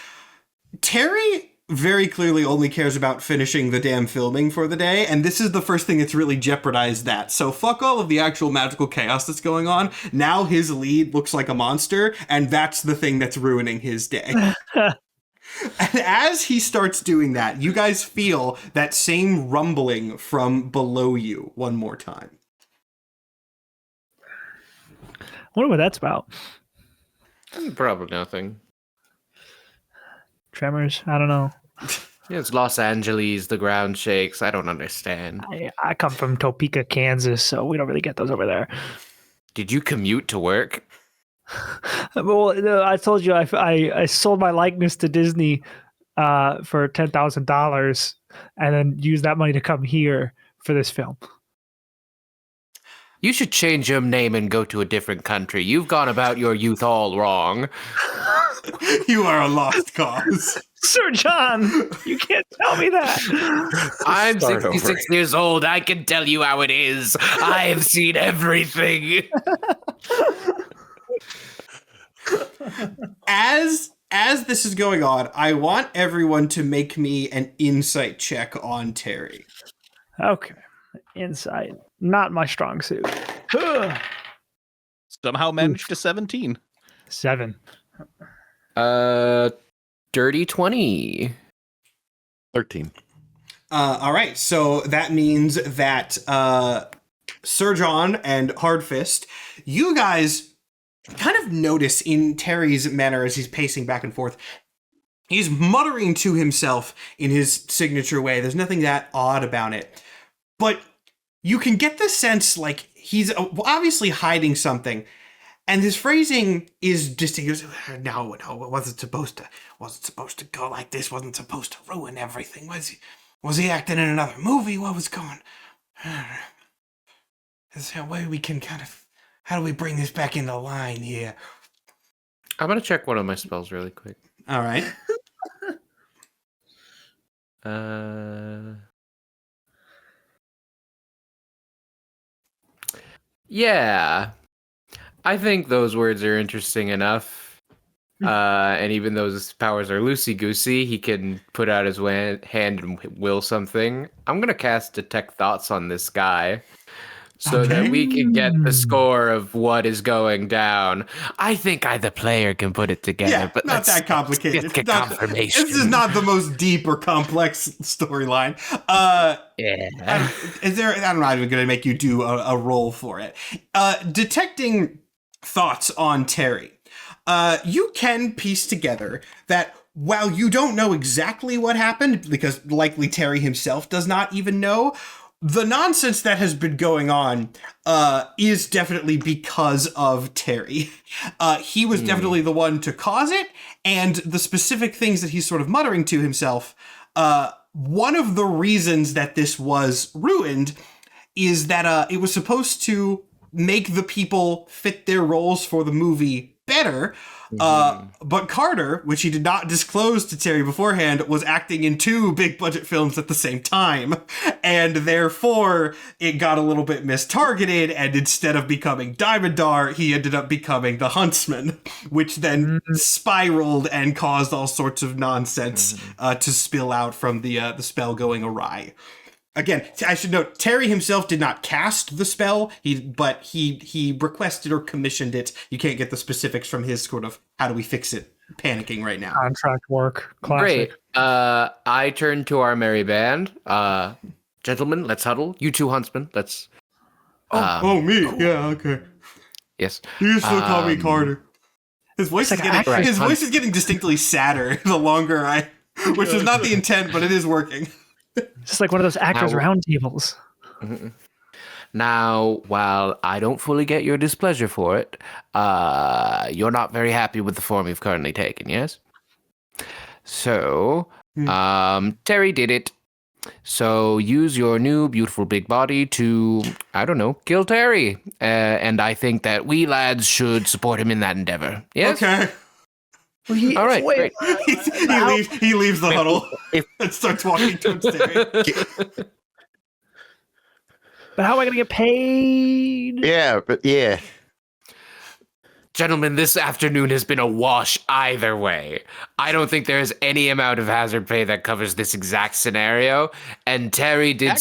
Terry very clearly only cares about finishing the damn filming for the day, and this is the first thing that's really jeopardized that. So fuck all of the actual magical chaos that's going on. Now his lead looks like a monster, and that's the thing that's ruining his day. And as he starts doing that, you guys feel that same rumbling from below you one more time. I wonder what that's about. Probably nothing. Tremors? I don't know. Yeah, it's Los Angeles. The ground shakes. I don't understand. I come from Topeka, Kansas, so we don't really get those over there. Did you commute to work? Well, I told you I sold my likeness to Disney for $10,000 and then used that money to come here for this film. You should change your name and go to a different country. You've gone about your youth all wrong. You are a lost cause. Sir John, you can't tell me that. I'm Start 66 years old. I can tell you how it is. I have seen everything. As this is going on, I want everyone to make me an insight check on Terry. Okay. Insight. Not my strong suit. Somehow managed to 17. 7. Dirty 20. 13. All right, so that means that Sir John and Hardfist, you guys kind of notice in Terry's manner as he's pacing back and forth, he's muttering to himself in his signature way. There's nothing that odd about it. But you can get the sense like he's obviously hiding something. And his phrasing is distinct. No, it wasn't supposed to go like this. Wasn't supposed to ruin everything. Was he acting in another movie? What was going? Is there a way we can how do we bring this back into line here? I'm going to check one of my spells really quick. All right. Yeah. I think those words are interesting enough. And even though his powers are loosey-goosey, he can put out his hand and will something. I'm going to cast Detect Thoughts on this guy so that we can get the score of what is going down. I think I, the player, can put it together. Yeah, but not that complicated. Let's get confirmation. This is not the most deep or complex storyline. Yeah. I'm not even going to make you do a roll for it. Detecting thoughts on Terry. You can piece together that while you don't know exactly what happened, because likely Terry himself does not even know, the nonsense that has been going on is definitely because of Terry. He was definitely the one to cause it, and the specific things that he's sort of muttering to himself, one of the reasons that this was ruined is that it was supposed to make the people fit their roles for the movie better. better. But Carter, which he did not disclose to Terry beforehand, was acting in 2 big budget films at the same time. And therefore, it got a little bit mistargeted. And instead of becoming Diamondar, he ended up becoming the Huntsman, which then spiraled and caused all sorts of nonsense to spill out from the spell going awry. Again, I should note, Terry himself did not cast the spell, but he requested or commissioned it. You can't get the specifics from his sort of, how do we fix it, panicking right now. Contract work. Classic. Great. I turn to our merry band. Gentlemen, let's huddle. You two Huntsman, let's... Me? Yeah, okay. Yes. You used to call me Carter. His voice is getting distinctly sadder the longer which is not the intent, but it is working. It's just like one of those actors roundtables. Now, while I don't fully get your displeasure for it, you're not very happy with the form you've currently taken, yes? So, Terry did it. So use your new beautiful big body to, I don't know, kill Terry. And I think that we lads should support him in that endeavor. Yes? Okay. All right, great. He leaves the huddle and starts walking towards Terry. But how am I going to get paid? Yeah. Gentlemen, this afternoon has been a wash either way. I don't think there is any amount of hazard pay that covers this exact scenario. And Terry did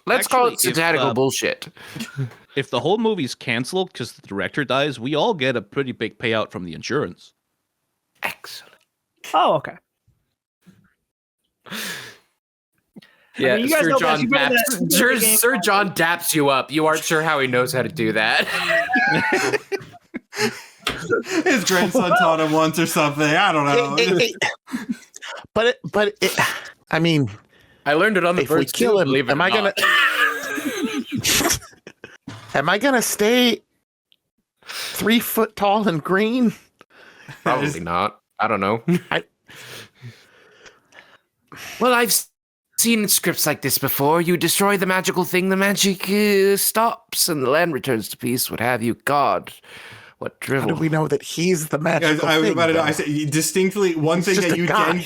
let's call it satirical bullshit. If the whole movie's canceled because the director dies, we all get a pretty big payout from the insurance. Excellent. Oh, okay. Yeah, you guys Sir know John best. You better Sir John daps you up. You aren't sure how he knows how to do that. His grandson taught him once or something. I don't know. I mean, I learned it on the if we birds kill too, him, believe it am or I gonna am I gonna stay 3 foot tall and green? Probably not. I don't know. Well, I've seen scripts like this before. You destroy the magical thing, the magic stops, and the land returns to peace. What have you? God, what drivel! How do we know that he's the magical I was thing? about to know. though? I said distinctly one thing just that a you guy.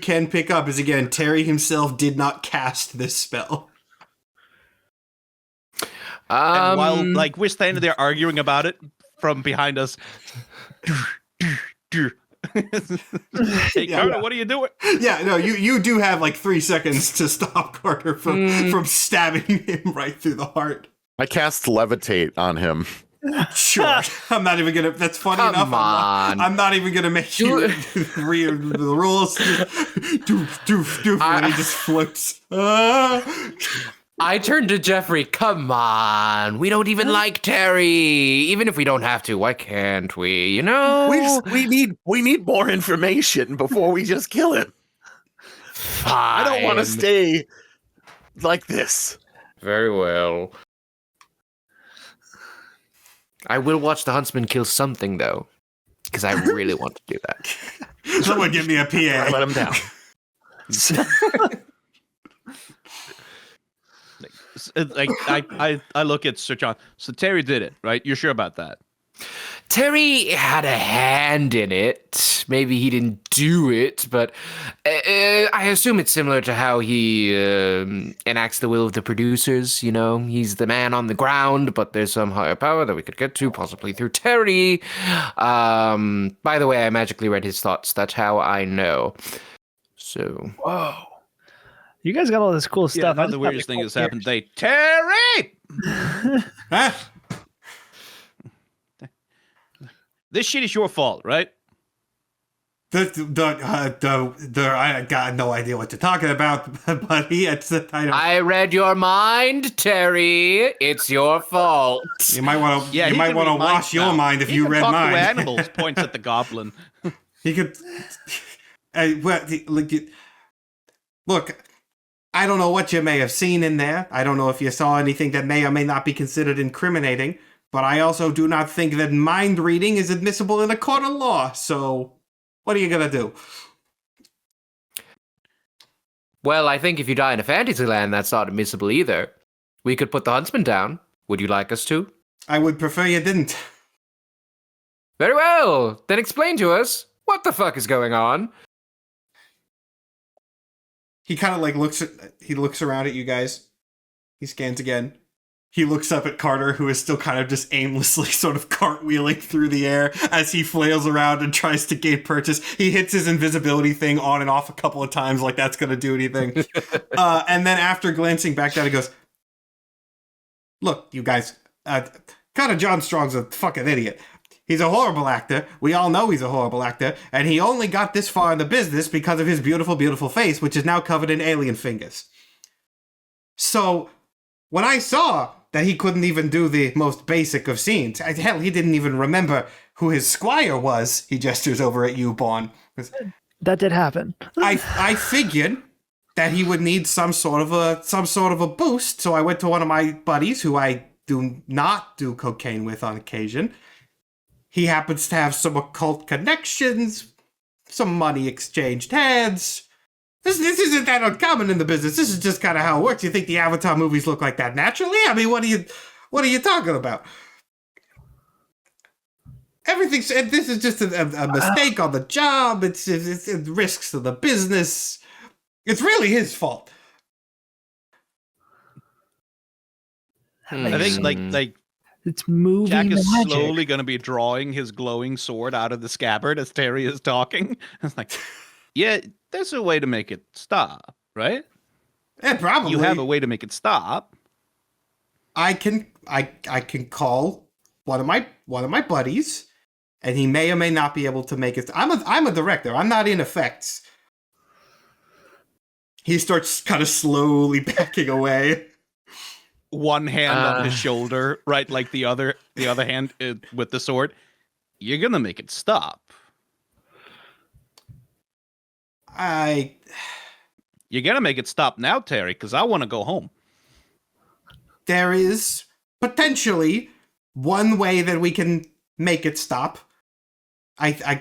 can pick up is, again, Terry himself did not cast this spell. And while we're standing there arguing about it from behind us, hey Carter, what are you doing? Yeah, no, you do have 3 seconds to stop Carter from stabbing him right through the heart. I cast levitate on him. Sure, I'm not even gonna. That's funny Come enough. on. I'm not even gonna make you read the rules. Doof, and he just floats. I turned to Jeffrey. Come on, we don't even like Terry. Even if we don't have to, why can't we? You know, We need more information before we just kill him. Fine. I don't want to stay like this. Very well. I will watch the Huntsman kill something, though, because I really want to do that. Someone give me a PA. Let him down. I look at Sir John. So Terry did it, right? You're sure about that? Terry had a hand in it. Maybe he didn't do it, but I assume it's similar to how he enacts the will of the producers. You know, he's the man on the ground, but there's some higher power that we could get to, possibly through Terry. By the way, I magically read his thoughts. That's how I know. So, whoa. You guys got all this cool stuff. Not the weirdest thing that's happened today. Terry! Huh? This shit is your fault, right? I got no idea what you're talking about, but I read your mind, Terry. It's your fault. You might want to wash your mind if you read talk mine. To animals, points at the goblin. He could. Look, I don't know what you may have seen in there. I don't know if you saw anything that may or may not be considered incriminating. But I also do not think that mind reading is admissible in a court of law. So, what are you gonna do? Well, I think if you die in a fantasy land, that's not admissible either. We could put the Huntsman down. Would you like us to? I would prefer you didn't. Very well. Then explain to us what the fuck is going on. He kind of like looks around at you guys. He scans again. He looks up at Carter, who is still kind of just aimlessly sort of cartwheeling through the air as he flails around and tries to gain purchase. He hits his invisibility thing on and off a couple of times like that's going to do anything. And then after glancing back down, he goes, look, you guys, Carter John Strong's a fucking idiot. He's a horrible actor. We all know he's a horrible actor. And he only got this far in the business because of his beautiful, beautiful face, which is now covered in alien fingers. So when I saw that he couldn't even do the most basic of scenes, hell, he didn't even remember who his squire was. He gestures over at you, Bon. That did happen. I figured that he would need some sort of a boost, so I went to one of my buddies who I do not do cocaine with on occasion. He happens to have some occult connections, some money exchanged hands. This isn't that uncommon in the business. This is just kind of how it works. You think the Avatar movies look like that naturally? I mean, what are you talking about? This is just a mistake on the job. It's risks to the business. It's really his fault. I think like It's movie Jack is magic. slowly going to be drawing his glowing sword out of the scabbard as Terry is talking. It's like, yeah, there's a way to make it stop, right? Yeah, probably. You have a way to make it stop. I can call one of my buddies, and he may or may not be able to make it. I'm a director. I'm not in effects. He starts kind of slowly backing away. One hand on his shoulder, right? Like the other hand with the sword. You're gonna make it stop. You're gonna make it stop now, Terry, because I want to go home. There is potentially one way that we can make it stop. I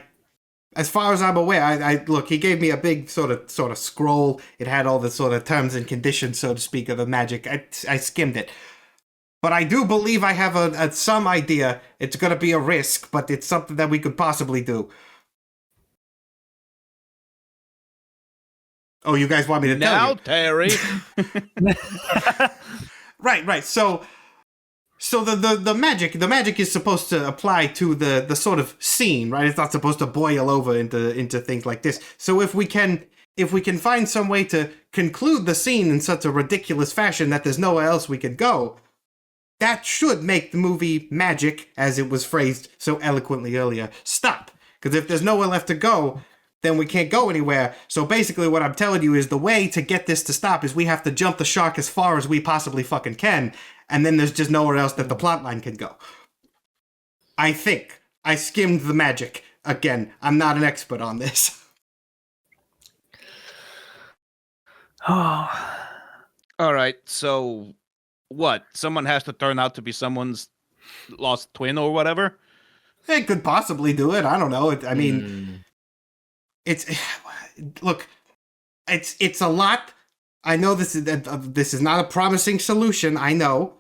as far as I'm aware, I look, he gave me a big sort of scroll. It had all the sort of terms and conditions, so to speak, of the magic. I skimmed it. But I do believe I have some idea. It's going to be a risk, but it's something that we could possibly do. Oh, you guys want me to tell you? Now, Terry. Right. So the magic is supposed to apply to the sort of scene, right? It's not supposed to boil over into things like this. So if we can find some way to conclude the scene in such a ridiculous fashion that there's nowhere else we could go, that should make the movie magic, as it was phrased so eloquently earlier, stop. Because if there's nowhere left to go, then we can't go anywhere. So basically what I'm telling you is the way to get this to stop is we have to jump the shark as far as we possibly fucking can, and then there's just nowhere else that the plotline can go. I think. I skimmed the magic. Again, I'm not an expert on this. Oh. All right, so what? Someone has to turn out to be someone's lost twin or whatever? It could possibly do it. I don't know. It's a lot. I know this is not a promising solution. I know,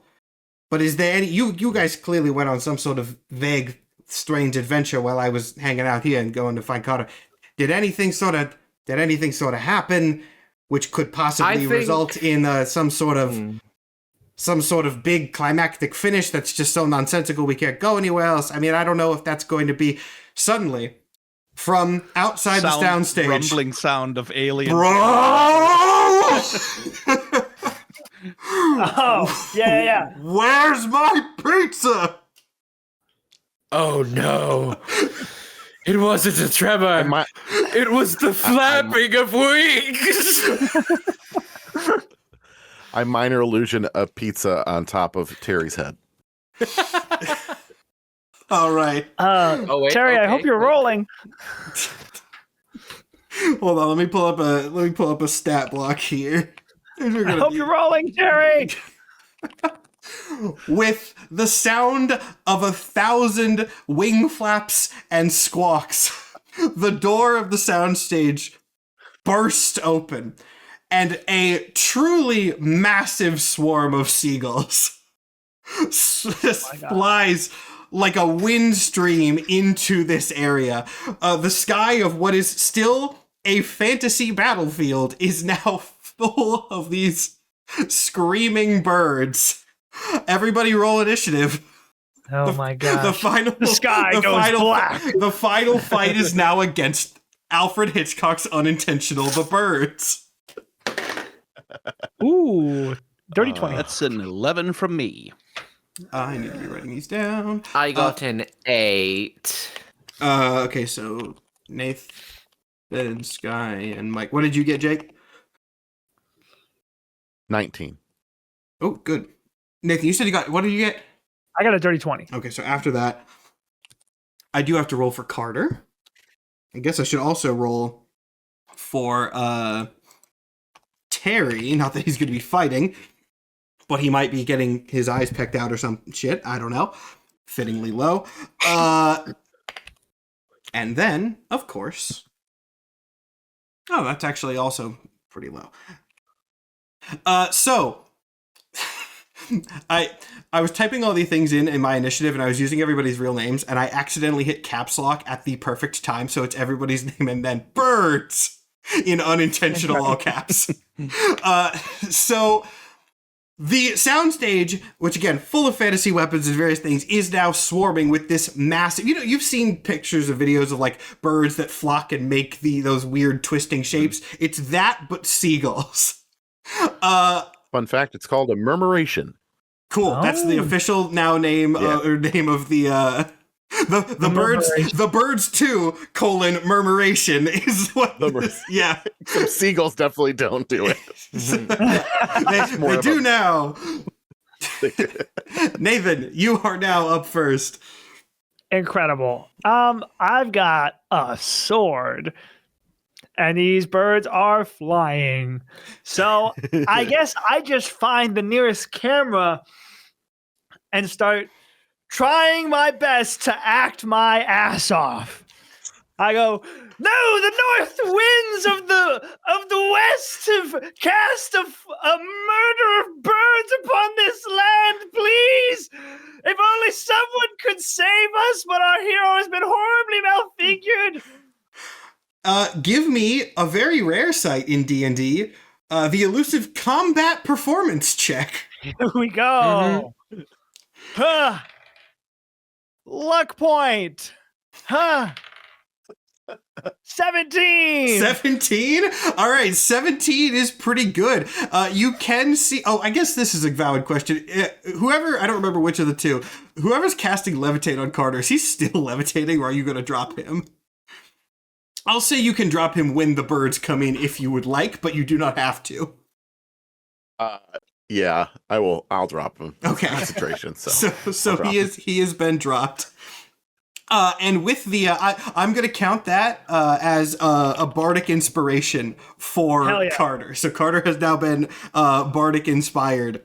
but is there any? You guys clearly went on some sort of vague, strange adventure while I was hanging out here and going to find Carter. Did anything sort of happen, which could possibly result in some sort of big climactic finish that's just so nonsensical we can't go anywhere else? I mean, I don't know if that's going to be suddenly. From outside the soundstage. Rumbling sound of alien. Oh, yeah. Where's my pizza? Oh no. It wasn't a tremor. It was the flapping of wings. I minor illusion a pizza on top of Terry's head. All right. Wait, Terry, okay. I hope you're rolling. Hold on, let me pull up a stat block here. I hope you're rolling, Terry. With the sound of 1,000 wing flaps and squawks, the door of the soundstage burst open, and a truly massive swarm of seagulls flies like a wind stream into this area. The sky of what is still a fantasy battlefield is now full of these screaming birds. Everybody roll initiative. Oh my gosh. The sky goes black. The final fight is now against Alfred Hitchcock's Unintentional The Birds. Ooh, dirty 20. That's an 11 from me. I need to be writing these down. I got an 8. Okay, so Nathan, Sky, and Mike. What did you get, Jake? 19. Oh, good. Nathan, you said you got, what did you get? I got a dirty 20. Okay, so after that, I do have to roll for Carter. I guess I should also roll for Terry. Not that he's going to be fighting, but he might be getting his eyes pecked out or some shit. I don't know. Fittingly low. And then, of course... Oh, that's actually also pretty low. So... I was typing all these things in my initiative, and I was using everybody's real names, and I accidentally hit caps lock at the perfect time, so it's everybody's name and then birds in unintentional all caps. So the soundstage, which again, full of fantasy weapons and various things, is now swarming with this massive... You know, you've seen pictures of videos of like birds that flock and make those weird twisting shapes. It's that, but seagulls. Fun fact, it's called a murmuration. Cool. Oh. That's the official now name or name of the birds. The birds 2 : murmuration is what. Yeah, Some seagulls definitely don't do it. they do now. Nathan, you are now up first. Incredible. I've got a sword. And these birds are flying. So I guess I just find the nearest camera and start trying my best to act my ass off. I go, no, the north winds of the west have cast a murder of birds upon this land, please. If only someone could save us, but our hero has been horribly malfigured. Give me a very rare sight in D&D, the elusive combat performance check. Here we go. Huh. Luck point. Huh. 17. 17? All right, 17 is pretty good. You can see... Oh, I guess this is a valid question. Whoever... I don't remember which of the two. Whoever's casting Levitate on Carter, is he still levitating, or are you going to drop him? I'll say you can drop him when the birds come in if you would like, but you do not have to. Yeah, I will. I'll drop him. Okay. Concentration. So he has been dropped. And with the I'm going to count that as a bardic inspiration for Carter. So Carter has now been bardic inspired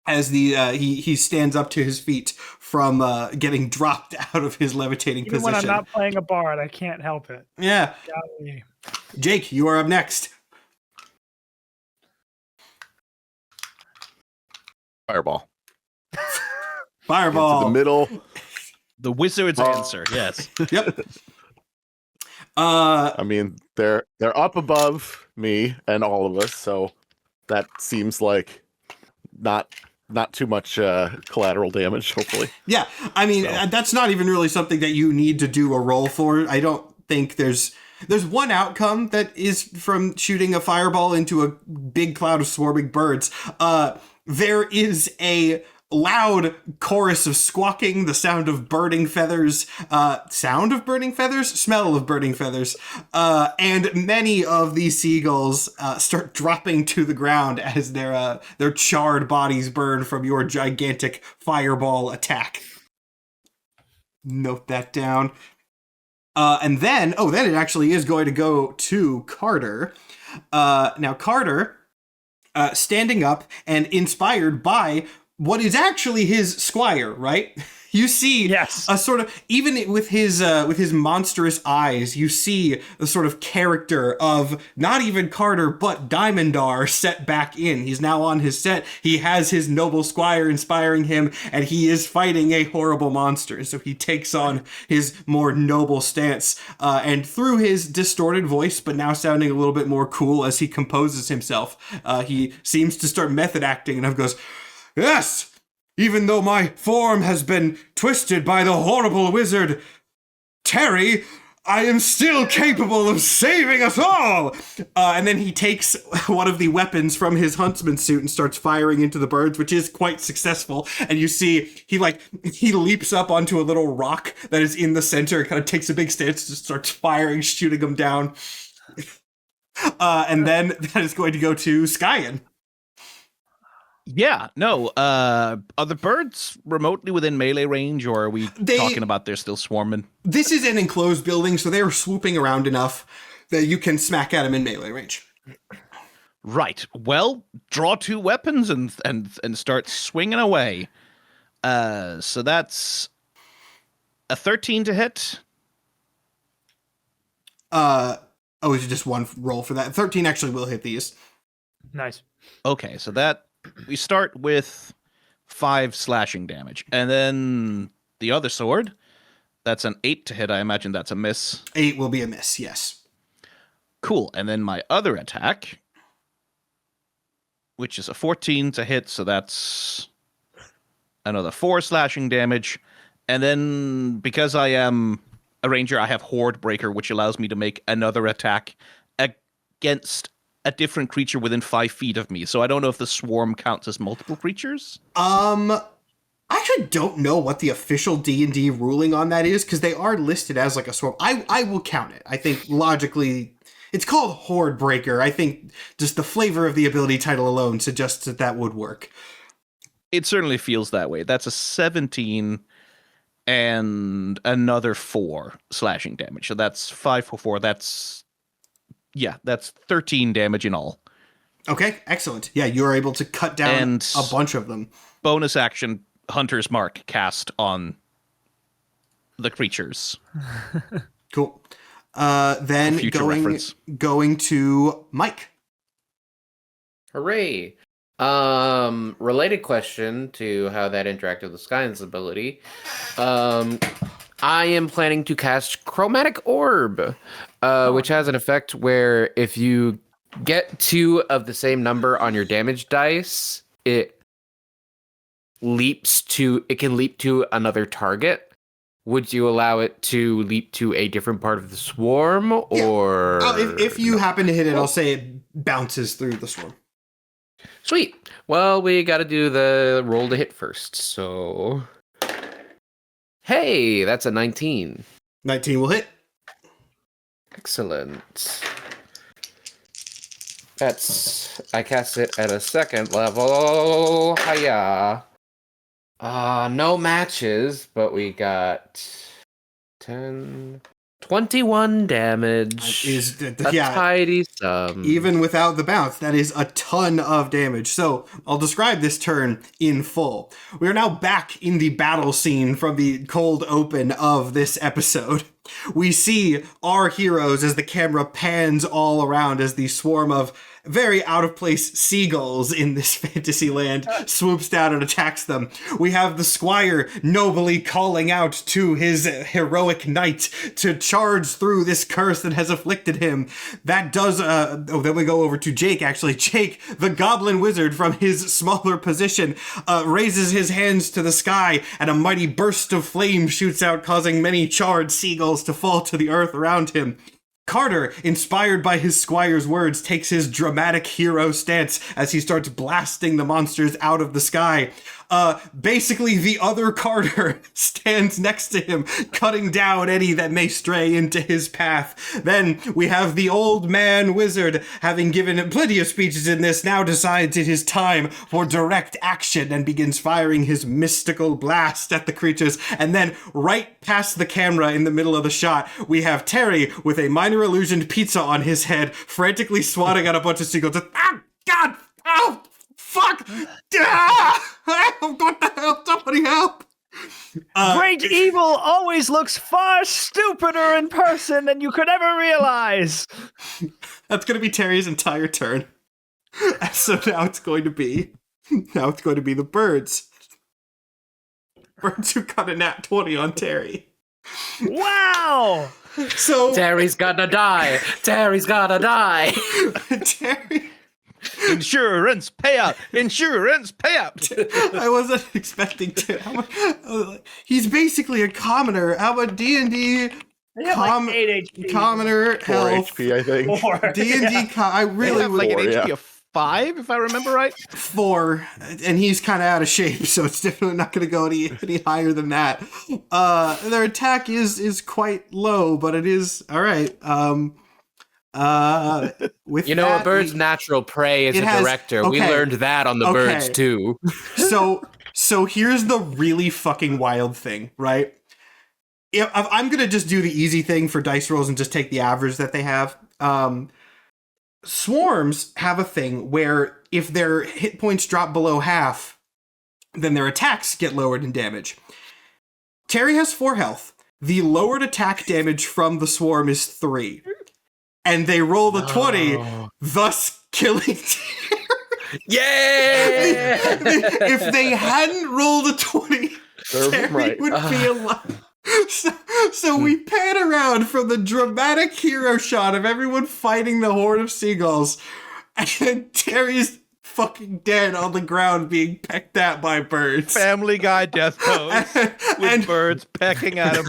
as he stands up to his feet from getting dropped out of his levitating Even position. when I'm not playing a bard, I can't help it. Yeah. Golly. Jake, you are up next. Fireball. Fireball. Into the middle. The wizard's answer, yes. Yep. I mean, they're up above me and all of us, so that seems like not too much collateral damage, hopefully. Yeah, I mean, that's not even really something that you need to do a roll for. I don't think there's one outcome that is from shooting a fireball into a big cloud of swarming birds. There is a loud chorus of squawking, the sound of burning feathers, smell of burning feathers, and many of these seagulls start dropping to the ground as their charred bodies burn from your gigantic fireball attack. Note that down. And then it actually is going to go to Carter. Now Carter, standing up and inspired by what is actually his squire, right? You see Yes. a sort of, even with his monstrous eyes, you see the sort of character of not even Carter, but Diamondar set back in. He's now on his set. He has his noble squire inspiring him, and he is fighting a horrible monster. So he takes on his more noble stance, and through his distorted voice, but now sounding a little bit more cool as he composes himself, he seems to start method acting and goes, "Yes! Even though my form has been twisted by the horrible wizard Terry, I am still capable of saving us all!" And then he takes one of the weapons from his Huntsman suit and starts firing into the birds, which is quite successful. And you see he leaps up onto a little rock that is in the center and kind of takes a big stance, just starts firing, shooting them down. And then that is going to go to Skyen. Yeah, no. Are the birds remotely within melee range, or are we talking about they're still swarming? This is an enclosed building, so they are swooping around enough that you can smack at them in melee range. Right. Well, draw 2 weapons and start swinging away. So that's a 13 to hit. Is it just one roll for that? 13 actually will hit these. Nice. Okay, so that we start with 5 slashing damage, and then the other sword, that's an 8 to hit. I imagine that's a miss. 8 will be a miss, yes. Cool. And then my other attack, which is a 14 to hit, so that's another 4 slashing damage. And then because I am a ranger, I have Horde Breaker, which allows me to make another attack against a different creature within 5 feet of me. So I don't know if the swarm counts as multiple creatures. I actually don't know what the official D&D ruling on that is, because they are listed as like a swarm. I will count it. I think logically, it's called Horde Breaker. I think just the flavor of the ability title alone suggests that would work. It certainly feels that way. That's a 17 and another 4 slashing damage. So that's 5 for 4. That's 13 damage in all. Okay, excellent. Yeah, you're able to cut down And a bunch of them. Bonus action, Hunter's Mark cast on the creatures. Cool. Then going to Mike. Hooray! Related question to how that interacted with Skyen's ability. I am planning to cast Chromatic Orb, which has an effect where if you get 2 of the same number on your damage dice, it can leap to another target. Would you allow it to leap to a different part of the swarm, or if you happen to hit it, I'll say it bounces through the swarm. Sweet. Well, we got to do the roll to hit first. So, hey, that's a 19. 19 will hit. Excellent. I cast it at a 2nd level. Hiya. No matches, but we got 21 damage. Is a tidy sum. Even without the bounce, that is a ton of damage. So I'll describe this turn in full. We are now back in the battle scene from the cold open of this episode. We see our heroes as the camera pans all around as the swarm of very out of place seagulls in this fantasy land swoops down and attacks them. We have the squire nobly calling out to his heroic knight to charge through this curse that has afflicted him. That does, then we go over to Jake, actually. Jake, the goblin wizard from his smaller position, raises his hands to the sky and a mighty burst of flame shoots out, causing many charred seagulls to fall to the earth around him. Carter, inspired by his squire's words, takes his dramatic hero stance as he starts blasting the monsters out of the sky. Basically, the other Carter stands next to him, cutting down any that may stray into his path. Then we have the old man wizard, having given plenty of speeches in this, now decides it is time for direct action and begins firing his mystical blast at the creatures. And then right past the camera in the middle of the shot, we have Terry with a minor illusioned pizza on his head, frantically swatting at a bunch of seagulls. Ah, God! Oh! Fuck! Ah! What the hell? Somebody help! Great evil always looks far stupider in person than you could ever realize. That's going to be Terry's entire turn. So now it's going to be the birds. Birds who got a nat 20 on Terry. Wow! So Terry's gonna die. Terry's gonna die. Terry, Insurance payout. Insurance payout. I wasn't expecting to. He's basically a commoner. How about D&D? They have like 8 HP. Commoner 4 health. HP, I think. 4. D&D. I They really have like an Four, HP yeah. of 5, if I remember right. 4, and he's kind of out of shape, so it's definitely not going to go any higher than that. Their attack is quite low, but it is all right. With You know, that, a bird's natural prey is It a has- director. We okay. learned that on the birds Okay. too. So here's the really fucking wild thing, right? If I'm gonna just do the easy thing for dice rolls and just take the average that they have. Swarms have a thing where if their hit points drop below half, then their attacks get lowered in damage. Terry has 4 health. The lowered attack damage from the swarm is 3. And they roll the 20, thus killing Yeah! if they hadn't rolled a 20, Serves Terry him right. would be alive. So we pan around from the dramatic hero shot of everyone fighting the horde of seagulls, and Terry's fucking dead on the ground being pecked at by birds. Family Guy death pose with And- birds pecking at him.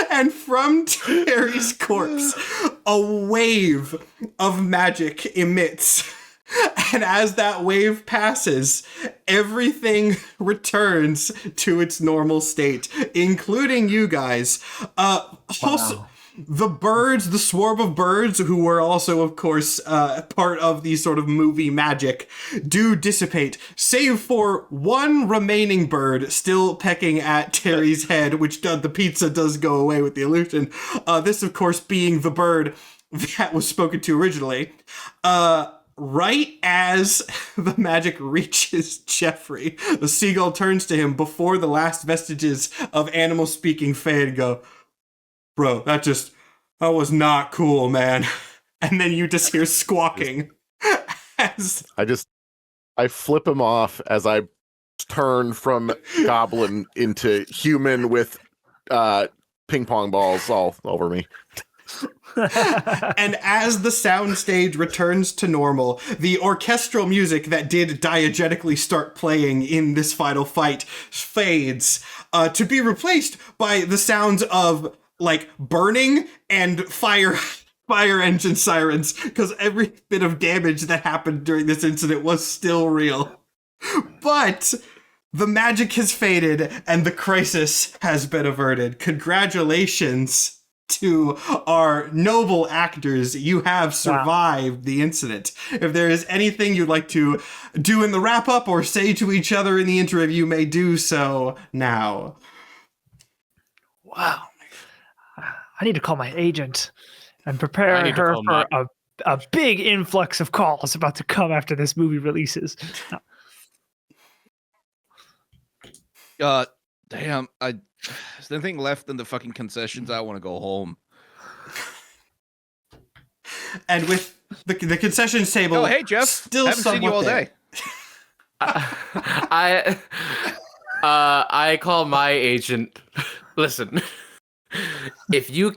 And from Terry's corpse, a wave of magic emits. And as that wave passes, everything returns to its normal state, including you guys. Also, the birds, the swarm of birds, who were also, of course, part of the sort of movie magic, do dissipate, save for one remaining bird still pecking at Terry's head, which the pizza does go away with the illusion. This, of course, being the bird that was spoken to originally. Right as the magic reaches Jeffrey, the seagull turns to him before the last vestiges of animal speaking fade and go, "Bro, that was not cool, man." And then you just hear squawking as I flip him off as I turn from goblin into human with ping pong balls all over me. and as the soundstage returns to normal, the orchestral music that did diegetically start playing in this final fight fades, to be replaced by the sounds of like burning and fire engine sirens, because every bit of damage that happened during this incident was still real. But the magic has faded and the crisis has been averted. Congratulations to our noble actors. You have survived the incident. If there is anything you'd like to do in the wrap up or say to each other in the interim, you may do so now. Wow. I need to call my agent and I prepare need to her call for a big influx of calls about to come after this movie releases. Damn, there's nothing left in the fucking concessions. I want to go home. And with the concessions table, Oh, hey, Jeff. still Haven't seen you all somewhat day. I call my agent. Listen, if you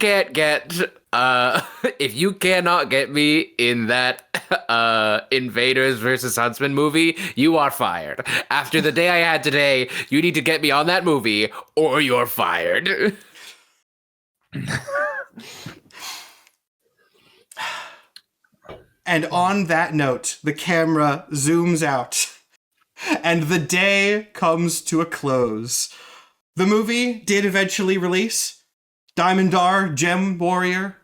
cannot get me in that Invaders versus Huntsman movie, you are fired. After the day I had today, you need to get me on that movie, or you're fired. And on that note, the camera zooms out, and the day comes to a close. The movie did eventually release. Diamond Dar, Gem Warrior,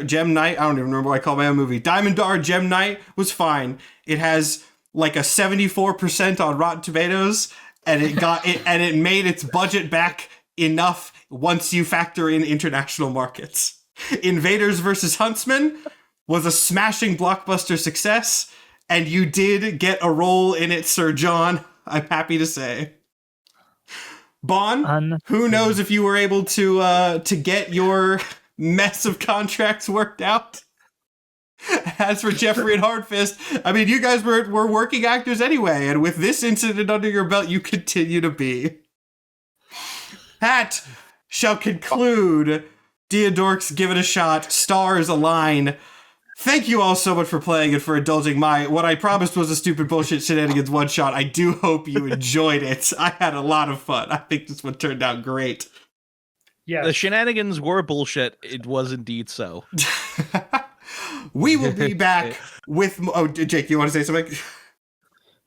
Gem Knight, I don't even remember what I call my own movie. Diamond Dar, Gem Knight was fine. It has like a 74% on Rotten Tomatoes, and it made its budget back enough once you factor in international markets. Invaders versus Huntsman was a smashing blockbuster success, and you did get a role in it, Sir John, I'm happy to say. Bon, who knows if you were able to get your mess of contracts worked out? As for Jeffrey and Hardfist, I mean, you guys were working actors anyway, and with this incident under your belt, you continue to be. That shall conclude D&Dorks Give It a Shot, Stars Align. Thank you all so much for playing and for indulging what I promised was a stupid bullshit shenanigans one shot. I do hope you enjoyed it. I had a lot of fun. I think this one turned out great. Yeah. The shenanigans were bullshit. It was indeed so. We will be back with... Oh, Jake, you want to say something?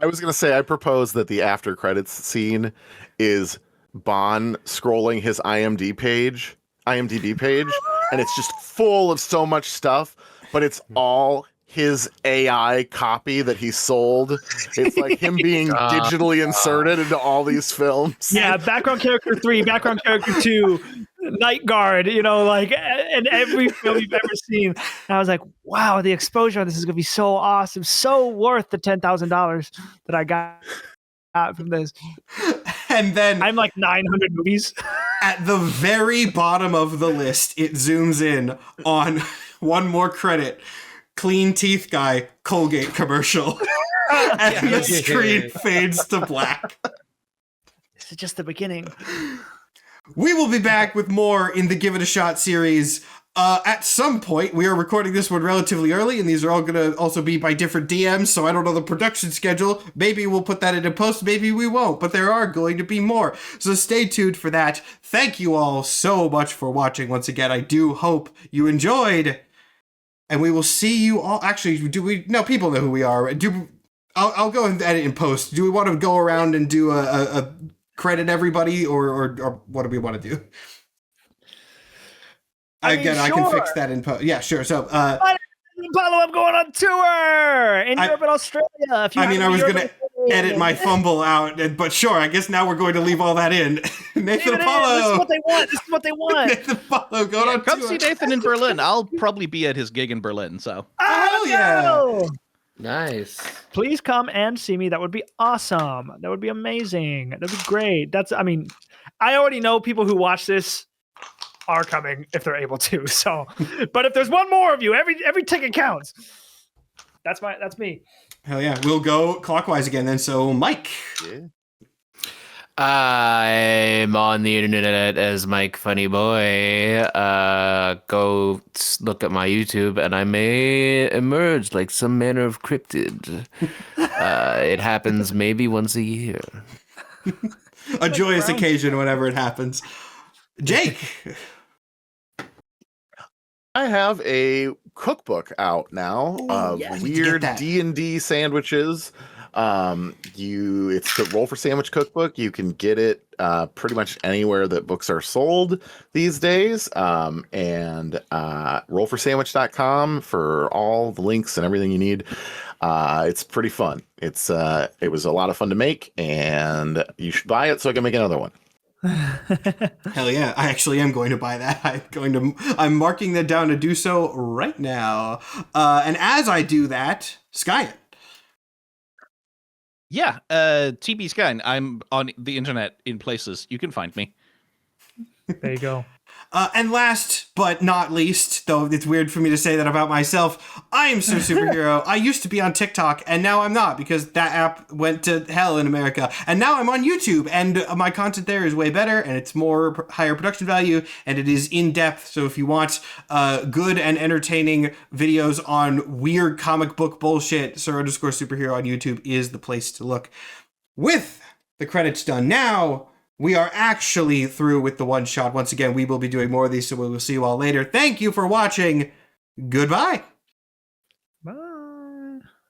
I was going to say, I propose that the after credits scene is Bon scrolling his IMDb page, and it's just full of so much stuff, but it's all his AI copy that he sold. It's like him being digitally inserted into all these films. Yeah, background character 3, background character 2, Night Guard, in every film you've ever seen. And I was like, wow, the exposure on this is going to be so awesome. So worth the $10,000 that I got from this. And then I'm like 900 movies. At the very bottom of the list, it zooms in on one more credit. Clean teeth guy, Colgate commercial. And the screen fades to black. This is just the beginning. We will be back with more in the Give It a Shot series. At some point, we are recording this one relatively early, and these are all going to also be by different DMs, so I don't know the production schedule. Maybe we'll put that into post, maybe we won't, but there are going to be more. So stay tuned for that. Thank you all so much for watching once again. I do hope you enjoyed. And we will see you all. Actually, people know who we are. I'll go and edit in post. Do we want to go around and do a credit everybody, or what do we want to do? I can fix that in post. Yeah, sure. So, Apollo, I'm going on tour in Europe and Australia. I was going to edit my fumble out, but sure, I guess now we're going to leave all that in. Nathan Apollo. This is what they want. Nathan Apollo, going on Come tour. see Nathan in Berlin. I'll probably be at his gig in Berlin, so. Oh, yeah. Nice. Please come and see me. That would be awesome. That would be amazing. That'd be great. I already know people who watch this are coming if they're able to. So, but if there's one more of you, every ticket counts. That's me. Hell yeah. We'll go clockwise again then. So, Mike. Yeah. I'm on the internet as Mike Funny Boy. Go look at my YouTube, and I may emerge like some manner of cryptid. It happens maybe once a year. A joyous occasion whenever it happens. Jake. I have a cookbook out now of weird D&D sandwiches. It's the Roll for Sandwich cookbook. You can get it pretty much anywhere that books are sold these days. And rollforsandwich.com for all the links and everything you need. It's pretty fun. It was a lot of fun to make, and you should buy it so I can make another one. Hell yeah, I actually am going to buy that. I'm marking that down to do so right now. And as I do that, Skyen. Yeah, TB Skyen. I'm on the internet in places. You can find me. There you go. And last but not least, though it's weird for me to say that about myself, I am Sir Superhero. I used to be on TikTok, and now I'm not, because that app went to hell in America. And now I'm on YouTube, and my content there is way better, and it's higher production value, and it is in-depth. So if you want good and entertaining videos on weird comic book bullshit, Sir_Superhero on YouTube is the place to look. With the credits done now, we are actually through with the one shot. Once again, we will be doing more of these, so we will see you all later. Thank you for watching. Goodbye.